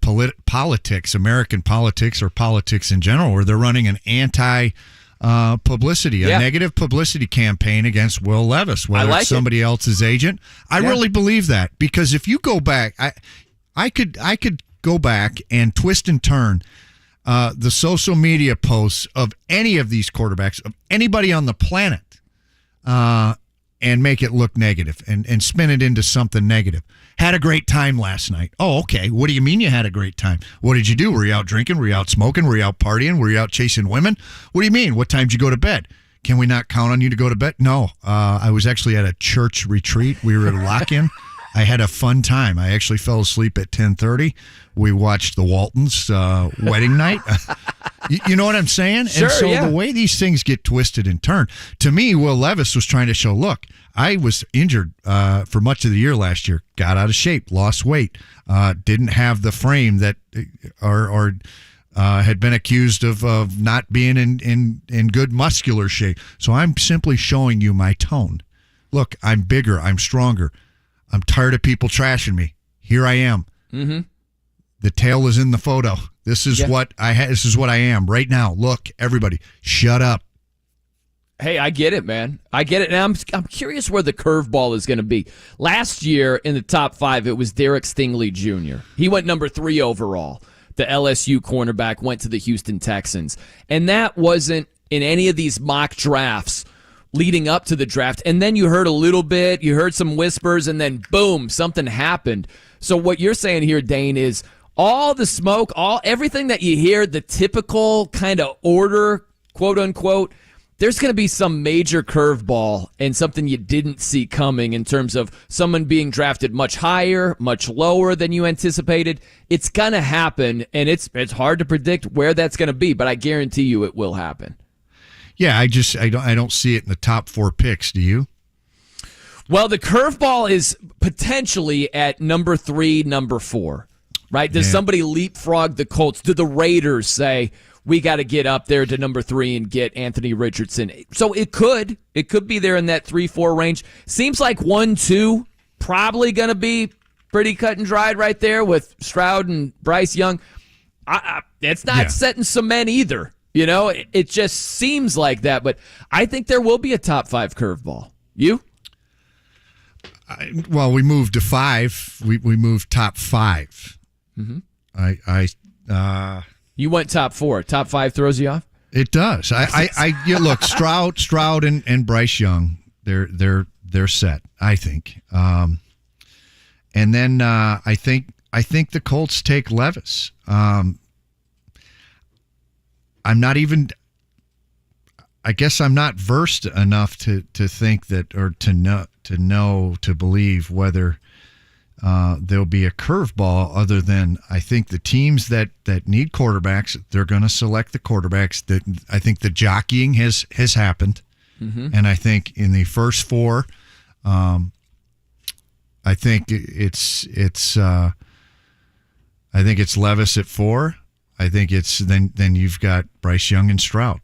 politics, American politics or politics in general, where they're running an anti-publicity, a negative publicity campaign against Will Levis, whether it's somebody else's agent. I really believe that, because if you go back, I could go back and twist and turn the social media posts of any of these quarterbacks, of anybody on the planet, and make it look negative and spin it into something negative. Had a great time last night. Oh, okay. What do you mean you had a great time? What did you do? Were you out drinking? Were you out smoking? Were you out partying? Were you out chasing women? What do you mean? What time did you go to bed? Can we not count on you to go to bed? No. I was actually at a church retreat. We were at lock-in. I had a fun time. I actually fell asleep at 10:30. We watched the Waltons' wedding night. You know what I'm saying? Sure, and so the way these things get twisted and turned, to me, Will Levis was trying to show, look, I was injured for much of the year last year, got out of shape, lost weight, didn't have the frame that or had been accused of not being in good muscular shape. So I'm simply showing you my tone. Look, I'm bigger, I'm stronger. I'm tired of people trashing me. Here I am. Mm-hmm. The tail is in the photo. This is what I This is what I am right now. Look, everybody, shut up. Hey, I get it, man. I get it. And I'm curious where the curveball is going to be. Last year in the top 5, it was Derek Stingley Jr. He went number 3 overall. The LSU cornerback went to the Houston Texans. And that wasn't in any of these mock drafts leading up to the draft. And then you heard a little bit, you heard some whispers, and then boom, something happened. So what you're saying here, Dane, is all the smoke, everything that you hear, the typical kind of order, quote unquote, there's going to be some major curveball and something you didn't see coming in terms of someone being drafted much higher, much lower than you anticipated. It's going to happen, and it's hard to predict where that's going to be, but I guarantee you it will happen. Yeah, I don't see it in the top 4 picks. Do you? Well, the curveball is potentially at number 3, number 4, right? Does somebody leapfrog the Colts? Do the Raiders say, we got to get up there to number 3 and get Anthony Richardson? So it could be there in that 3-4 range. Seems like 1-2 probably going to be pretty cut and dried right there with Stroud and Bryce Young. It's not set in cement either. You know, it just seems like that, but I think there will be a top 5 curveball. You? Well, we moved to 5. We moved top 5. Mm-hmm. You went top 4. Top 5 throws you off? It does. Look, Stroud and Bryce Young, they're set, I think. And then I think the Colts take Levis. I guess I'm not versed enough to think that, or to believe whether there'll be a curveball, other than I think the teams that need quarterbacks, they're going to select the quarterbacks. That I think the jockeying has happened. Mm-hmm. And I think in the first 4, I think it's Levis at 4. I think it's then you've got Bryce Young and Stroud.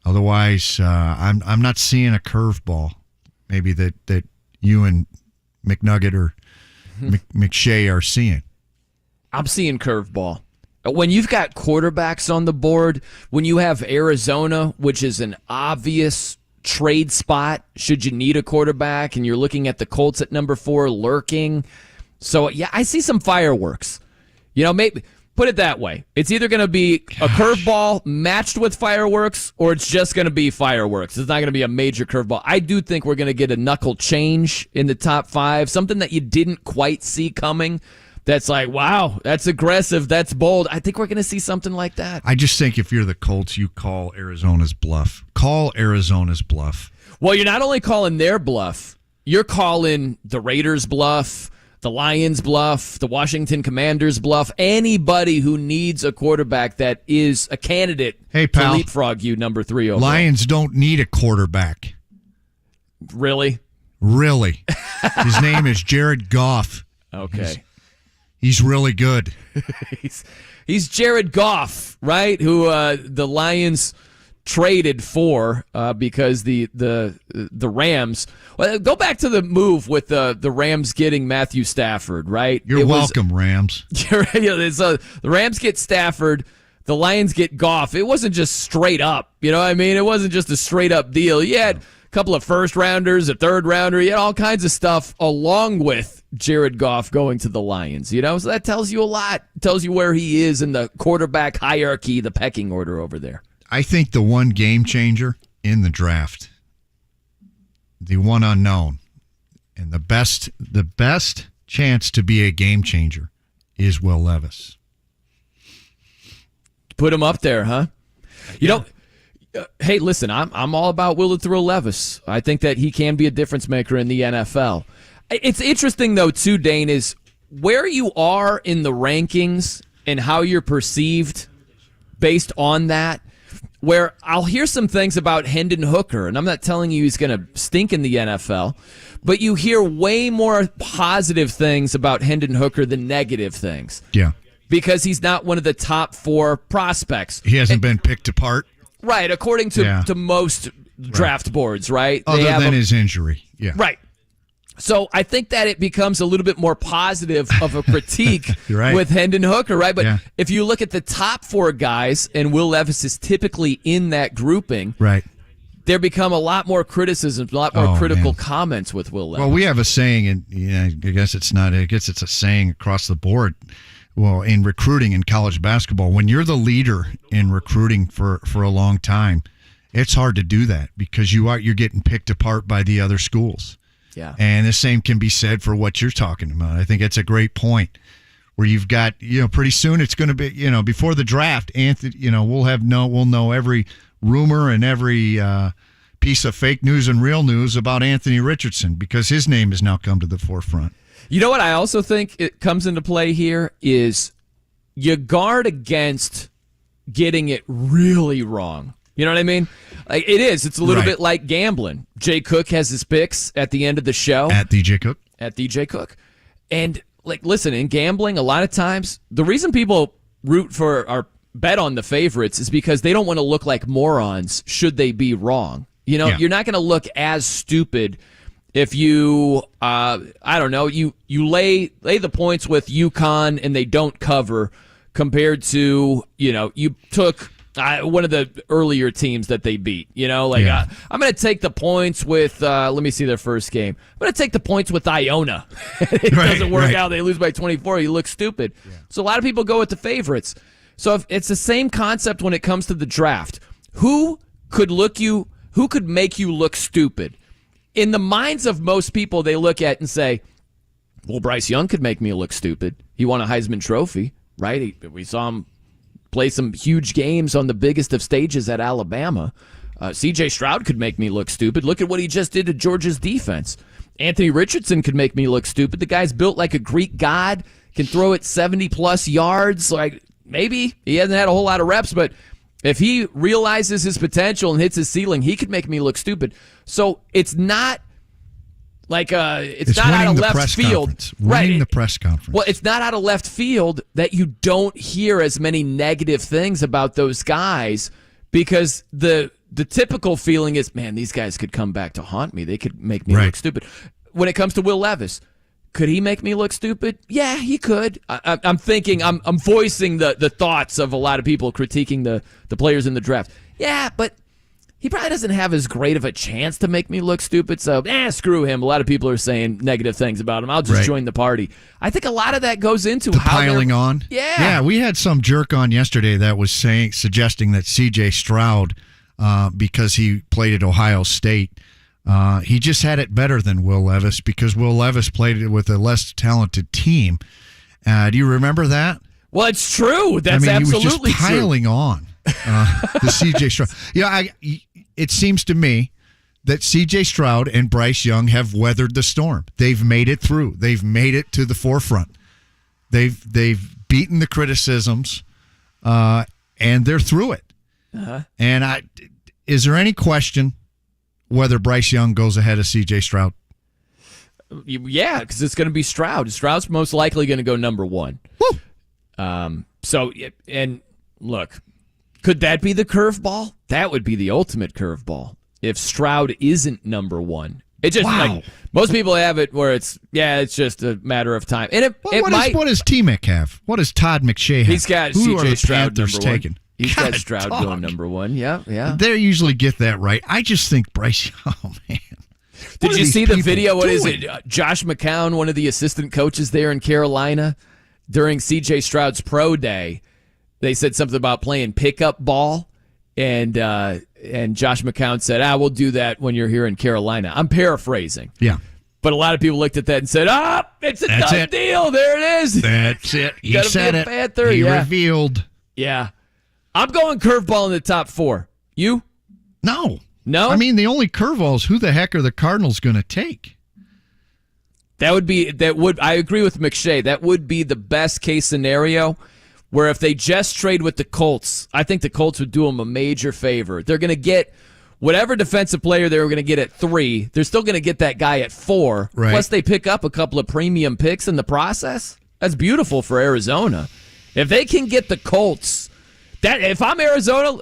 Otherwise, I'm not seeing a curveball. Maybe that you and McNugget or McShay are seeing. I'm seeing curveball. When you've got quarterbacks on the board, when you have Arizona, which is an obvious trade spot should you need a quarterback, and you're looking at the Colts at number 4 lurking. So yeah, I see some fireworks. You know, maybe. Put it that way. It's either going to be a curveball matched with fireworks, or it's just going to be fireworks. It's not going to be a major curveball. I do think we're going to get a knuckle change in the top 5, something that you didn't quite see coming. That's like, wow, that's aggressive, that's bold. I think we're going to see something like that. I just think if you're the Colts, you call Arizona's bluff. Call Arizona's bluff. Well, you're not only calling their bluff, you're calling the Raiders' bluff, the Lions' bluff, the Washington Commanders' bluff, anybody who needs a quarterback that is a candidate to leapfrog you number 3 overall. Lions don't need a quarterback. Really? Really. His name is Jared Goff. Okay. He's really good. He's Jared Goff, right? Who the Lions traded for because the Rams. Well, go back to the move with the Rams getting Matthew Stafford, right? You're welcome, Rams. The Rams get Stafford, the Lions get Goff. It wasn't just straight up, you know what I mean? It wasn't just a straight up deal. You had a couple of first rounders, a third rounder, you had all kinds of stuff along with Jared Goff going to the Lions, you know? So that tells you a lot. It tells you where he is in the quarterback hierarchy, the pecking order over there. I think the one game changer in the draft, the one unknown, and the best chance to be a game changer is Will Levis. Put him up there, huh? You know, hey, listen, I'm all about Will the Thrill Levis. I think that he can be a difference maker in the NFL. It's interesting, though, too, Dane, is where you are in the rankings and how you're perceived based on that, where I'll hear some things about Hendon Hooker, and I'm not telling you he's going to stink in the NFL, but you hear way more positive things about Hendon Hooker than negative things. Yeah. Because he's not one of the top 4 prospects. He hasn't been picked apart. Right, according to most draft boards, right? Other than his injury. Yeah. Right. So I think that it becomes a little bit more positive of a critique right. with Hendon Hooker, right? But if you look at the top 4 guys, and Will Levis is typically in that grouping, right, there become a lot more criticisms, a lot more critical comments with Will Levis. Well, we have a saying, and I guess it's not. I guess it's a saying across the board. Well, in recruiting in college basketball, when you're the leader in recruiting for a long time, it's hard to do that because you're getting picked apart by the other schools. Yeah. And the same can be said for what you're talking about. I think it's a great point where you've got, pretty soon it's going to be, before the draft, Anthony, we'll know every rumor and every piece of fake news and real news about Anthony Richardson because his name has now come to the forefront. You know what I also think it comes into play here is you guard against getting it really wrong. You know what I mean? Like it is. It's a little bit like gambling. JCook has his picks at the end of the show. At DJ Cook. At DJ Cook. And, listen, in gambling, a lot of times, the reason people root for or bet on the favorites is because they don't want to look like morons should they be wrong. You're not going to look as stupid if you, you lay the points with UConn and they don't cover compared to, you took one of the earlier teams that they beat. I'm going to take the points with, let me see their first game. I'm going to take the points with Iona. It doesn't work out. They lose by 24. You look stupid. Yeah. So a lot of people go with the favorites. So if it's the same concept when it comes to the draft. Who could make you look stupid? In the minds of most people, they look at and say, well, Bryce Young could make me look stupid. He won a Heisman Trophy, right? We saw him play some huge games on the biggest of stages at Alabama. C.J. Stroud could make me look stupid. Look at what he just did to Georgia's defense. Anthony Richardson could make me look stupid. The guy's built like a Greek god, can throw it 70-plus yards. Like maybe he hasn't had a whole lot of reps, but if he realizes his potential and hits his ceiling, he could make me look stupid. So it's not like it's not out of left field. Winning the press conference. Well, it's not out of left field that you don't hear as many negative things about those guys because the typical feeling is, man, these guys could come back to haunt me. They could make me look stupid. When it comes to Will Levis, could he make me look stupid? Yeah, he could. I'm thinking, I'm voicing the thoughts of a lot of people critiquing the players in the draft. Yeah, but he probably doesn't have as great of a chance to make me look stupid, so screw him. A lot of people are saying negative things about him. I'll just join the party. I think a lot of that goes into the piling on. Yeah, we had some jerk on yesterday that was suggesting that C.J. Stroud, because he played at Ohio State, he just had it better than Will Levis because Will Levis played it with a less talented team. Do you remember that? Well, it's true. That's absolutely he was just piling on the C.J. Stroud. It seems to me that C.J. Stroud and Bryce Young have weathered the storm. They've made it through. They've made it to the forefront. They've beaten the criticisms, and they're through it. Uh-huh. And is there any question whether Bryce Young goes ahead of C.J. Stroud? Yeah, because it's going to be Stroud. Stroud's most likely going to go number one. Woo! So, and look, Could that be the curveball? That would be the ultimate curveball if Stroud isn't number one. It just like most people have it where it's just a matter of time. And what does T-Mac have? What does Todd McShay have? He's got C.J. Stroud number one. Taken? He's got Stroud going number one. Yeah. They usually get that right. I just think Bryce. Oh man. Did you see the video? What is it? Josh McCown, one of the assistant coaches there in Carolina, during C.J. Stroud's pro day, they said something about playing pickup ball, and Josh McCown said, we'll do that when you're here in Carolina. I'm paraphrasing. Yeah. But a lot of people looked at that and said, it's a done deal. There it is. That's it. He said it. Panther. He revealed. Yeah. I'm going curveball in the top 4. You? No. No? I mean, the only curveball is who the heck are the Cardinals going to take? I agree with McShay. That would be the best case scenario, where if they just trade with the Colts, I think the Colts would do them a major favor. They're going to get whatever defensive player they were going to get at 3. They're still going to get that guy at 4. Right. Plus they pick up a couple of premium picks in the process. That's beautiful for Arizona. If they can get the Colts, if I'm Arizona,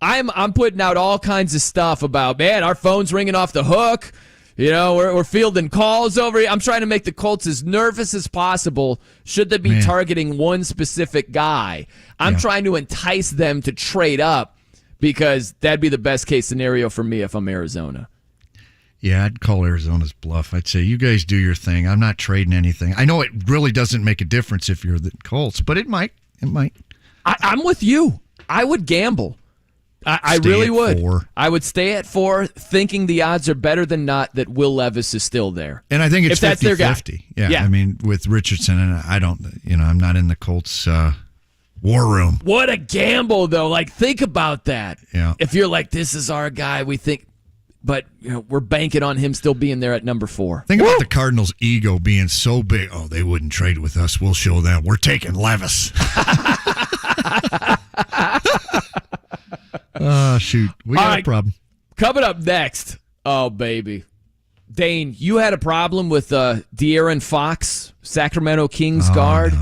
I'm putting out all kinds of stuff about, man, our phone's ringing off the hook. We're fielding calls over here. I'm trying to make the Colts as nervous as possible should they be targeting one specific guy. I'm trying to entice them to trade up because that'd be the best case scenario for me if I'm Arizona. Yeah, I'd call Arizona's bluff. I'd say, you guys do your thing. I'm not trading anything. I know it really doesn't make a difference if you're the Colts, but it might. It might. I'm with you. I would gamble. I really would. 4. I would stay at 4, thinking the odds are better than not that Will Levis is still there. And I think it's 50-50. Yeah. I mean, with Richardson, and I'm not in the Colts war room. What a gamble, though. Like, think about that. Yeah. If you're like, this is our guy, we think, but we're banking on him still being there at number 4. Think about the Cardinals' ego being so big. Oh, they wouldn't trade with us. We'll show them. We're taking Levis. Shoot. We got a problem. Coming up next. Oh, baby. Dane, you had a problem with De'Aaron Fox, Sacramento Kings guard,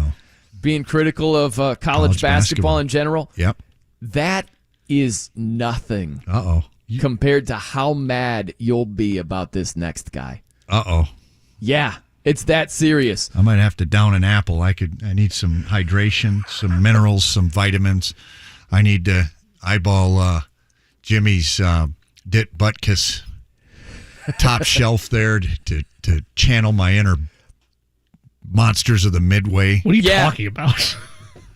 being critical of college basketball in general. Yep. That is nothing compared to how mad you'll be about this next guy. Yeah, it's that serious. I might have to down an apple. I need some hydration, some minerals, some vitamins. I need to eyeball Jimmy's Dit Butkus top shelf there to channel my inner monsters of the Midway. What are you talking about?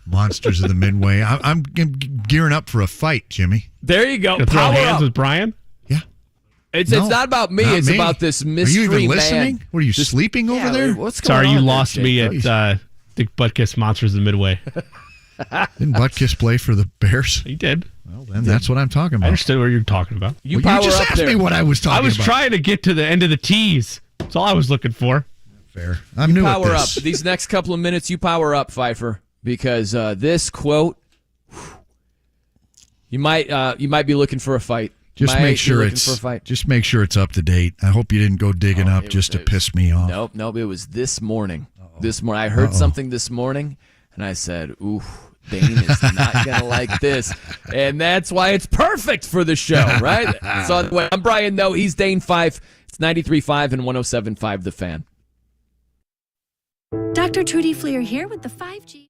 Monsters of the Midway. I'm gearing up for a fight, Jimmy. There you go. To throw hands with Brian? Yeah. It's not about me. It's about this mystery man. Are you even listening? Man. What are you sleeping over there? What's going on? Sorry, you lost me at Dick Butkus Monsters of the Midway. Didn't Butkus play for the Bears? He did. Well, then that's what I'm talking about. I understood what you're talking about. You just asked me what I was talking about. I was trying to get to the end of the tease. That's all I was looking for. Fair. I'm new at this. Power up. These next couple of minutes, you power up, Pfeiffer, because this quote, you might be looking for a fight. Just make sure it's up to date. I hope you didn't go digging up just to piss me off. Nope. It was this morning. This morning, I heard something this morning, and I said, "Ooh, Dane is not gonna like this," and that's why it's perfect for the show, right? So I'm Brian. No, he's Dane Fife. It's 93.5 and 107.5 The Fan. Dr. Trudy Fleer here with the 5G.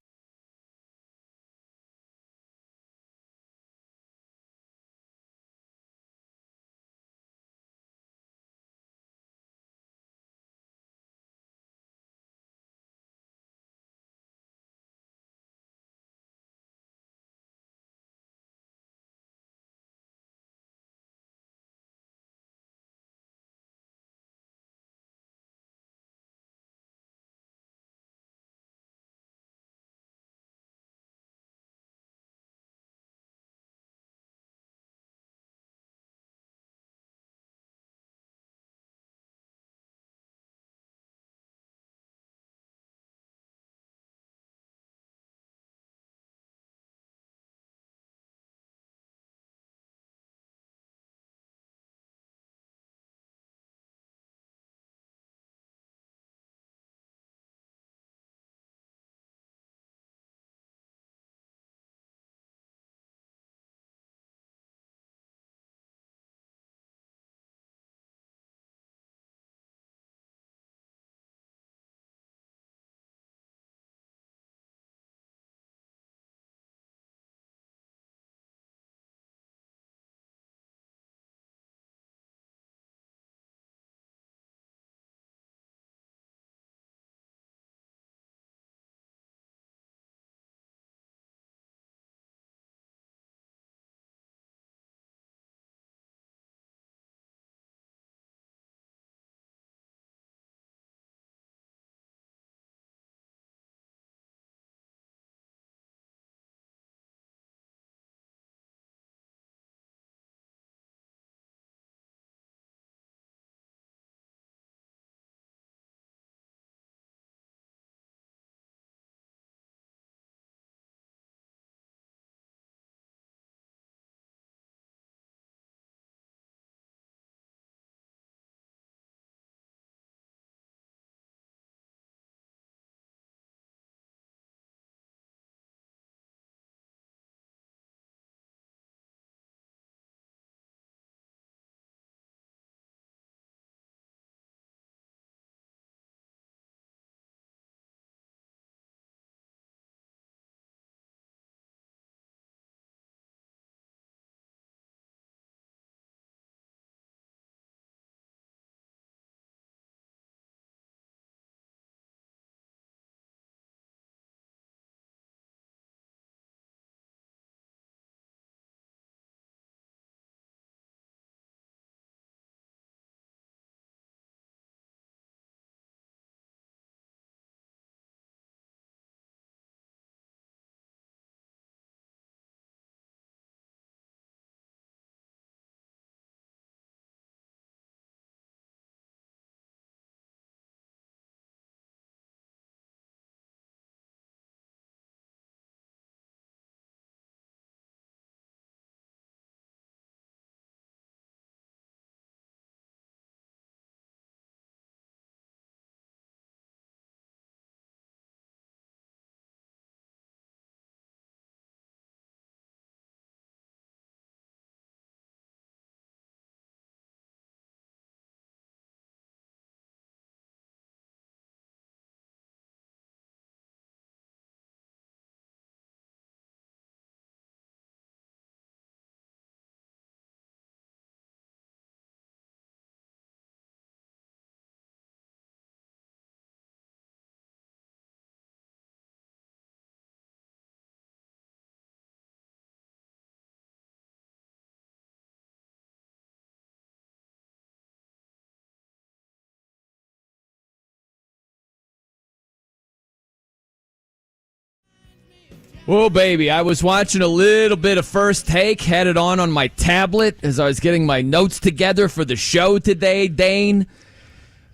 Whoa, baby. I was watching a little bit of First Take, had it on my tablet as I was getting my notes together for the show today, Dane.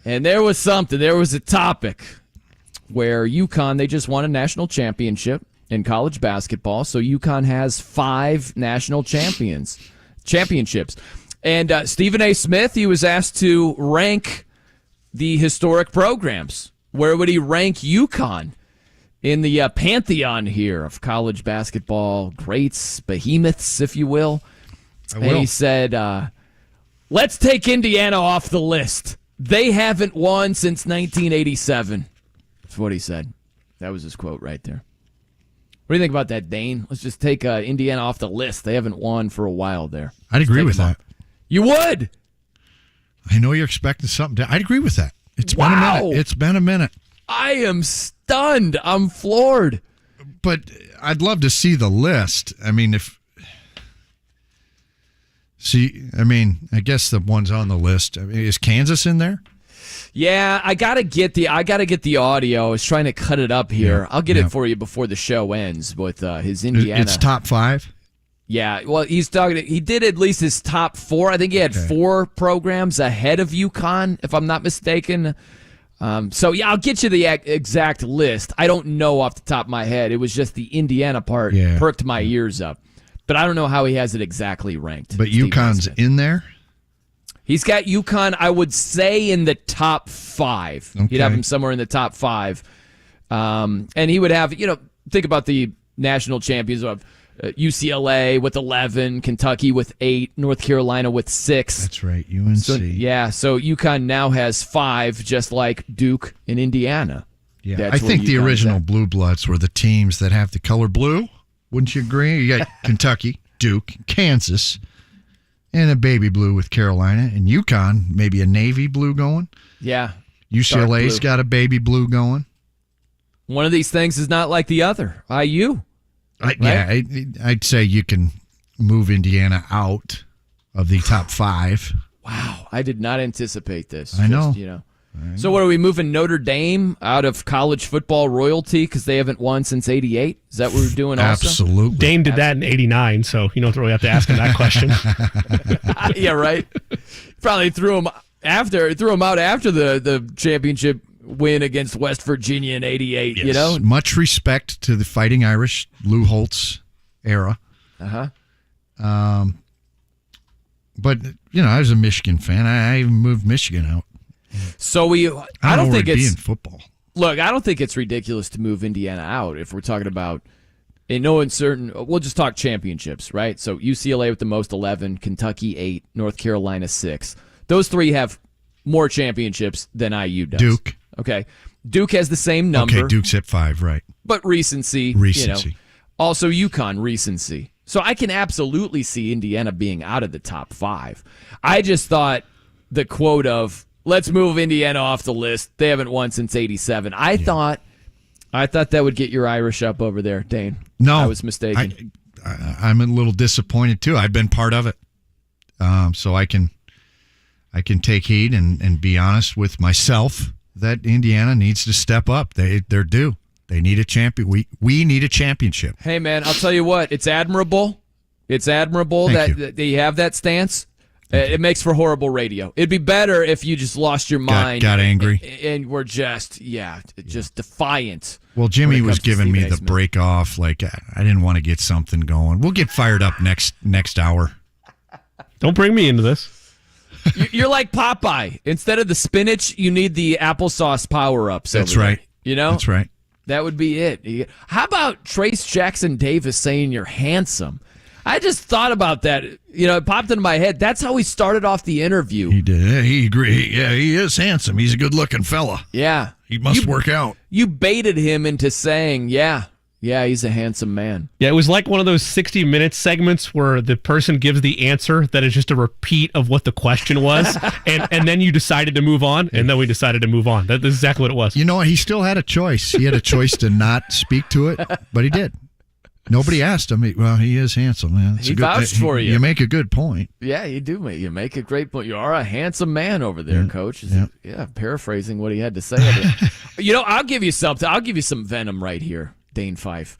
And there was something. There was a topic where UConn, they just won a national championship in college basketball. So UConn has 5 national championships. And Stephen A. Smith, he was asked to rank the historic programs. Where would he rank UConn in the pantheon here of college basketball greats, behemoths, if you will? And he said, let's take Indiana off the list. They haven't won since 1987. That's what he said. That was his quote right there. What do you think about that, Dane? Let's just take Indiana off the list. They haven't won for a while there. I'd agree with that. You would? I know you're expecting something. I'd agree with that. It's been a minute. It's been a minute. I am stunned. I'm floored. But I'd love to see the list. I mean, I guess the ones on the list. I mean, is Kansas in there? Yeah, I gotta get the audio. I was trying to cut it up here. I'll get it for you before the show ends with his Indiana. It's top 5. Yeah, well, he's talking. He did at least his top 4. I think he had 4 programs ahead of UConn, if I'm not mistaken. So yeah, I'll get you the exact list. I don't know off the top of my head. It was just the Indiana part perked my ears up, but I don't know how he has it exactly ranked. But UConn's in there. He's got UConn, I would say, in the top 5. Okay. He'd have him somewhere in the top 5. And he would have, think about the national champions of UCLA with 11, Kentucky with 8, North Carolina with 6. That's right, UNC. So UConn now has 5, just like Duke and Indiana. Yeah, I think the original Blue Bloods were the teams that have the color blue. Wouldn't you agree? You got Kentucky, Duke, Kansas, and a baby blue with Carolina, and UConn, maybe a navy blue going. Yeah. UCLA's got a baby blue going. One of these things is not like the other. IU. Yeah, I'd say you can move Indiana out of the top 5. Wow, I did not anticipate this. I know. So what, are we moving Notre Dame out of college football royalty because they haven't won since '88? Is that what we're doing also? Absolutely. Dane did that in '89, so you don't really have to ask him that question. Yeah, right. Probably threw him out after the championship win against West Virginia in '88. Yes. Much respect to the Fighting Irish, Lou Holtz era. But I was a Michigan fan. I even moved Michigan out. So I don't think it's in football. Look, I don't think it's ridiculous to move Indiana out if we're talking about in no uncertain. We'll just talk championships, right? So UCLA with the most 11, Kentucky 8, North Carolina 6. Those 3 have more championships than IU does. Duke. Okay. Duke has the same number. Okay, Duke's at 5, right. But recency. Also UConn recency. So I can absolutely see Indiana being out of the top 5. I just thought the quote of, let's move Indiana off the list. They haven't won since '87. I thought that would get your Irish up over there, Dane. No. I was mistaken. I'm a little disappointed, too. I've been part of it. So I can take heed and be honest with myself that Indiana needs to step up. They're due. They need a champion. We need a championship. Hey, man, I'll tell you what. It's admirable. That you have that stance. It makes for horrible radio. It'd be better if you just lost your mind. Got angry. And were just defiant. Well, Jimmy was giving me the break off. Like, I didn't want to get something going. We'll get fired up next hour. Don't bring me into this. You're like Popeye. Instead of the spinach, you need the applesauce power-ups. That's right. That's right. That would be it. How about Trayce Jackson-Davis saying you're handsome? I just thought about that. It popped into my head. That's how he started off the interview. He did. He agreed. Yeah, he is handsome. He's a good-looking fella. Yeah. He must work out. You baited him into saying, yeah, he's a handsome man. Yeah, it was like one of those 60 Minutes segments where the person gives the answer that is just a repeat of what the question was, and then you decided to move on, and then we decided to move on. That's exactly what it was. He still had a choice. He had a choice to not speak to it, but he did. Nobody asked him. Well, he is handsome, man. He vouched for you. You make a good point. Yeah, you do. You make a great point. You are a handsome man over there, Coach. Yeah, paraphrasing what he had to say. I'll give you something. I'll give you some venom right here, Dane Fife.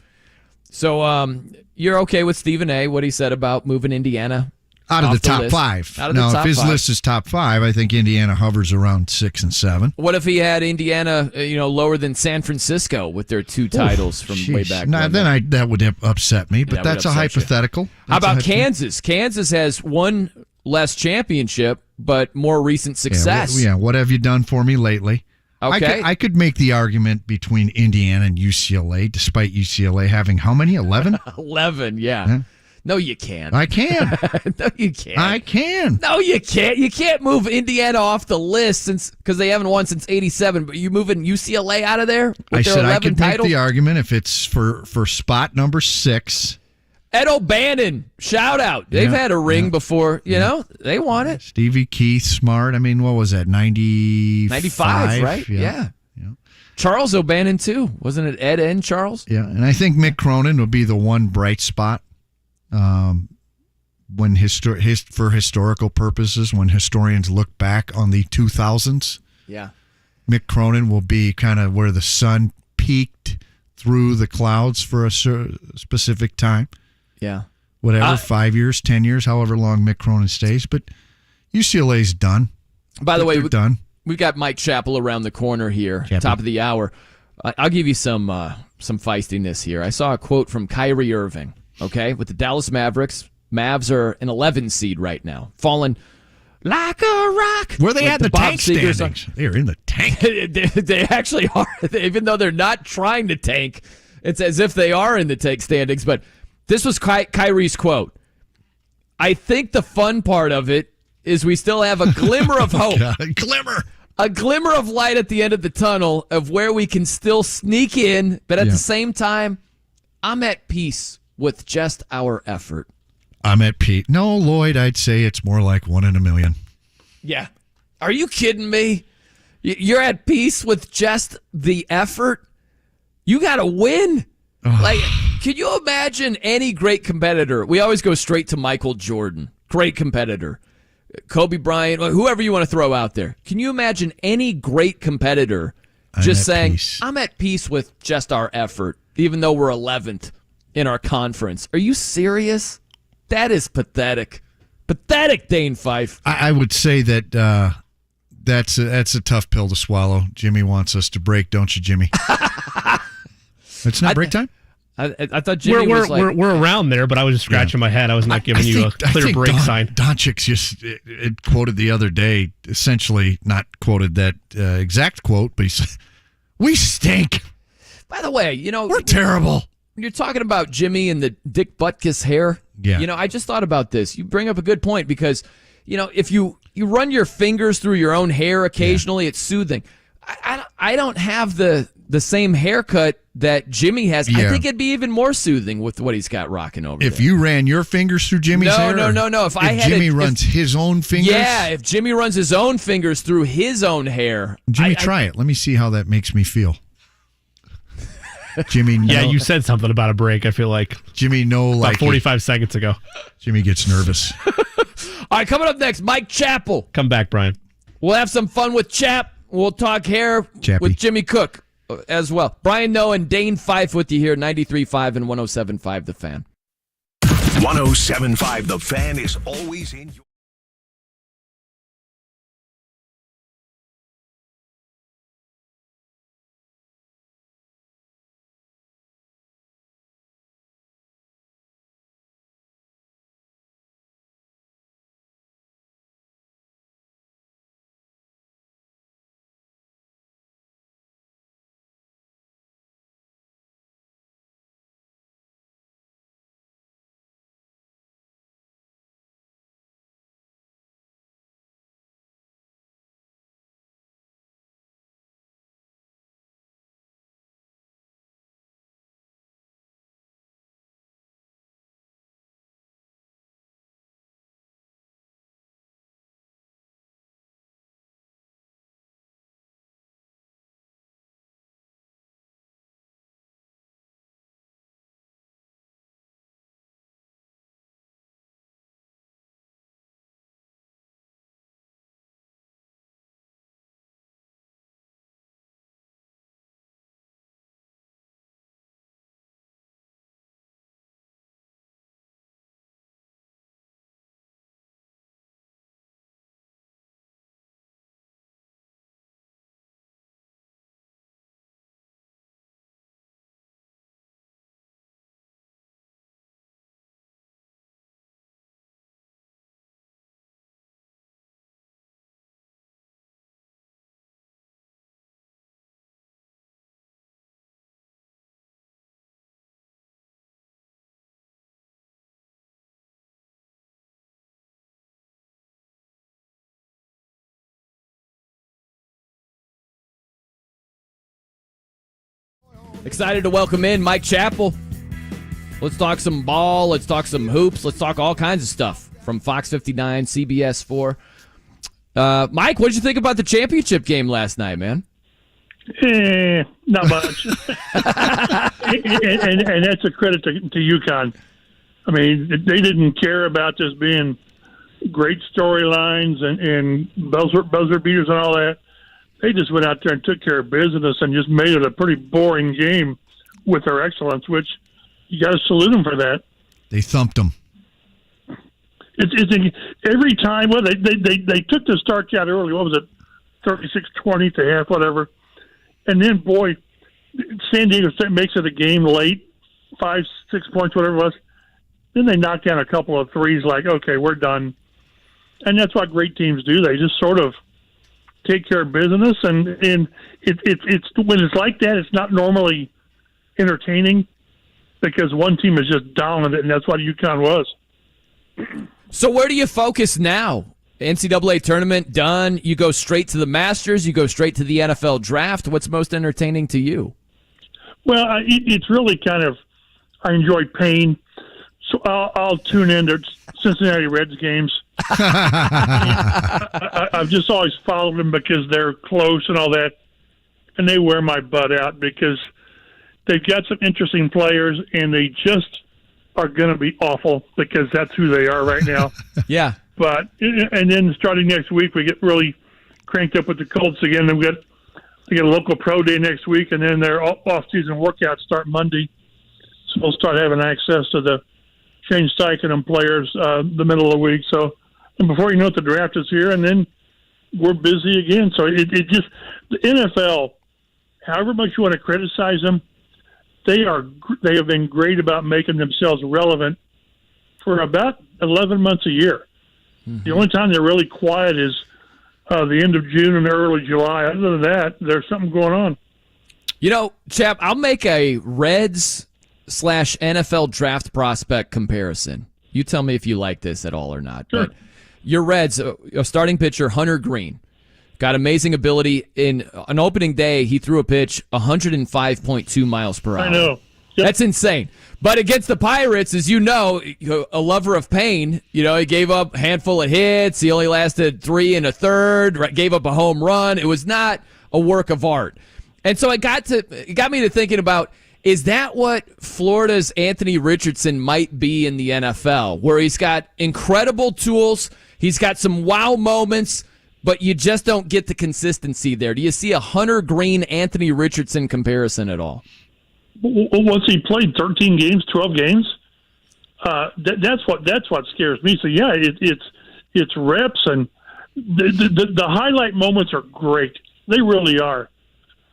So you're okay with Stephen A., what he said about moving Indiana out of the top list? 5. Out of the top if his 5. list is top 5, I think Indiana hovers around 6 and 7. What if he had Indiana, lower than San Francisco with their 2 titles from way back when? Then that would upset me, but That that's would a upset you. hypothetical. How about Kansas? Kansas has one less championship, but more recent success. What have you done for me lately? Okay. I could make the argument between Indiana and UCLA, despite UCLA having how many? 11? 11, yeah. No, you can't. I can. No, you can't. I can. No, you can't. You can't move Indiana off the list because they haven't won since '87. But you moving UCLA out of there? I said I could titles? make the argument if it's for spot number 6. Ed O'Bannon, shout out. They've had a ring before. You know, they won it. Stevie Keith, Smart. I mean, what was that? 95, right? Yeah. Charles O'Bannon too. Wasn't it Ed and Charles? Yeah, and I think Mick Cronin would be the one bright spot. When for historical purposes, when historians look back on the 2000s, Mick Cronin will be kind of where the sun peaked through the clouds for a specific time. Yeah, whatever, 5 years, 10 years, however long Mick Cronin stays. But UCLA's done. By the way, they're done. We've got Mike Chappell around the corner here, top of the hour. I'll give you some feistiness here. I saw a quote from Kyrie Irving. Okay, with the Dallas Mavericks. Mavs are an 11 seed right now, falling like a rock. Where they at the tank Seeger standings? They're in the tank. They actually are, even though they're not trying to tank. It's as if they are in the tank standings. But this was Kyrie's quote. I think the fun part of it is we still have a glimmer of hope. A glimmer of light at the end of the tunnel of where we can still sneak in, but at the same time, I'm at peace with just our effort. I'm at peace. No, Lloyd, I'd say it's more like 1 in a million. Yeah. Are you kidding me? You're at peace with just the effort? You got to win. Like, can you imagine any great competitor? We always go straight to Michael Jordan. Great competitor. Kobe Bryant, whoever you want to throw out there. Can you imagine any great competitor just saying, I'm at peace with just our effort, even though we're 11th in our conference? Are you serious? That is pathetic. Pathetic, Dane Fife. I would say that that's a tough pill to swallow. Jimmy wants us to break, don't you, Jimmy? It's not break time? I thought Jimmy was like... We're around there, but I was just scratching my head. I was not giving you a clear break sign. Doncic just it quoted the other day, essentially not quoted that exact quote, but he said, we stink. By the way, we're terrible. You're talking about Jimmy and the Dick Butkus hair. Yeah. I just thought about this. You bring up a good point because, if you run your fingers through your own hair occasionally, it's soothing. I don't have the same haircut that Jimmy has. I think it'd be even more soothing with what he's got rocking over If there. you ran your fingers through Jimmy's hair? No. If Jimmy runs his own fingers? Yeah, if Jimmy runs his own fingers through his own hair. Jimmy, try it. Let me see how that makes me feel. Jimmy, yeah, you said something about a break, I feel like. Jimmy, about 45 seconds ago. Jimmy gets nervous. All right, coming up next, Mike Chappell. Come back, Brian. We'll have some fun with Chapp. We'll talk hair with Jimmy Cook as well. Brian Noe and Dane Fife with you here, 93.5 and 107.5 The Fan. 107.5 The Fan is always in your... Excited to welcome in Mike Chappell. Let's talk some ball. Let's talk some hoops. Let's talk all kinds of stuff from Fox 59, CBS 4. Mike, what did you think about the championship game last night, man? Not much. and that's a credit to UConn. I mean, they didn't care about this being great storylines and buzzer beaters and all that. They just went out there and took care of business and just made it a pretty boring game with their excellence, which you got to salute them for that. They thumped them. It's every time. Well, they took the start out early. What was it, 36-20 at the half, whatever. And then, boy, San Diego State makes it a game late, 5-6 points, whatever it was. Then they knock down a couple of threes, like, okay, we're done. And that's what great teams do. They just sort of take care of business, and it's when it's like that, it's not normally entertaining because one team is just dominant, and that's what UConn was. So where do you focus now? NCAA tournament done. You go straight to the Masters. You go straight to the NFL draft. What's most entertaining to you? Well, it's really kind of, I enjoy pain, so I'll tune in to Cincinnati Reds games. I've just always followed them because they're close and all that, and they wear my butt out because they've got some interesting players, and they just are going to be awful because that's who they are right now. Yeah. But and then starting next week, we get really cranked up with the Colts again. Then we got a local pro day next week, and then their off-season workouts start Monday. So we'll start having access to the Shane Steichen and players the middle of the week. So, and before you know it, the draft is here, and then we're busy again. So it just, the NFL, however much you want to criticize them, they have been great about making themselves relevant for about 11 months a year. Mm-hmm. The only time they're really quiet is the end of June and early July. Other than that, there's something going on. You know, Chapp, I'll make a Reds/NFL draft prospect comparison. You tell me if you like this at all or not. Sure. But your Reds, a starting pitcher, Hunter Green, got amazing ability. In an opening day, he threw a pitch 105.2 miles per hour. I know. Yep. That's insane. But against the Pirates, as you know, a lover of pain, he gave up a handful of hits. He only lasted 3 1/3, gave up a home run. It was not a work of art. And so it got me to thinking about, is that what Florida's Anthony Richardson might be in the NFL, where he's got incredible tools, he's got some wow moments, but you just don't get the consistency there? Do you see a Hunter Green, Anthony Richardson comparison at all? Once he played 13 games, 12 games, that's what scares me. So yeah, it's reps, and the highlight moments are great. They really are.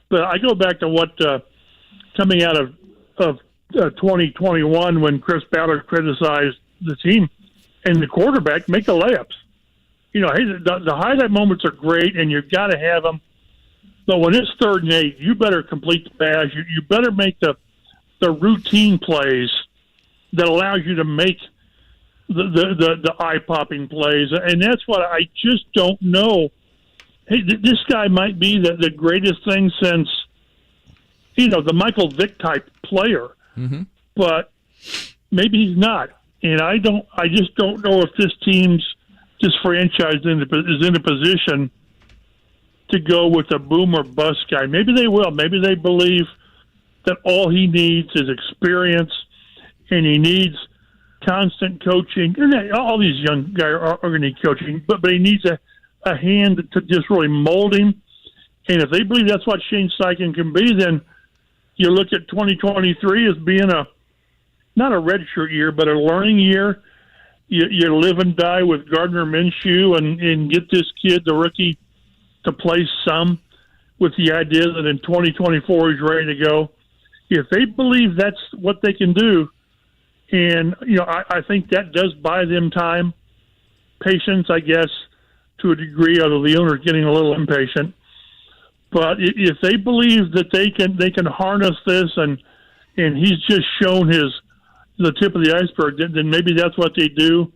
But I go back to what coming out of 2021 when Chris Ballard criticized the team and the quarterback make the layups. Hey, the highlight moments are great, and you've got to have them. But when it's 3rd and 8, you better complete the pass. You better make the routine plays that allows you to make the eye-popping plays. And that's what I just don't know. Hey, this guy might be the greatest thing since, the Michael Vick type player. Mm-hmm. But maybe he's not. And I just don't know if this franchise is in a position to go with a boom or bust guy. Maybe they will. Maybe they believe that all he needs is experience, and he needs constant coaching. And all these young guys are going to need coaching, but he needs a hand to just really mold him. And if they believe that's what Shane Steichen can be, then you look at 2023 as being not a redshirt year, but a learning year. You live and die with Gardner Minshew and get this kid, the rookie, to play some with the idea that in 2024 he's ready to go. If they believe that's what they can do, and I think that does buy them time, patience, I guess, to a degree, although the owner's getting a little impatient. But if they believe that they can harness this, and he's just shown the tip of the iceberg, then maybe that's what they do.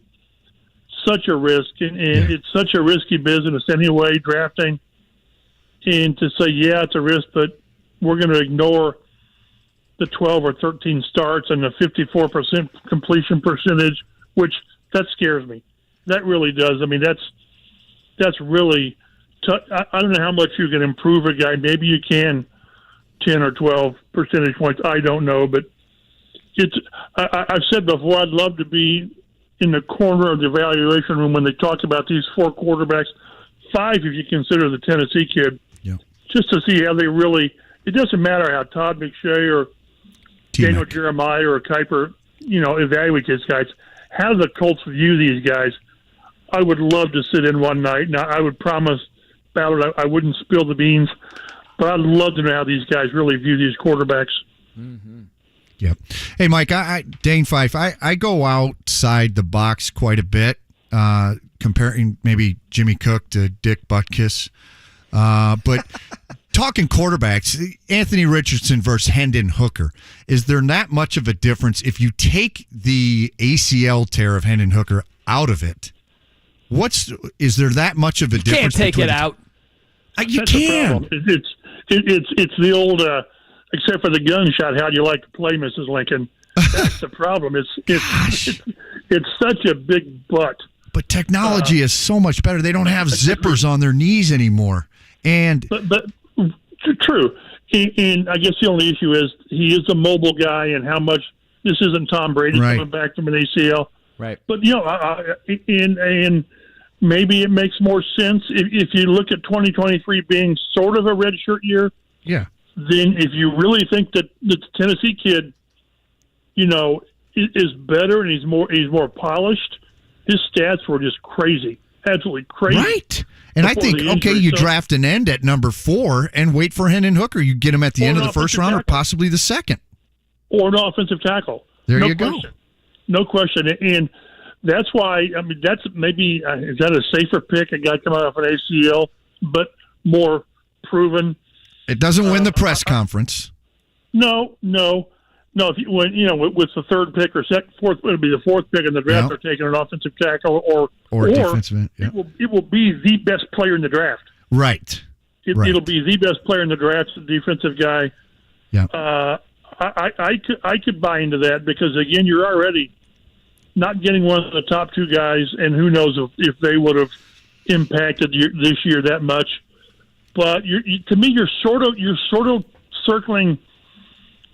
Such a risk, and it's such a risky business anyway, drafting. And to say, yeah, it's a risk, but we're going to ignore the 12 or 13 starts and the 54% completion percentage, which that scares me. That really does. I mean, that's really I don't know how much you can improve a guy. Maybe you can 10 or 12 percentage points. I don't know, but I've said before, I'd love to be in the corner of the evaluation room when they talk about these 4 quarterbacks, 5 if you consider the Tennessee kid, just to see how they really. It doesn't matter how Todd McShay or Daniel Jeremiah or Kuiper, evaluate these guys. How the Colts view these guys. I would love to sit in one night. Now, I would promise Ballard I wouldn't spill the beans, but I'd love to know how these guys really view these quarterbacks. Mm-hmm. Yep. Hey, Mike, Dane Fife, I go outside the box quite a bit, comparing maybe Jimmy Cook to Dick Butkus. But talking quarterbacks, Anthony Richardson versus Hendon Hooker, is there not much of a difference if you take the ACL tear of Hendon Hooker out of it? Is there that much of a difference? Can't take it out. You can. It's the old, except for the gunshot. How do you like to play, Mrs. Lincoln? That's the problem. It's such a big butt. But technology is so much better. They don't have zippers on their knees anymore. But true. And I guess the only issue is he is a mobile guy, and how much this isn't Tom Brady coming back from an ACL. Right. But and maybe it makes more sense if you look at 2023 being sort of a redshirt year. Yeah. Then if you really think that the Tennessee kid, is better and he's more polished, his stats were just crazy, absolutely crazy. Right. And I think, you draft an end at number 4 and wait for Hendon Hooker. You get him at the end of the first round or possibly the second. Or an offensive tackle. There you go. No question. And that's why, that's maybe, is that a safer pick, a guy coming off an ACL, but more proven? It doesn't win the press conference. No. If you, with the third pick or fourth, it'll be the 4th pick in the draft. They're taking an offensive tackle or defensive end. Yeah. It will be the best player in the draft. Right. It'll be the best player in the draft, the defensive guy. Yeah. I could buy into that because again, you're already not getting one of the top 2 guys, and who knows if they would have impacted this year that much. But to me, you're sort of circling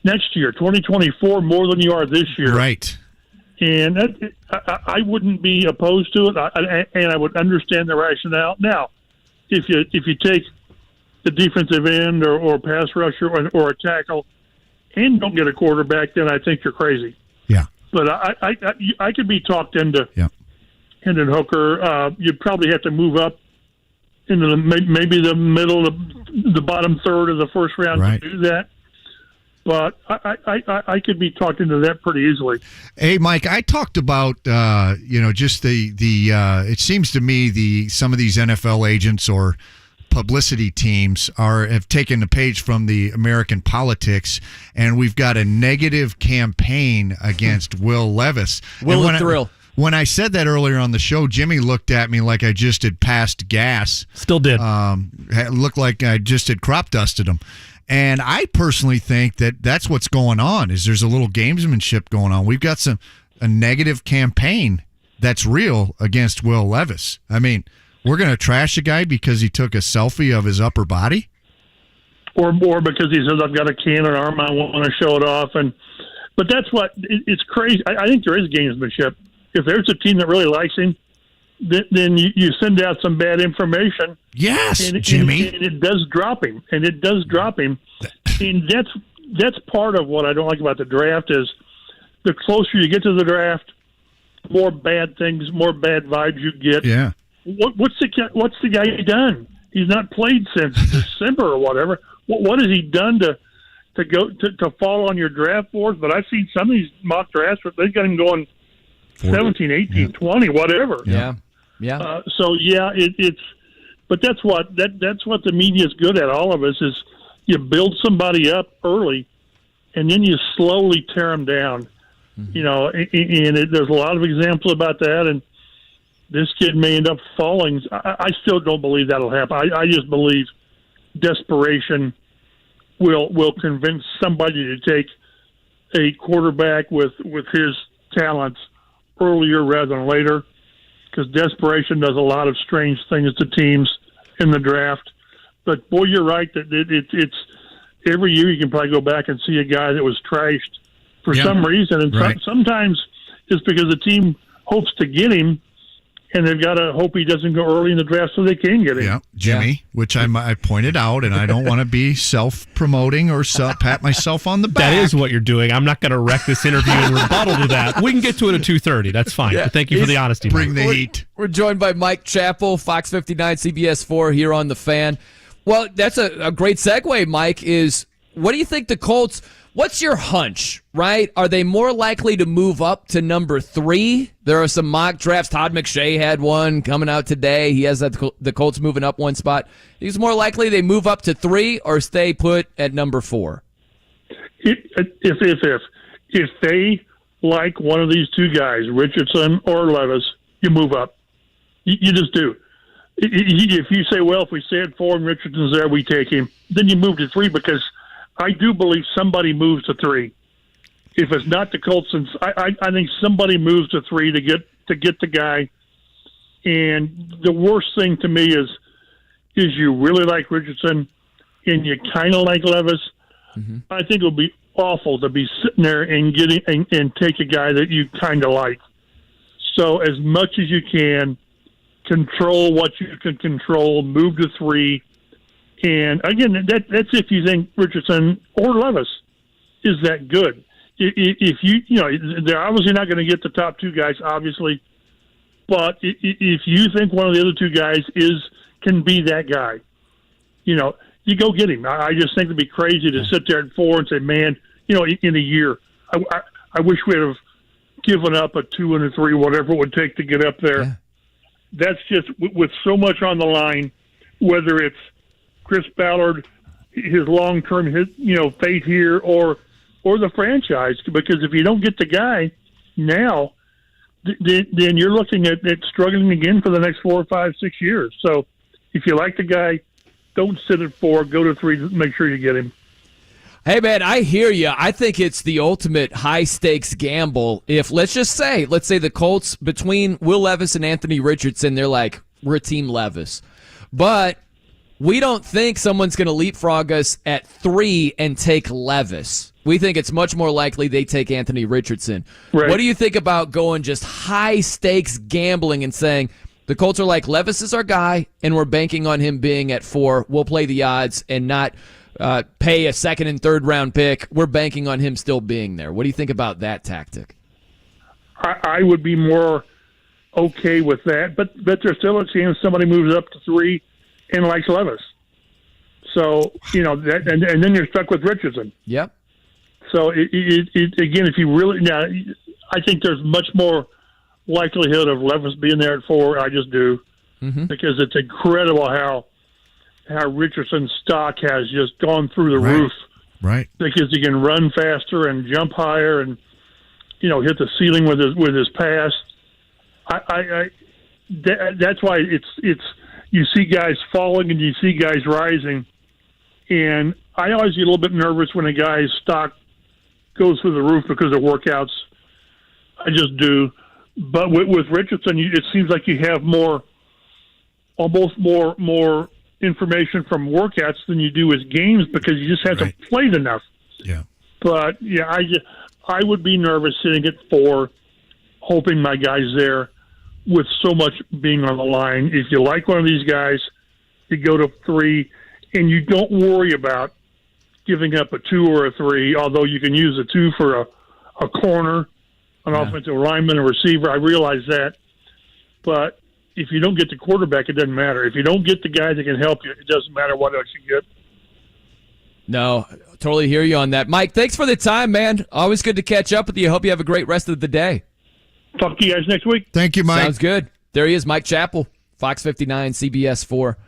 next year, 2024, more than you are this year. Right. And I wouldn't be opposed to it, and I would understand the rationale. Now, if you take the defensive end or pass rusher or a tackle and don't get a quarterback, then I think you're crazy. Yeah. But I could be talked into Hendon Hooker. You'd probably have to move up into maybe the middle, the bottom third of the first round to do that. But I could be talked into that pretty easily. Hey, Mike, I talked about just the it seems to me some of these NFL agents or publicity teams have taken a page from the American politics, and we've got a negative campaign against Will Levis. When I said that earlier on the show, Jimmy looked at me like I just had passed gas. Still did. Looked like I just had crop dusted him. And I personally think that that's what's going on, is there's a little gamesmanship going on. We've got a negative campaign that's real against Will Levis. I mean, we're going to trash a guy because he took a selfie of his upper body? Or because he says, I've got a cannon arm, I want to show it off. But that's what, it's crazy. I think there is gamesmanship. If there's a team that really likes him, then you send out some bad information. Yes, Jimmy. And it does drop him. And that's part of what I don't like about the draft is the closer you get to the draft, more bad things, more bad vibes you get. Yeah. What's the guy done? He's not played since December or whatever. What has he done to fall on your draft board? But I've seen some of these mock drafts where they've got him going 17, 18, 20, whatever. Yeah. But that's what the media is good at. All of us is you build somebody up early, and then you slowly tear them down. Mm-hmm. There's a lot of examples about that, and this kid may end up falling. I still don't believe that'll happen. I just believe desperation will convince somebody to take a quarterback with his talents earlier rather than later, because desperation does a lot of strange things to teams in the draft. But, boy, you're right that it's every year you can probably go back and see a guy that was trashed for some reason. And sometimes it's because the team hopes to get him, and they've got to hope he doesn't go early in the draft so they can get him. Yeah, Jimmy, which I pointed out, and I don't want to be self-promoting or pat myself on the back. That is what you're doing. I'm not going to wreck this interview and rebuttal to that. We can get to it at 2:30. That's fine. Yeah. But thank you for the honesty. Bring the heat. We're joined by Mike Chappell, Fox 59, CBS 4 here on The Fan. Well, that's a great segue, Mike, is what do you think the Colts, what's your hunch, right? Are they more likely to move up to number 3? There are some mock drafts. Todd McShay had one coming out today. He has the Colts moving up one spot. Is more likely they move up to 3 or stay put at number 4? If they like one of these two guys, Richardson or Levis, you move up. You just do. If you say, well, if we stay at 4 and Richardson's there, we take him, then you move to 3, because I do believe somebody moves to 3. If it's not the Colts, I think somebody moves to 3 to get the guy. And the worst thing to me is you really like Richardson and you kind of like Levis. Mm-hmm. I think it would be awful to be sitting there and take a guy that you kind of like. So as much as you can, control what you can control, move to 3. And again, that's if you think Richardson or Levis is that good. If they're obviously not going to get the top 2 guys, obviously. But if you think one of the other 2 guys can be that guy, you go get him. I just think it'd be crazy to sit there at 4 and say, man, in a year, I wish we'd have given up a 2 and a 3, whatever it would take to get up there. Yeah. That's just with so much on the line, whether it's Chris Ballard, his long-term fate here, or the franchise. Because if you don't get the guy now, then you're looking at struggling again for the next 4 or 5, 6 years. So if you like the guy, don't sit at 4, go to 3, make sure you get him. Hey, man, I hear you. I think it's the ultimate high-stakes gamble. If, let's say the Colts, between Will Levis and Anthony Richardson, they're like, we're Team Levis. But we don't think someone's going to leapfrog us at 3 and take Levis. We think it's much more likely they take Anthony Richardson. Right. What do you think about going just high-stakes gambling and saying, the Colts are like, Levis is our guy, and we're banking on him being at 4. We'll play the odds and not pay a 2nd and 3rd round pick. We're banking on him still being there. What do you think about that tactic? I would be more okay with that, but there's still a chance somebody moves up to 3 and likes Levis. So, that, and then you're stuck with Richardson. Yep. So, again, if you really, now, I think there's much more likelihood of Levis being there at 4. I just do. Mm-hmm. Because it's incredible how Richardson's stock has just gone through the roof. Right. Because he can run faster and jump higher and, hit the ceiling with his pass. That's why it's you see guys falling and you see guys rising. And I always get a little bit nervous when a guy's stock goes through the roof because of workouts. I just do. But with Richardson, it seems like you have almost more information from workouts than you do as games because you just haven't played enough. Yeah. But yeah, I would be nervous sitting at 4, hoping my guy's there with so much being on the line. If you like one of these guys, you go to 3, and you don't worry about giving up a 2 or a 3, although you can use a 2 for a corner, an offensive lineman, a receiver. I realize that. But if you don't get the quarterback, it doesn't matter. If you don't get the guy that can help you, it doesn't matter what else you get. No, totally hear you on that. Mike, thanks for the time, man. Always good to catch up with you. Hope you have a great rest of the day. Talk to you guys next week. Thank you, Mike. Sounds good. There he is, Mike Chappell, Fox 59, CBS 4.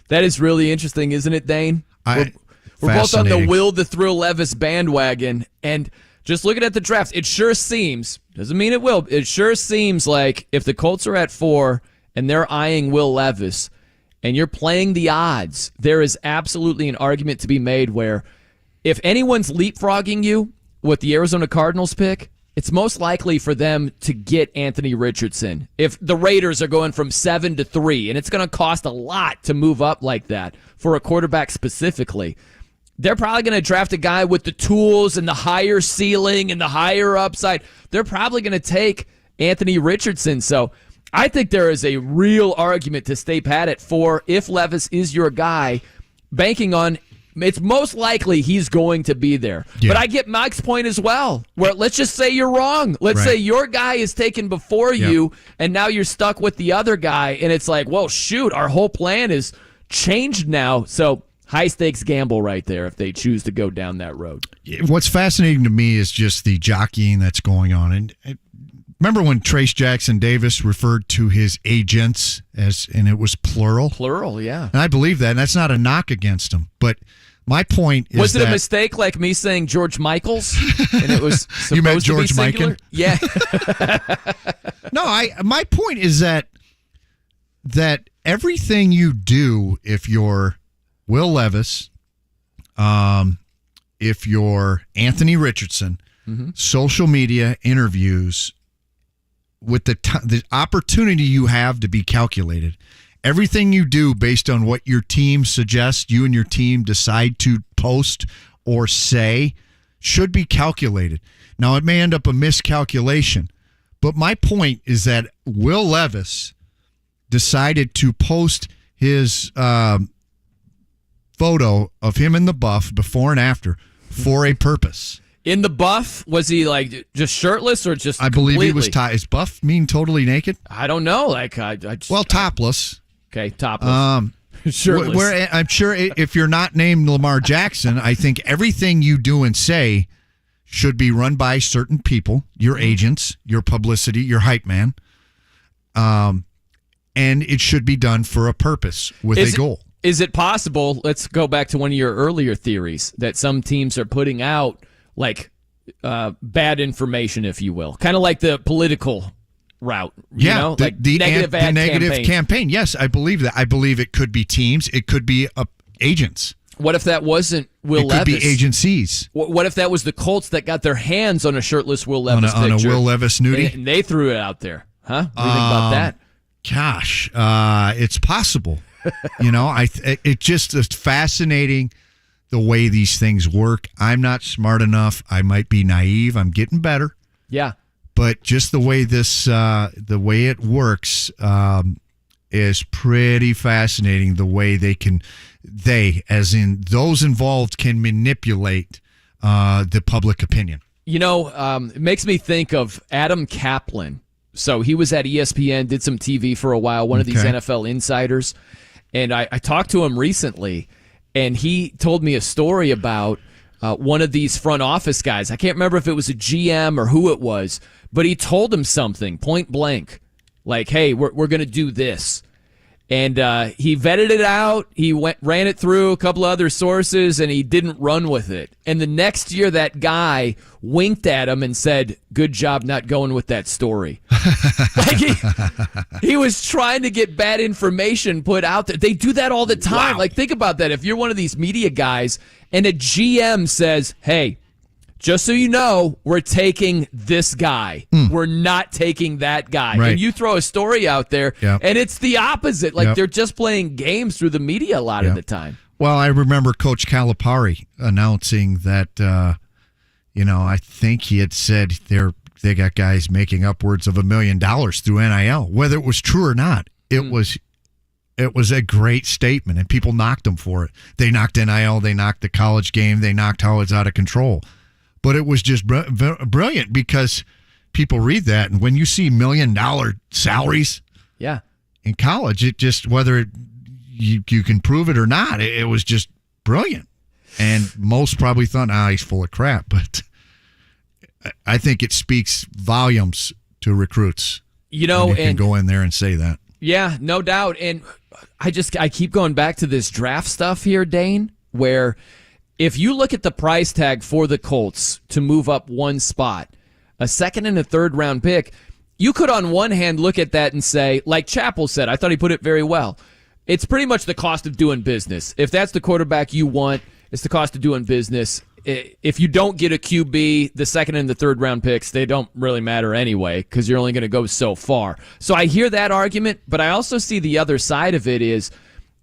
That is really interesting, isn't it, Dane? We're both on the Will the Thrill Levis bandwagon, and just looking at the draft, it sure seems, doesn't mean it will, it sure seems like if the Colts are at 4 and they're eyeing Will Levis and you're playing the odds, there is absolutely an argument to be made where if anyone's leapfrogging you, with the Arizona Cardinals pick, it's most likely for them to get Anthony Richardson. If the Raiders are going from 7 to 3, and it's going to cost a lot to move up like that for a quarterback specifically, they're probably going to draft a guy with the tools and the higher ceiling and the higher upside. They're probably going to take Anthony Richardson. So I think there is a real argument to stay pat at 4 if Levis is your guy, banking on it's most likely he's going to be there. Yeah. But I get Mike's point as well, where let's just say you're wrong. Let's say your guy is taken before you, and now you're stuck with the other guy, and it's like, well, shoot, our whole plan is changed now. So high-stakes gamble right there if they choose to go down that road. What's fascinating to me is just the jockeying that's going on. And remember when Trayce Jackson-Davis referred to his agents and it was plural? Plural, yeah. And I believe that, and that's not a knock against him. But my point is was it a mistake like me saying George Michaels? And it was supposed you meant George to be singular? Mikan? Yeah. No, my point is that everything you do, if you're Will Levis, if you're Anthony Richardson, social media, interviews, with the opportunity you have to be calculated, everything you do based on what your team suggests, you and your team decide to post or say, should be calculated. Now, it may end up a miscalculation, but my point is that Will Levis decided to post his photo of him in the buff before and after for a purpose. In the buff, was he like just shirtless or just I believe he was Is buff mean totally naked? I don't know. Like I just, topless. Okay, topless. Shirtless. I'm sure if you're not named Lamar Jackson, I think everything you do and say should be run by certain people, your agents, your publicity, your hype man. And it should be done for a purpose with a goal. Is it possible, let's go back to one of your earlier theories, that some teams are putting out like bad information, if you will, kind of like the political route, you know? Like the negative campaign. Yes, I believe that. I believe it could be teams. It could be agents. What if that wasn't Will Levis? It could be agencies. What if that was the Colts that got their hands on a shirtless Will Levis on a Will Levis nudie? And they threw it out there. Huh? What do you think about that? Gosh, it's possible. It just is fascinating the way these things work. I'm not smart enough. I might be naive. I'm getting better. Yeah. But just the way the way it works is pretty fascinating. The way they, as in those involved, can manipulate the public opinion. It makes me think of Adam Kaplan. So he was at ESPN, did some TV for a while, one of these NFL insiders. And I talked to him recently, and he told me a story about one of these front office guys. I can't remember if it was a GM or who it was, but he told him something point blank, like, hey, we're going to do this. And he vetted it out. He ran it through a couple of other sources, and he didn't run with it. And the next year, that guy winked at him and said, good job not going with that story. He was trying to get bad information put out there. They do that all the time. Wow. Like, think about that. If you're one of these media guys and a GM says, hey, just so you know, we're taking this guy. We're not taking that guy. Right. And you throw a story out there, and it's the opposite. Like, they're just playing games through the media a lot of the time. Well, I remember Coach Calipari announcing that, I think he had said they got guys making upwards of $1 million through NIL. Whether it was true or not, it was a great statement, and people knocked him for it. They knocked NIL, they knocked the college game, they knocked how it's out of control. But it was just brilliant because people read that, and when you see $1 million salaries in college, it just, whether you can prove it or not, it was just brilliant. And most probably thought, he's full of crap. But I think it speaks volumes to recruits. You can go in there and say that. Yeah, no doubt. And I keep going back to this draft stuff here, Dane, where if you look at the price tag for the Colts to move up one spot, a second and a third round pick, you could on one hand look at that and say, like Chappell said, I thought he put it very well, it's pretty much the cost of doing business. If that's the quarterback you want, it's the cost of doing business. if you don't get a QB, the second and the third round picks, they don't really matter anyway because you're only going to go so far. So I hear that argument, but I also see the other side of it is,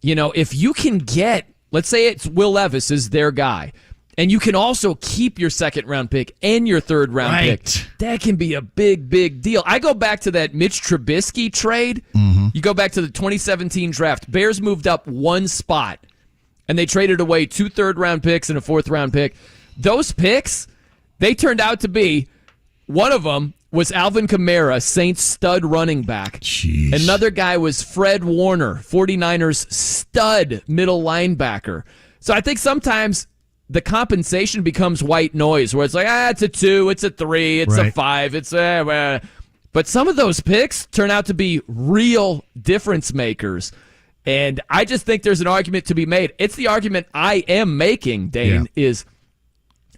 if you can get, let's say it's Will Levis is their guy, and you can also keep your second round pick and your third round pick, that can be a big, big deal. I go back to that Mitch Trubisky trade. Mm-hmm. You go back to the 2017 draft. Bears moved up one spot, and they traded away 2 third-round picks and a 4th-round pick. Those picks, they turned out to be, one of them was Alvin Kamara, Saints stud running back. Jeez. Another guy was Fred Warner, 49ers stud middle linebacker. So I think sometimes the compensation becomes white noise, where it's like, it's a 2, it's a 3, it's a 5, it's a... But some of those picks turn out to be real difference makers. And I just think there's an argument to be made. It's the argument I am making, Dane, is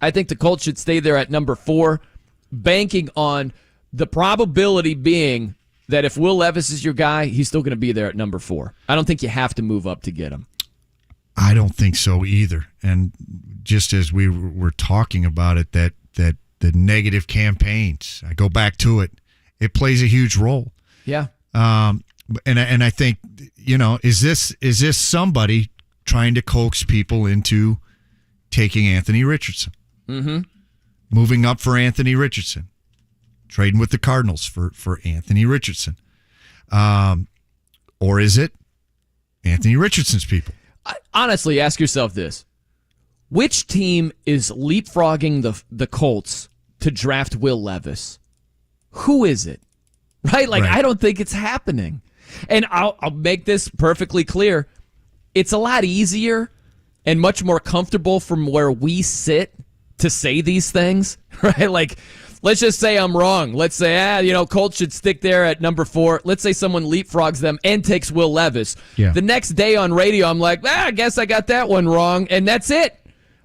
I think the Colts should stay there at number 4, banking on the probability being that if Will Levis is your guy, he's still going to be there at number 4. I don't think you have to move up to get him. I don't think so either. And just as we were talking about it, that the negative campaigns, I go back to it, it plays a huge role. Yeah. And I think, is this somebody trying to coax people into taking Anthony Richardson? Mm-hmm. Moving up for Anthony Richardson. Trading with the Cardinals for Anthony Richardson. Or is it Anthony Richardson's people? Honestly, ask yourself this. Which team is leapfrogging the Colts to draft Will Levis? Who is it? Right? I don't think it's happening. And I'll make this perfectly clear. It's a lot easier and much more comfortable from where we sit to say these things, right? Let's just say I'm wrong. Let's say, Colts should stick there at number 4. Let's say someone leapfrogs them and takes Will Levis. Yeah. The next day on radio, I'm like, I guess I got that one wrong, and that's it.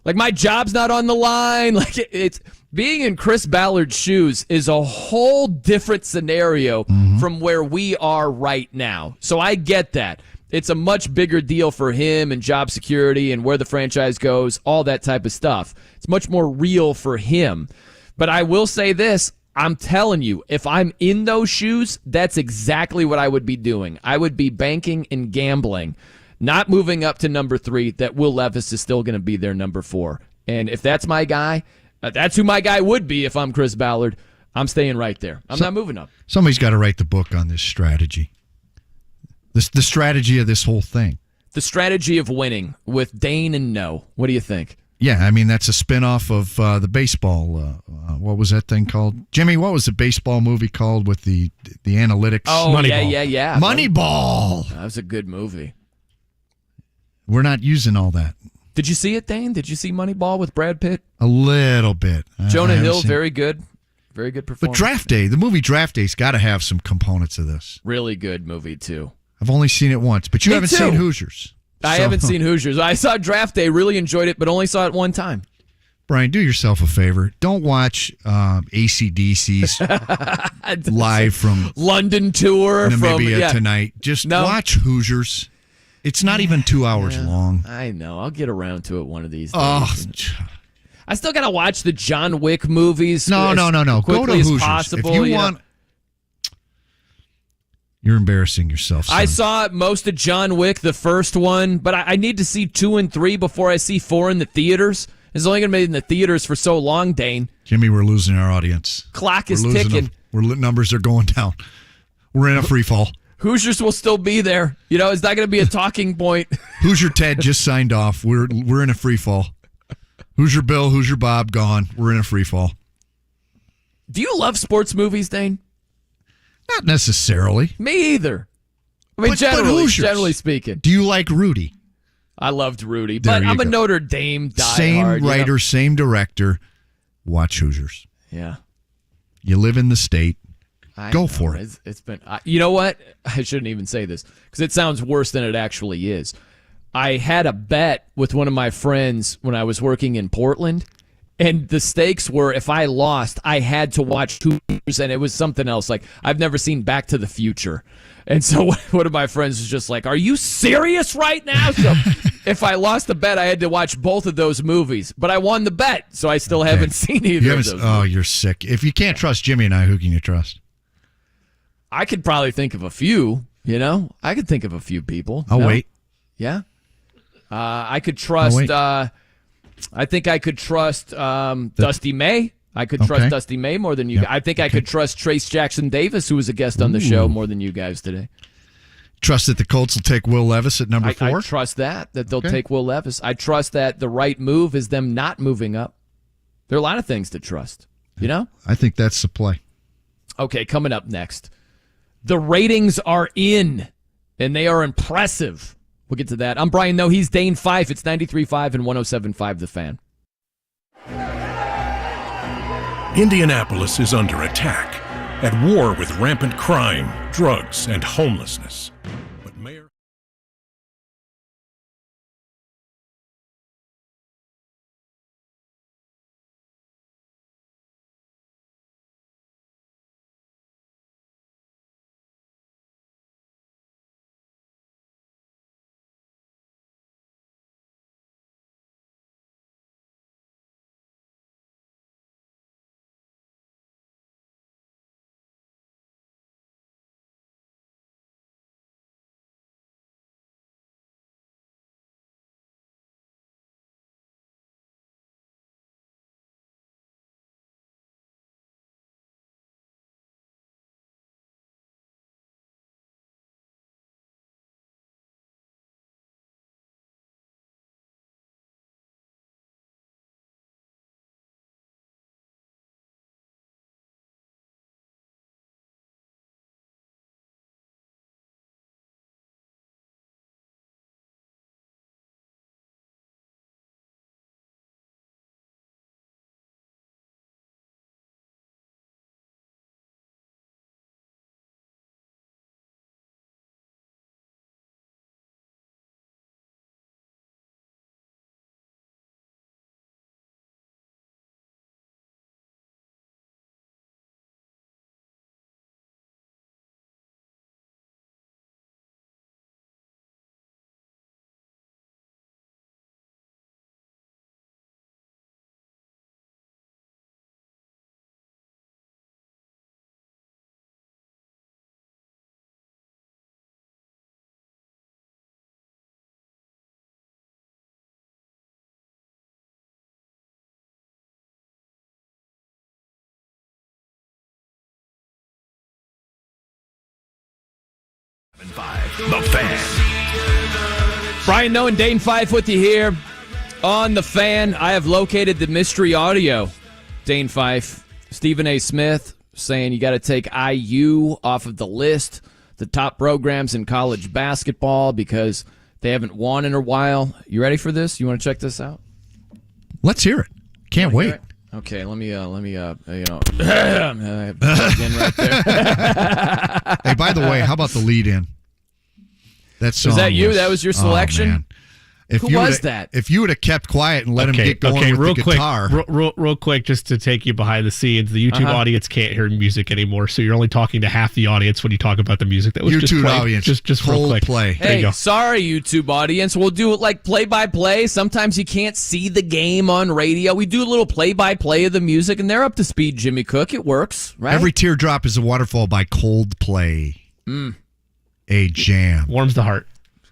My job's not on the line. It's being in Chris Ballard's shoes is a whole different scenario from where we are right now. So I get that. It's a much bigger deal for him and job security and where the franchise goes, all that type of stuff. It's much more real for him. But I will say this, I'm telling you, if I'm in those shoes, that's exactly what I would be doing. I would be banking and gambling, not moving up to number 3, that Will Levis is still going to be there number 4. And if that's my guy, that's who my guy would be if I'm Chris Ballard. I'm staying right there. I'm not moving up. Somebody's got to write the book on this strategy. The strategy of this whole thing. The strategy of winning with Dane and No. What do you think? Yeah, that's a spinoff of the baseball. What was that thing called? Jimmy, what was the baseball movie called with the analytics? Oh, Moneyball. yeah. Moneyball. That was a good movie. We're not using all that. Did you see it, Dane? Did you see Moneyball with Brad Pitt? A little bit. Jonah Hill, very good. Very good performance. But the movie Draft Day's got to have some components of this. Really good movie, too. I've only seen it once, but you haven't seen Hoosiers. I haven't seen Hoosiers. I saw Draft Day, really enjoyed it, but only saw it one time. Brian, do yourself a favor. Don't watch AC/DC's live from London tour Namibia tonight. Just watch Hoosiers. It's not even 2 hours long. I know. I'll get around to it one of these days. Oh, I still got to watch the John Wick movies. No. Go to Hoosiers. Possible, if you want... You're embarrassing yourself, son. I saw most of John Wick, the first one, but I need to see 2 and 3 before I see 4 in the theaters. It's only going to be in the theaters for so long, Dane. Jimmy, we're losing our audience. Clock is ticking. Numbers are going down. We're in a free fall. Hoosiers will still be there. It's not going to be a talking point. Hoosier Ted just signed off. We're in a free fall. Hoosier Bill, Hoosier Bob, gone. We're in a free fall. Do you love sports movies, Dane? Not necessarily. Me either. Generally speaking. Do you like Rudy? I loved Rudy, but I'm a Notre Dame diehard. Same writer, same director. Watch Hoosiers. Yeah. You live in the state. Go for it. It's been. You know what? I shouldn't even say this because it sounds worse than it actually is. I had a bet with one of my friends when I was working in Portland, And the stakes were, if I lost, I had to watch Hoosiers, and it was something else. Like, I've never seen Back to the Future. And so one of my friends was just like, are you serious right now? So if I lost the bet, I had to watch both of those movies. But I won the bet, so I still haven't seen either of those movies. You're sick. If you can't trust Jimmy and I, who can you trust? I could probably think of a few, I could think of a few people. I'll wait. Yeah? I could trust... I think I could trust Dusty May. I could trust Dusty May more than you guys. I think I could trust Trayce Jackson-Davis, who was a guest on the show, more than you guys today. Trust that the Colts will take Will Levis at number 4? I trust that they'll take Will Levis. I trust that the right move is them not moving up. There are a lot of things to trust, I think that's the play. Okay, coming up next. The ratings are in, and they are impressive. We'll get to that. I'm Brian, though. He's Dane Fife. It's 93.5 and 107.5 The Fan. Indianapolis is under attack, at war with rampant crime, drugs, and homelessness. But Mayor... The Fan. Brian Noe and Dane Fife with you here on The Fan. I have located the mystery audio. Dane Fife, Stephen A. Smith saying you got to take IU off of the list, the top programs in college basketball, because they haven't won in a while. You ready for this? You want to check this out? Let's hear it. Can't wait. Okay, let me plug in right there. Hey, by the way, how about the lead in? That song was that you? That was your selection? Oh, man. Who was that? If you would have kept quiet and let him get going with the guitar. Real quick, just to take you behind the scenes, the YouTube audience can't hear music anymore, so you're only talking to half the audience when you talk about the music. That was YouTube just audience, just real quick. Play. Hey, sorry, YouTube audience. We'll do it like play-by-play. Sometimes you can't see the game on radio. We do a little play-by-play of the music, and they're up to speed, Jimmy Cook. It works, right? Every Teardrop is a Waterfall by Coldplay. A jam. Warms the heart.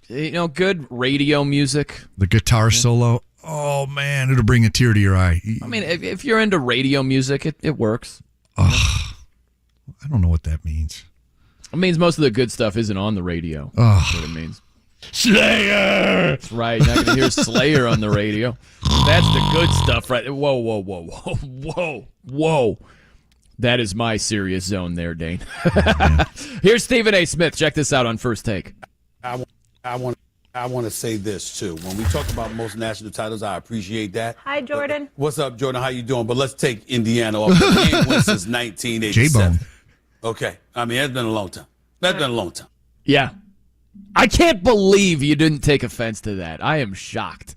Good radio music. The guitar solo. Oh, man, it'll bring a tear to your eye. I mean, if you're into radio music, it works. I don't know what that means. It means most of the good stuff isn't on the radio. That's what it means. Slayer! That's right. You're not going to hear Slayer on the radio. That's the good stuff, right? Whoa. That is my serious zone there, Dane. Here's Stephen A. Smith. Check this out on First Take. I want to say this too. When we talk about most national titles, I appreciate that. Hi, Jordan. What's up, Jordan? How you doing? But let's take Indiana off. The game win since 1987. J-Bone. Okay. I mean, it's been a long time. That's been a long time. Yeah. I can't believe you didn't take offense to that. I am shocked.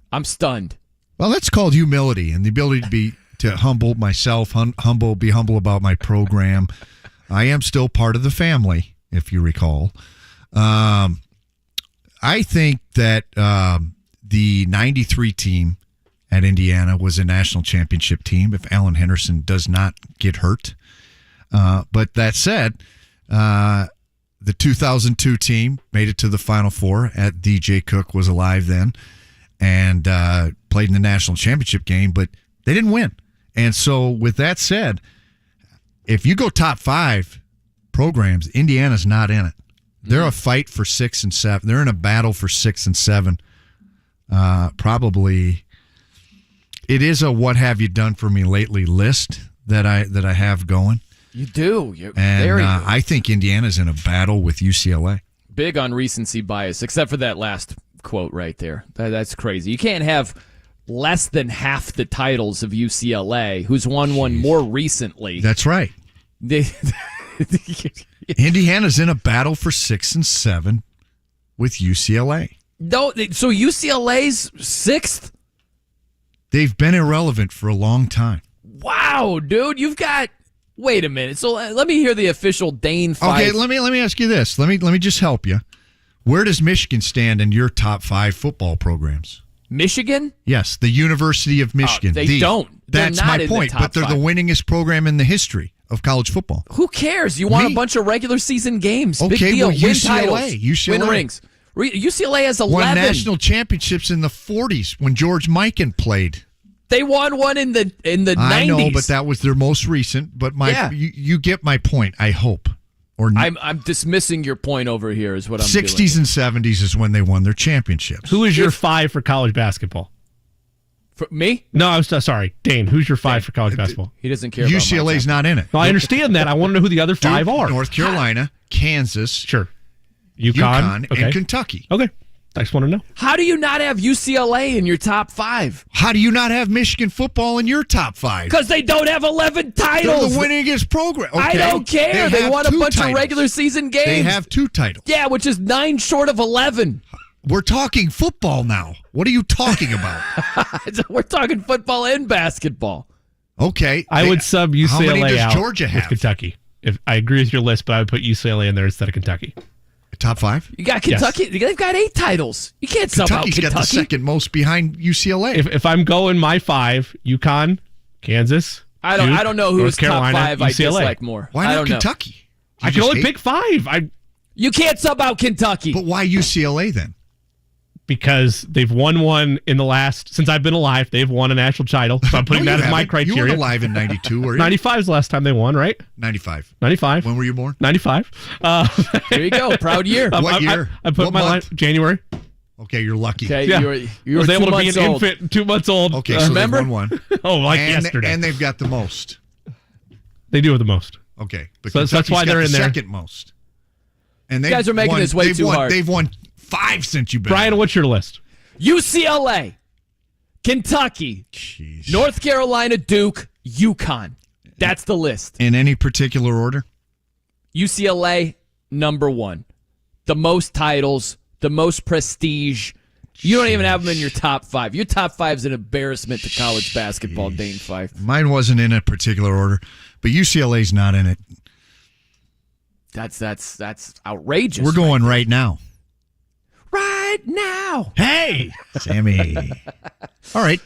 I'm stunned. Well, that's called humility and the ability to humble myself, be humble about my program. I am still part of the family, if you recall. I think that the 93 team at Indiana was a national championship team if Alan Henderson does not get hurt. But that said, the 2002 team made it to the Final Four. JCook was alive then and played in the national championship game, but they didn't win. And so with that said, if you go top 5 programs, Indiana's not in it. They're a fight for 6 and 7. They're in a battle for 6 and 7. Probably it is a what have you done for me lately list that I have going. You do. You're and very good. I think Indiana's in a battle with UCLA. Big on recency bias, except for that last quote right there. That's crazy. You can't have less than half the titles of UCLA, who's won one more recently. That's right. Indiana's in a battle for 6 and 7 with UCLA. No, so UCLA's 6th? They've been irrelevant for a long time. Wow, dude, you've got. Wait a minute. So let me hear the official Dane Fife. Okay, let me ask you this. Let me just help you. Where does Michigan stand in your top 5 football programs? Michigan? Yes, the University of Michigan. They don't. That's my point. But they're the winningest program in the history of college football. Who cares? You won a bunch of regular season games. Big deal. Well, Win UCLA. titles. Win rings. UCLA has 11. Won national championships in the 40s when George Mikan played. They won one in the 90s. I know, but that was their most recent. But you get my point, I hope. Or I'm dismissing your point over here is what I'm 60s doing. and 70s is when they won their championships. Who is your 5 for college basketball? For me? No, I was sorry. Dane, who's your 5 for college basketball? He doesn't care UCLA's about not in it. No, I understand that. I want to know who the other 5 are. North Carolina, Kansas. Sure. UConn and Kentucky. Okay. I just want to know. How do you not have UCLA in your top 5? How do you not have Michigan football in your top 5? Because they don't have 11 titles. They're the winningest program. Okay. I don't care. They won a bunch of regular season games. They have 2 titles. Yeah, which is 9 short of 11. We're talking football now. What are you talking about? We're talking football and basketball. Okay. I would sub UCLA how many does out Georgia have? with Kentucky. If I agree with your list, but I would put UCLA in there instead of Kentucky. Top 5? You got Kentucky. Yes. They've got 8 titles. You can't sub out Kentucky. Kentucky's got the second most behind UCLA. If I'm going my 5, UConn, Kansas, I Duke, don't know who's top 5 I UCLA. Dislike more. Why not Kentucky? I can only pick 5. You can't sub out Kentucky. But why UCLA then? Because they've won one in the last, since I've been alive, they've won a national title. So I'm putting that as my criteria. You were alive in 92, were you? 95 is the last time they won, right? 95. 95. When were you born? 95. There you go. Proud year. What year? I put my line, January. Okay, you're lucky. Okay, yeah. you were was able to be an old. infant, 2 months old. Okay, so remember? they've won one. Yesterday. And they've got the most. They do have the most. Okay, but so that's why they're in there. Second most. And you guys are making this way too hard. They've won 5 since you've been. Brian, what's your list? UCLA, Kentucky, North Carolina, Duke, UConn. That's the list. In any particular order? UCLA, number 1. The most titles, the most prestige. You don't even have them in your top 5. Your top 5 is an embarrassment to college basketball, Dane Fife. Mine wasn't in a particular order, but UCLA's not in it. That's outrageous. We're going right now. Right now. Hey, Sammy. All right.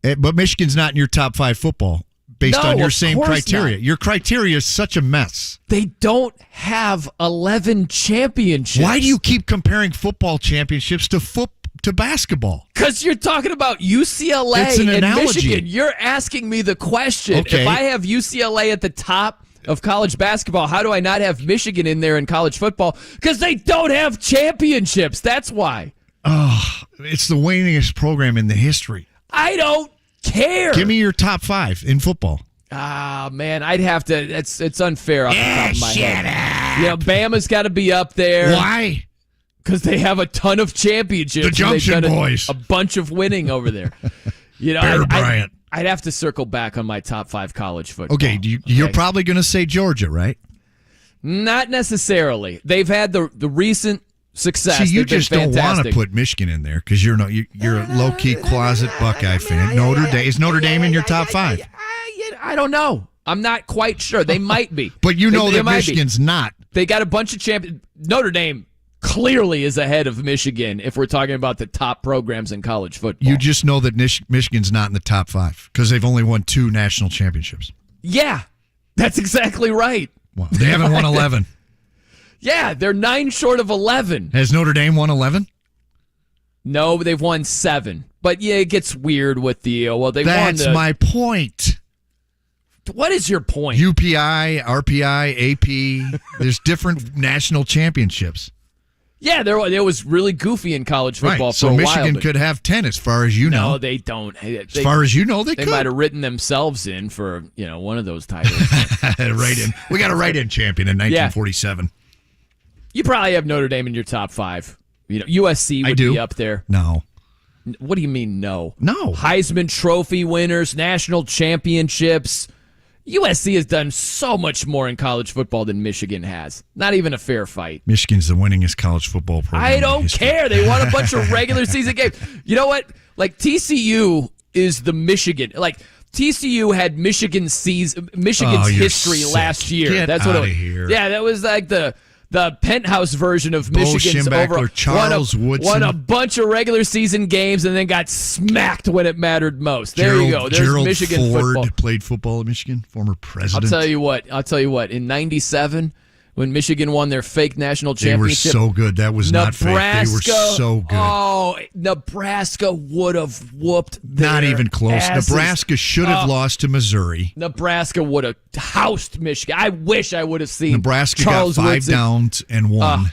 But Michigan's not in your top 5 football based on your same criteria. Not. Your criteria is such a mess. They don't have 11 championships. Why do you keep comparing football championships to basketball? Because you're talking about UCLA and analogy. Michigan. You're asking me the question. Okay. If I have UCLA at the top of college basketball, how do I not have Michigan in there in college football? Because they don't have championships. That's why. Oh, it's the winningest program in the history. I don't care. Give me your top 5 in football. Man, I'd have to. It's unfair off the top of my head. Yeah, Bama's got to be up there. Why? Because they have a ton of championships. The Junction Boys. A bunch of winning over there. Bear Bryant. I'd have to circle back on my top 5 college football. Okay, you're probably going to say Georgia, right? Not necessarily. They've had the recent success. See, you They've been just don't want to fantastic. put Michigan in there because you're a low key closet Buckeye fan. Is Notre Dame in your top 5? I don't know. I'm not quite sure. They might be, but you know they that might Michigan's be. not. They got a bunch of champions. Notre Dame clearly is ahead of Michigan if we're talking about the top programs in college football. You just know that Michigan's not in the top 5 because they've only won 2 national championships. Yeah, that's exactly right. Well, they haven't won 11. Yeah, they're 9 short of 11. Has Notre Dame won 11? No, they've won 7. But yeah, it gets weird with the That's my point. What is your point? UPI, RPI, AP. There's different national championships. Yeah, there was really goofy in college football right. for a while. So Michigan could have 10, as far as you know. No, they don't. As far as you know, they could. They might have written themselves in for one of those titles. Write-in. We got a write-in champion in 1947. Yeah. You probably have Notre Dame in your top 5. USC would be up there. No. What do you mean no? No. Heisman Trophy winners, national championships. USC has done so much more in college football than Michigan has. Not even a fair fight. Michigan's the winningest college football program. I don't care. They won a bunch of regular season games. You know what? Like TCU is the Michigan. Like TCU had Michigan's history sick. last year. Get That's what it was. Here. Yeah, that was like the penthouse version of Michigan's over. Charles Woodson won a bunch of regular season games and then got smacked when it mattered most. There you go. There's Gerald Michigan Ford football. Played football at Michigan, former president. I'll tell you what. In '97, when Michigan won their fake national championship, they were so good. That was not fake. They were so good. Oh, Nebraska would have whooped their Not even close. asses. Nebraska should have lost to Missouri. Nebraska would have housed Michigan. I wish I would have seen Nebraska Charles got 5 Woodson. downs and won.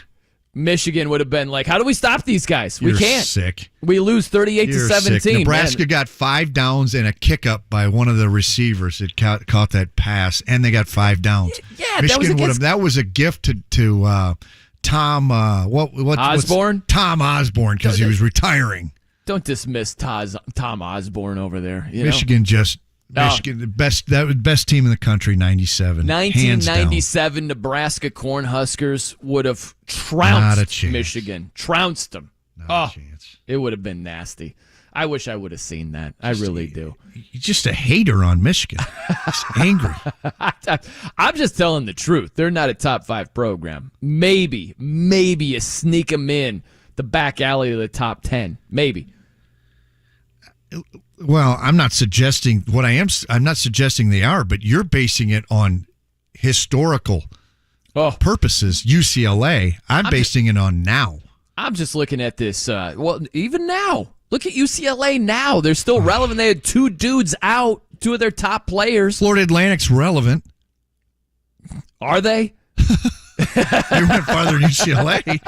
Michigan would have been like, how do we stop these guys? You're We can't. Sick. We lose 38-17. Sick. Nebraska got 5 downs and a kick up by one of the receivers that caught that pass, and they got 5 downs. Yeah, Michigan would have. That was a gift to Tom. Osborne. Tom Osborne, because he was retiring. Don't dismiss Tom Osborne over there. Michigan the best team in the country, 97. 1997 Nebraska Cornhuskers would have trounced Michigan. Trounced them. Not a chance. It would have been nasty. I wish I would have seen that. I really do. You're just a hater on Michigan. Just angry. I'm just telling the truth. They're not a top 5 program. Maybe you sneak them in the back alley of the top 10. Maybe. Well, I'm not suggesting I'm not suggesting they are, but you're basing it on historical purposes. UCLA. I'm basing it on now. I'm just looking at this. Even now, look at UCLA now. They're still relevant. They had 2 dudes out, 2 of their top players. Florida Atlantic's relevant. Are they? You went farther than UCLA.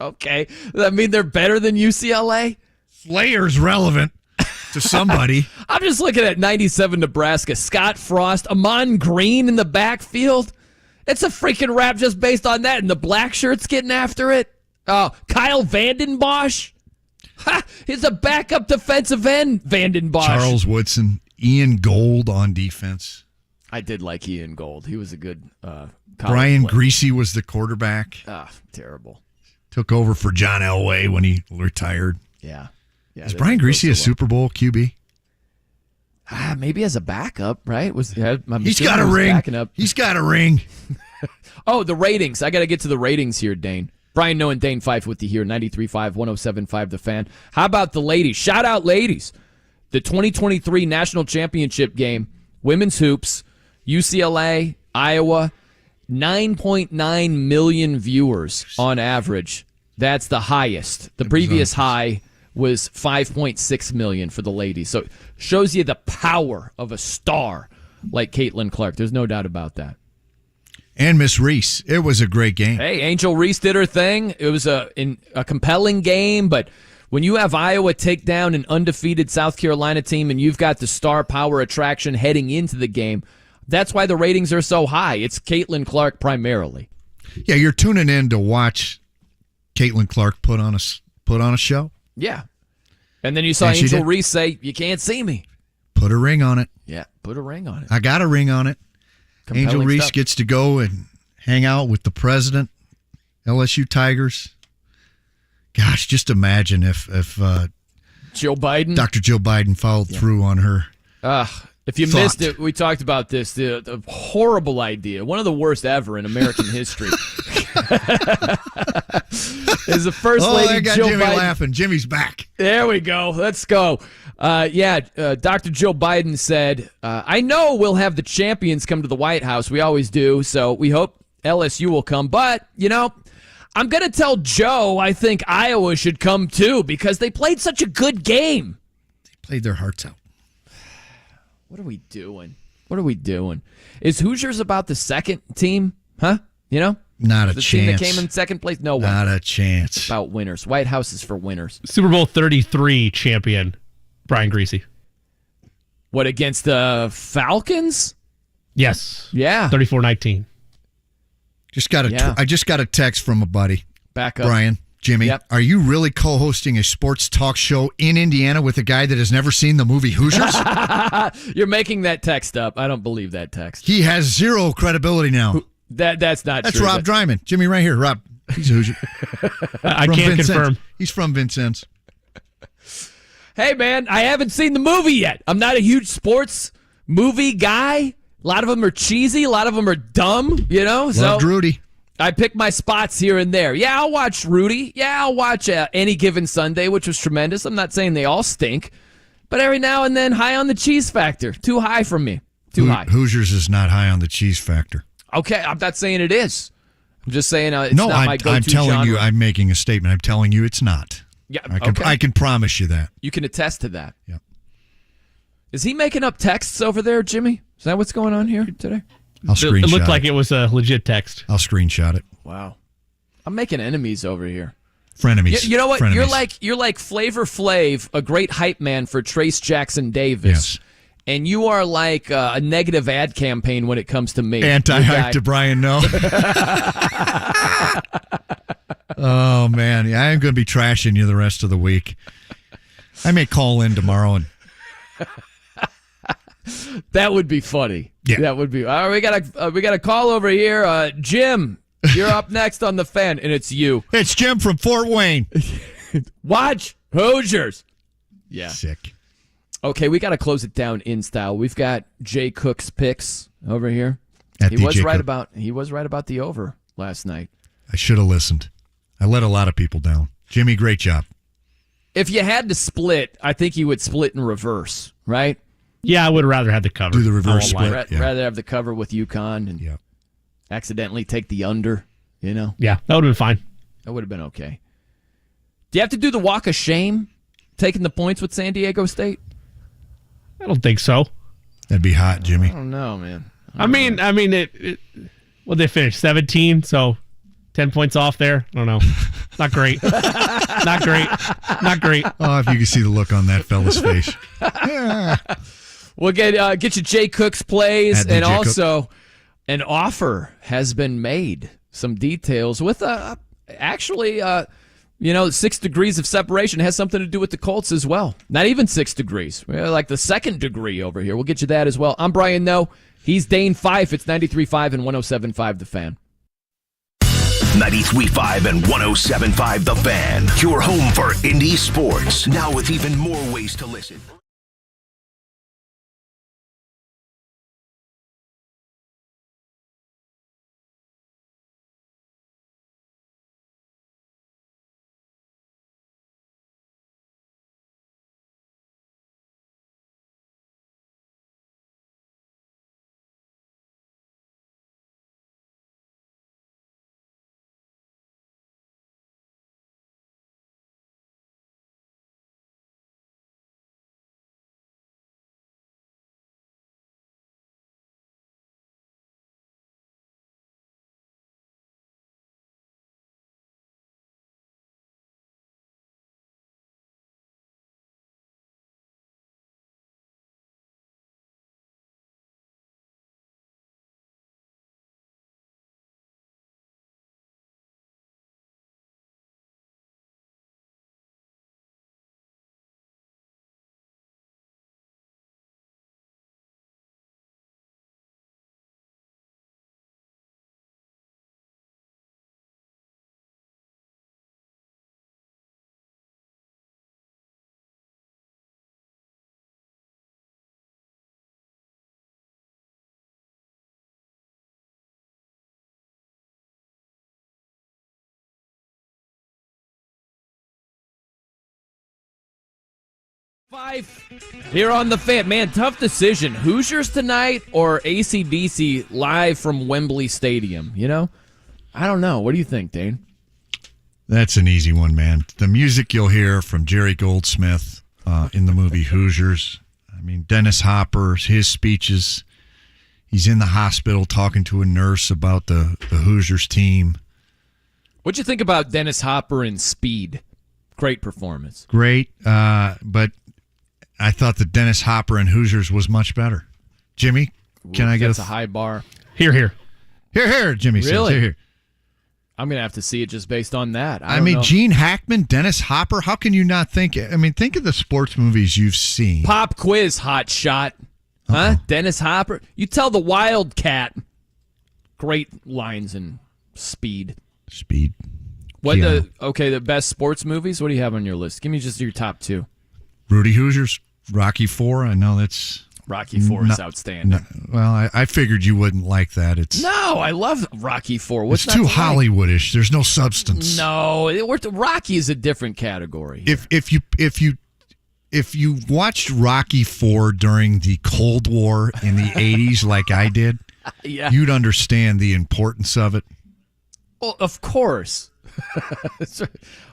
Okay. Does that mean they're better than UCLA? Slayer's relevant to somebody. I'm just looking at 97 Nebraska. Scott Frost, Amon Green in the backfield. It's a freaking rap just based on that. And the black shirts getting after it. Kyle Vanden Bosch. He's a backup defensive end, Vanden Bosch. Charles Woodson. Ian Gold on defense. I did like Ian Gold. He was a good Brian player. Greasy was the quarterback. Terrible. Took over for John Elway when he retired. Yeah. Is Brian Greasy a Super Bowl QB? Maybe as a backup, right? He's got a ring. He's got a ring. Oh, the ratings. I got to get to the ratings here, Dane. Brian Noe and Dane Fife with you here, 93.5, 107.5 The Fan. How about the ladies? Shout out, ladies. The 2023 National Championship game, women's hoops, UCLA, Iowa, 9.9 million viewers on average. That's the highest. The previous high was 5.6 million for the ladies. So it shows you the power of a star like Caitlin Clark. There's no doubt about that. And Miss Reese. It was a great game. Hey, Angel Reese did her thing. It was a compelling game, but when you have Iowa take down an undefeated South Carolina team and you've got the star power attraction heading into the game, that's why the ratings are so high. It's Caitlin Clark primarily. Yeah, you're tuning in to watch Caitlin Clark put on a show. Yeah. And then you saw Angel Reese say, "You can't see me." Put a ring on it. Yeah, put a ring on it. I got a ring on it. Compelling Angel Reese stuff. gets to go and hang out with the president LSU Tigers. Gosh, just imagine if Joe Biden, Dr. Joe Biden followed through on her. If you missed it, we talked about this. The horrible idea, one of the worst ever in American history, is the first lady. I got Joe Jimmy Biden laughing. Jimmy's back. There we go. Let's go. Dr. Joe Biden said, I know we'll have the champions come to the White House. We always do. So we hope LSU will come. But, I'm going to tell Joe I think Iowa should come too because they played such a good game. They played their hearts out. What are we doing? Is Hoosiers about the second team? Huh? Not a the chance. Team that came in second place? No way. Not a chance. It's about winners. White House is for winners. Super Bowl 33 champion, Brian Greasy. What, against the Falcons? Yes. Yeah. 34-19. I just got a text from a buddy. Back up. Brian, Jimmy, are you really co-hosting a sports talk show in Indiana with a guy that has never seen the movie Hoosiers? You're making that text up. I don't believe that text. He has zero credibility now. That's not true. That's Rob Dryman. Jimmy right here. Rob, he's a Hoosier. I can't confirm. He's from Vincennes. Hey, man, I haven't seen the movie yet. I'm not a huge sports movie guy. A lot of them are cheesy. A lot of them are dumb, Loved Rudy. I pick my spots here and there. Yeah, I'll watch Rudy. Yeah, I'll watch Any Given Sunday, which was tremendous. I'm not saying they all stink. But every now and then, high on the cheese factor. Too high for me. Too high. Hoosiers is not high on the cheese factor. Okay, I'm not saying it is. I'm just saying it's not my go-to I'm telling genre. you, I'm making a statement. I'm telling you it's not. Yeah, I can promise you that. You can attest to that. Yeah. Is he making up texts over there, Jimmy? Is that what's going on here today? I'll screenshot it. It looked like it was a legit text. I'll screenshot it. Wow. I'm making enemies over here. Frenemies. You know what? Frenemies. You're like Flavor Flav, a great hype man for Trayce Jackson-Davis. Yes. And you are like a negative ad campaign when it comes to me. Anti-hype to Brian, no. Oh, man. Yeah, I'm going to be trashing you the rest of the week. I may call in tomorrow and... That would be funny. Yeah. That would be. All right, we got a call over here. Jim, you're up next on the Fan, and it's you. It's Jim from Fort Wayne. Watch Hoosiers. Yeah. Sick. Okay, we got to close it down in style. We've got JCook's picks over here. He was right about the over last night. I should have listened. I let a lot of people down. Jimmy, great job. If you had to split, I think you would split in reverse, right? Yeah, I would rather have the cover. Do the reverse split. Rather have the cover with UConn and accidentally take the under, Yeah, that would have been fine. That would have been okay. Do you have to do the walk of shame, taking the points with San Diego State? I don't think so. That'd be hot, Jimmy. I don't know, man. I mean, what they finished 17, so 10 points off there. I don't know. Not great. Not great. Oh, if you could see the look on that fella's face. We'll get you JCook's plays, and J-Cook. also an offer has been made. Some details with 6 degrees of separation has something to do with the Colts as well. Not even 6 degrees. We're like the second degree over here. We'll get you that as well. I'm Brian No. He's Dane Fife. It's 93.5 and 107.5 The Fan. 93.5 and 107.5 The Fan. Your home for indie sports. Now with even more ways to listen. Fife here on the Fan. Man, tough decision. Hoosiers tonight or AC/DC live from Wembley Stadium? You know, I don't know. What do you think, Dane? That's an easy one, man. The music you'll hear from Jerry Goldsmith in the movie Hoosiers. I mean, Dennis Hopper, his speeches. He's in the hospital talking to a nurse about the Hoosiers team. What'd you think about Dennis Hopper in Speed? Great performance. Great, but I thought the Dennis Hopper in Hoosiers was much better. Jimmy, can I get That's a high bar. Here. Here, Jimmy Really? says. Here. I'm going to have to see it just based on that. I mean, know. Gene Hackman, Dennis Hopper, how can you not think? I mean, think of the sports movies you've seen. Pop quiz, hot shot. Huh? Uh-oh. Dennis Hopper. You tell the Wildcat. Great lines in Speed. What the best sports movies? What do you have on your list? Give me just your top two. Rudy Hoosiers, Rocky IV. I know that's Rocky IV is outstanding. Well, I figured you wouldn't like that. No, I love Rocky IV. What's it's too not to like? Hollywoodish. There's no substance. No, Rocky is a different category. If you watched Rocky IV during the Cold War in the 80s like I did, yeah. You'd understand the importance of it. Well, of course.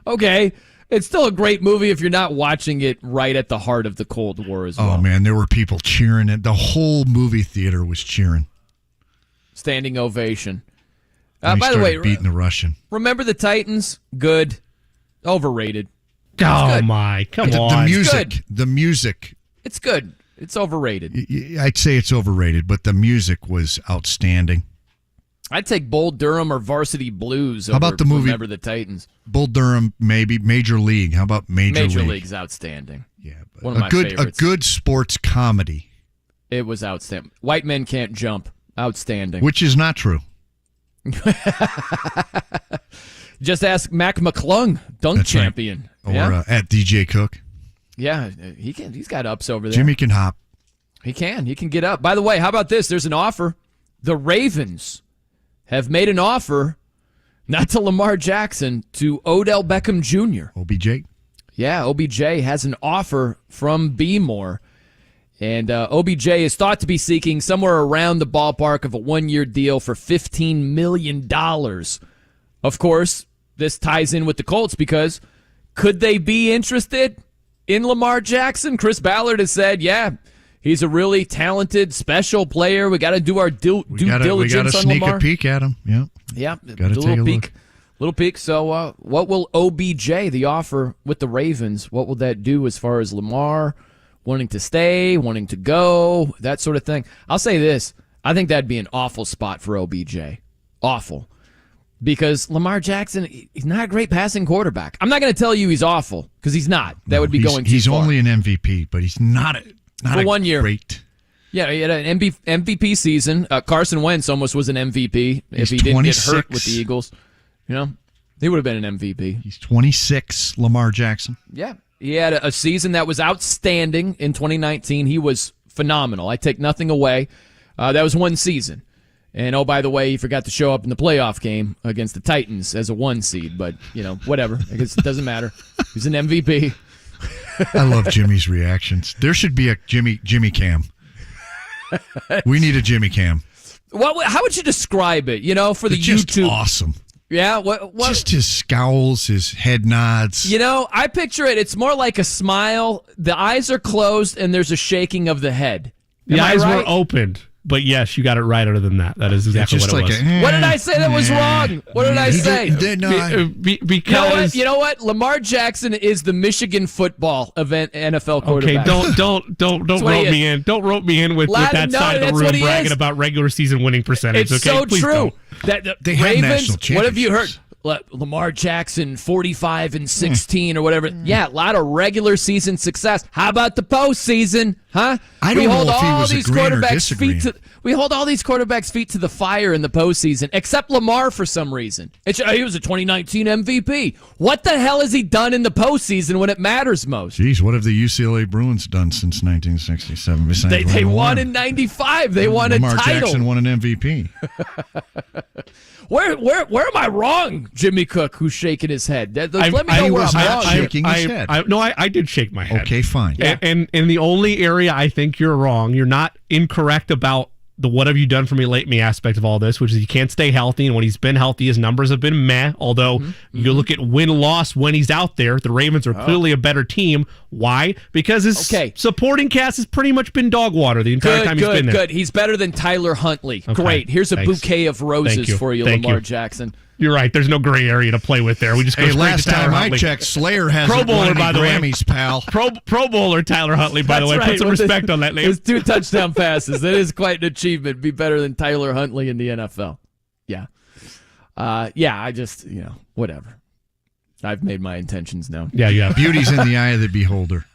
Okay. It's still a great movie if you're not watching it right at the heart of the Cold War as well. Oh, man, there were people cheering it. The whole movie theater was cheering. Standing ovation. By the way, beating the Russian. Remember the Titans? Good. Overrated. Oh, my. Come on. The music. It's good. It's overrated. I'd say it's overrated, but the music was outstanding. I'd take Bull Durham or Varsity Blues over How about the movie Remember the Titans. Bull Durham, maybe. Major League. How about Major League? Major League's outstanding. Yeah. One of my favorites. A good sports comedy. It was outstanding. White Men Can't Jump. Outstanding. Which is not true. Just ask Mac McClung, dunk That's champion. Right. Or at DJ Cook. Yeah, he's got ups over there. Jimmy can hop. He can get up. By the way, how about this? There's an offer. The Ravens have made an offer, not to Lamar Jackson, to Odell Beckham Jr. OBJ? Yeah, OBJ has an offer from B-More. And OBJ is thought to be seeking somewhere around the ballpark of a one-year deal for $15 million. Of course, this ties in with the Colts because could they be interested in Lamar Jackson? Chris Ballard has said, yeah, he's a really talented, special player. We got to do our due diligence on Lamar. We got to sneak a peek at him. Yeah. Yeah. Got to take a look. Little peek. So what will OBJ, the offer with the Ravens, what will that do as far as Lamar wanting to stay, wanting to go, that sort of thing? I'll say this. I think that'd be an awful spot for OBJ. Awful. Because Lamar Jackson, he's not a great passing quarterback. I'm not going to tell you he's awful, because he's not. That would be going too far. He's only an MVP, but he's not for 1 year. Great. Yeah, he had an MVP season. Carson Wentz almost was an MVP if he didn't get hurt with the Eagles. You know, he would have been an MVP. He's 26, Lamar Jackson. Yeah, he had a season that was outstanding in 2019. He was phenomenal. I take nothing away. That was one season. And, oh, by the way, he forgot to show up in the playoff game against the Titans as a 1 seed. But, you know, whatever. I guess it doesn't matter. He's an MVP. I love Jimmy's reactions. There should be a Jimmy cam. We need a Jimmy cam. How would you describe it, you know, for the just YouTube? Awesome. Yeah? What? Just his scowls, his head nods. You know, I picture it. It's more like a smile. The eyes are closed, and there's a shaking of the head. The eyes were opened. But yes, you got it right. Other than that, that is exactly what it was. What did I say that was wrong? What did I say? Because you know what? Lamar Jackson is the Michigan football event NFL quarterback. Okay, don't rope me in. Don't rope me in with that side of the room bragging about regular season winning percentage. It's okay, so please true. Don't. They have Ravens. national championships. What have you heard? Lamar Jackson 45-16 or whatever. Yeah, a lot of regular season success. How about the postseason? Huh? I don't know if he was agreeing or disagreeing. We hold all these quarterbacks' feet to the fire in the postseason, except Lamar for some reason. He was a 2019 MVP. What the hell has he done in the postseason when it matters most? Jeez, what have the UCLA Bruins done since 1967? Besides they won in 95. They won a title. Lamar Jackson won an MVP. Where am I wrong, Jimmy Cook, who's shaking his head. Let me know where I'm wrong. Shaking his head. I did shake my head. Okay, fine. Yeah. And the only area I think you're wrong, you're not incorrect about the what have you done for me lately aspect of all this, which is he can't stay healthy, and when he's been healthy, his numbers have been meh. Although you look at win-loss when he's out there, the Ravens are clearly a better team. Why? Because his supporting cast has pretty much been dog water the entire time he's been there. Good. He's better than Tyler Huntley. Okay. Great. Here's a bouquet of roses for you, Lamar Jackson. You're right. There's no gray area to play with there. We just go straight last to Tyler time Huntley. I checked, Slayer has Pro Bowler, by the Grammys, pal. Pro Bowler Tyler Huntley, by the way. Right. Put some respect on that name. His 2 touchdown passes. That is quite an achievement. Be better than Tyler Huntley in the NFL. Yeah. I just, whatever. I've made my intentions known. Yeah. Beauty's in the eye of the beholder.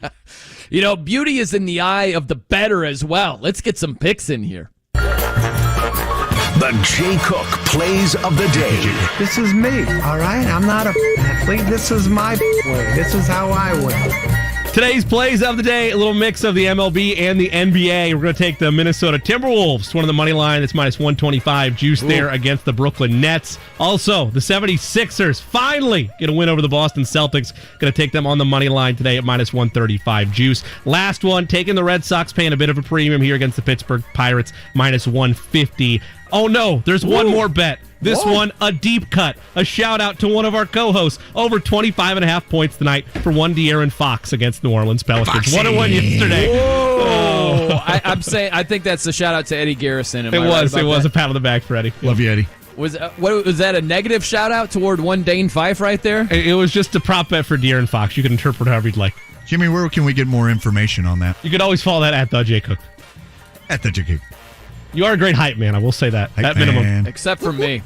Beauty is in the eye of the bettor as well. Let's get some picks in here. The JCook Plays of the Day. This is me, all right? I'm not an athlete. This is my way. This is how I win. Today's Plays of the Day, a little mix of the MLB and the NBA. We're going to take the Minnesota Timberwolves, one of the money line. That's minus 125 juice there against the Brooklyn Nets. Also, the 76ers finally get a win over the Boston Celtics. Going to take them on the money line today at minus 135 juice. Last one, taking the Red Sox, paying a bit of a premium here against the Pittsburgh Pirates, minus 150. Oh, no, there's one more bet. This one, a deep cut. A shout-out to one of our co-hosts. Over 25.5 points tonight for one De'Aaron Fox against New Orleans Pelicans. 1-1 yesterday. Whoa. I'm saying, I think that's a shout-out to Eddie Garrison. It was a pat on the back for Eddie. Love you, Eddie. Was that a negative shout-out toward one Dane Fife right there? It was just a prop bet for De'Aaron Fox. You can interpret however you'd like. Jimmy, where can we get more information on that? You could always follow that at the JCook. At the JCook. You are a great hype man, I will say that. At minimum. Except for me.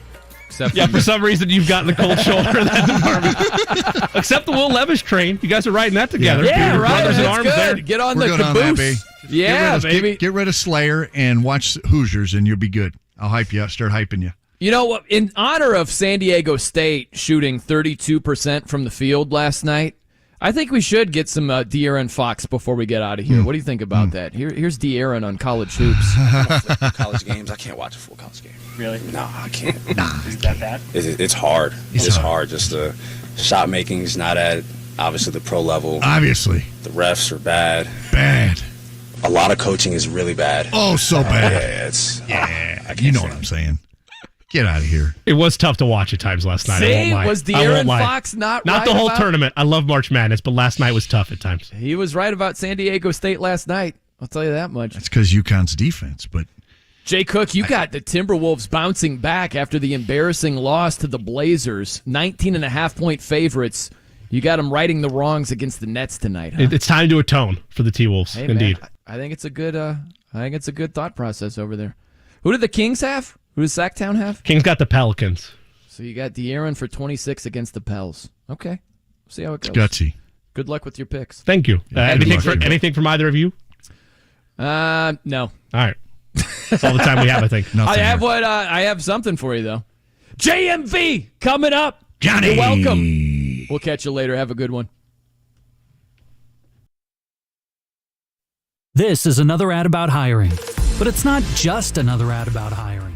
For some reason you've gotten the cold shoulder in that department. Except the Will Levis train. You guys are riding that together. Yeah, right. Brothers in arms there. Get on We're the good caboose. on that, baby. Yeah, baby. Get rid of Slayer and watch Hoosiers, and you'll be good. I'll hype you. Start hyping you. You know what? In honor of San Diego State shooting 32% from the field last night, I think we should get some De'Aaron Fox before we get out of here. What do you think about that? Here's De'Aaron on college hoops. College games, I can't watch a full college game. Really? No, I can't. Is that bad? It's hard. It's hard. Just the shot making is not at obviously the pro level. Obviously. The refs are bad. Bad. A lot of coaching is really bad. Oh, so bad. You know what I'm saying. Get out of here. It was tough to watch at times last night. I won't lie. Was De'Aaron Fox not right the whole about? tournament. I love March Madness, but last night was tough at times. He was right about San Diego State last night. I'll tell you that much. That's because UConn's defense, but... JCook, you got the Timberwolves bouncing back after the embarrassing loss to the Blazers. 19.5-point favorites. You got them righting the wrongs against the Nets tonight. Huh? It's time to atone for the T-Wolves. Hey, indeed. Man, I think it's a good thought process over there. Who did the Kings have? Who does Sacktown have? Kings got the Pelicans. So you got De'Aaron for 26 against the Pels. Okay. See how it goes. It's gutsy. Good luck with your picks. Thank you. Anything from either of you? No. All right. That's all the time we have, I think. I have something for you, though. JMV coming up. Johnny. You're welcome. We'll catch you later. Have a good one. This is another ad about hiring. But it's not just another ad about hiring.